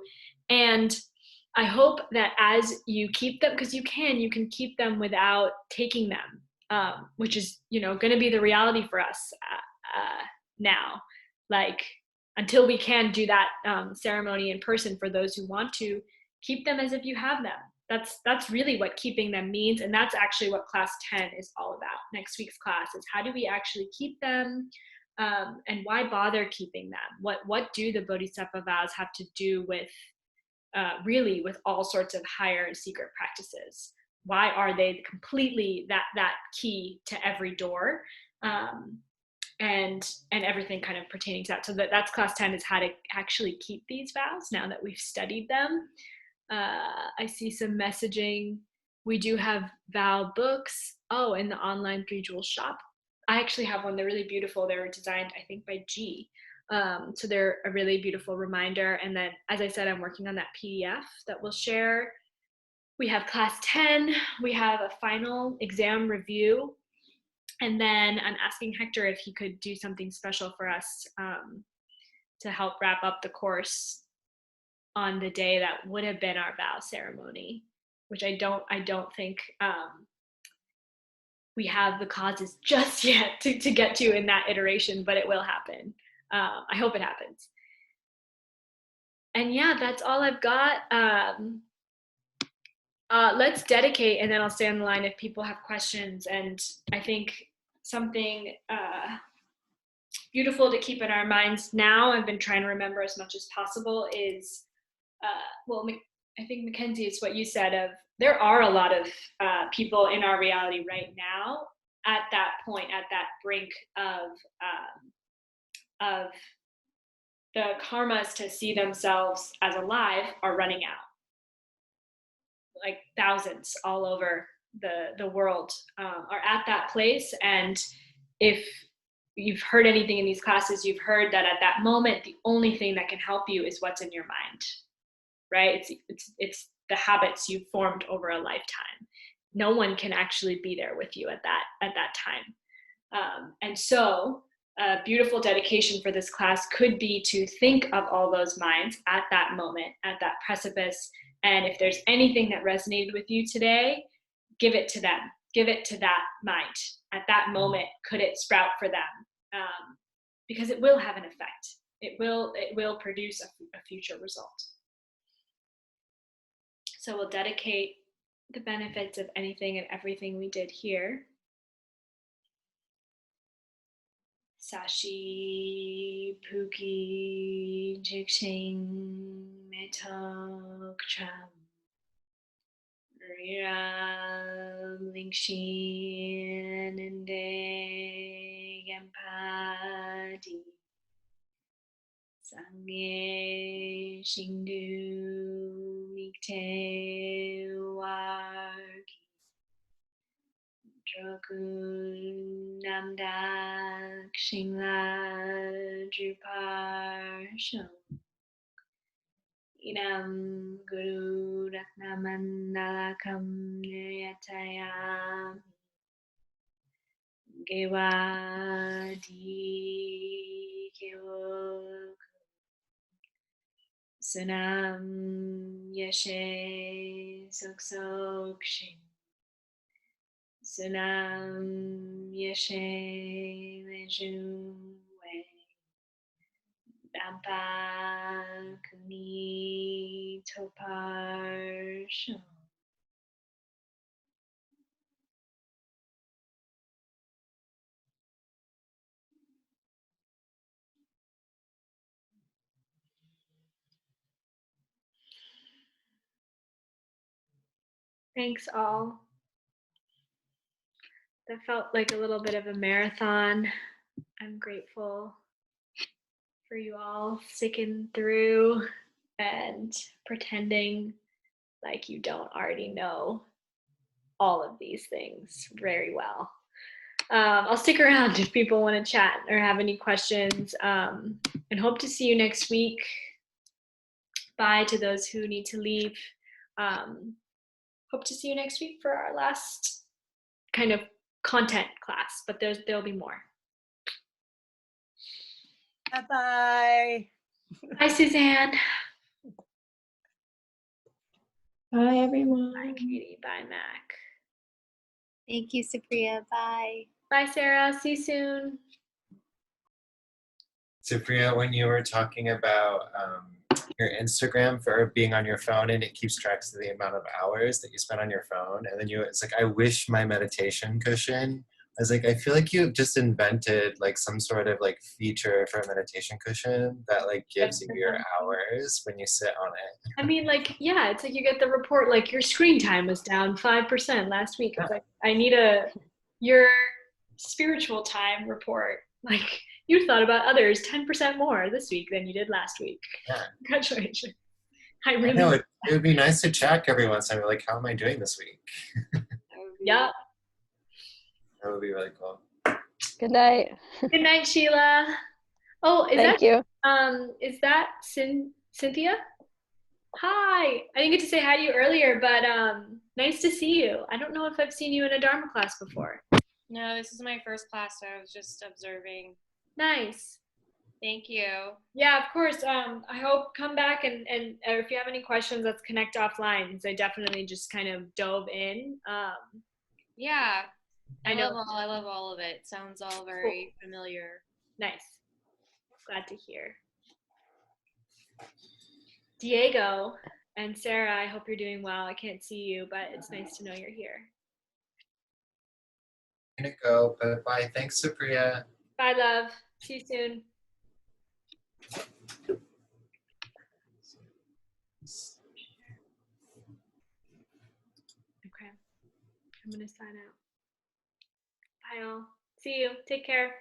And I hope that as you keep them, because you can keep them without taking them, which is, going to be the reality for us now. Like until we can do that ceremony in person, for those who want to, keep them as if you have them. That's really what keeping them means. And that's actually what class 10 is all about. Next week's class is how do we actually keep them, and why bother keeping them? What do the Bodhisattva vows have to do with really with all sorts of higher and secret practices? Why are they completely that key to every door? And everything kind of pertaining to that. So that's class 10, is how to actually keep these vows now that we've studied them. I see some messaging. We do have vow books. Oh, in the online 3 Jewel shop. I actually have one. They're really beautiful. They were designed, I think, by G. So they're a really beautiful reminder. And then, as I said, I'm working on that PDF that we'll share. We have class 10. We have a final exam review. And then I'm asking Hector if he could do something special for us to help wrap up the course on the day that would have been our vow ceremony, which I don't think we have the causes just yet to get to in that iteration, but it will happen. I hope it happens. And yeah, that's all I've got. Let's dedicate, and then I'll stay on the line if people have questions. And I think something beautiful to keep in our minds now, I've been trying to remember as much as possible, is I think Mackenzie, it's what you said of there are a lot of people in our reality right now at that point, at that brink of the karmas to see themselves as alive are running out. Like thousands all over the world are at that place. And if you've heard anything in these classes, you've heard that at that moment, the only thing that can help you is what's in your mind. Right? It's the habits you've formed over a lifetime. No one can actually be there with you at that time. And so a beautiful dedication for this class could be to think of all those minds at that moment, at that precipice. And if there's anything that resonated with you today, give it to them. Give it to that mind. At that moment, could it sprout for them? Because it will have an effect. It will produce a future result. So we'll dedicate the benefits of anything and everything we did here. Sashi Puki Jikshing Metok Cham Riram Lingshin Inde Gampadi Sangye Shingdu Mikte Warki Drokun Namdak Shingla Drupar Shom Inam Guru Ratnaman Nalakam Niryatayam Gewadi Gewadi Sunam Yeshe Sok Sok Shin. Sunam Yeshe Leju Wei. Dampa Kuni Topar Shon. Thanks all. That felt like a little bit of a marathon. I'm grateful for you all sticking through and pretending like you don't already know all of these things very well. I'll stick around if people want to chat or have any questions, and hope to see you next week. Bye to those who need to leave. Hope to see you next week for our last kind of content class, but there'll be more. Bye-bye. Bye, Suzanne. Bye, everyone. Bye, Katie. Bye, Mac. Thank you, Supriya. Bye. Bye, Sarah. See you soon. Supriya, when you were talking about your Instagram for being on your phone and it keeps track of the amount of hours that you spend on your phone, and then it's like, I wish my meditation cushion. I was like, I feel like you just invented like some sort of like feature for a meditation cushion that like gives you your hours when you sit on it. I mean, like, yeah, it's like you get the report, like your screen time was down 5% last week. It's like, I need your spiritual time report. Like, you thought about others 10% more this week than you did last week. Yeah. Congratulations. I know, it would be nice to check every once in a while, like, how am I doing this week? Yep. That would be really cool. Good night. Good night, Sheila. Oh, Thank you. Is that Cynthia? Hi. I didn't get to say hi to you earlier, but nice to see you. I don't know if I've seen you in a Dharma class before. No, this is my first class, so I was just observing. Nice. Thank you. Yeah, of course. I hope come back and if you have any questions, let's connect offline. Because I definitely just kind of dove in. Yeah, I know. I love all of it. Sounds all very familiar. Nice. Glad to hear. Diego and Sarah, I hope you're doing well. I can't see you, but it's nice to know you're here. I'm gonna go, but bye. Thanks, Supriya. Bye, love. See you soon. Okay. I'm going to sign out. Bye, all. See you. Take care.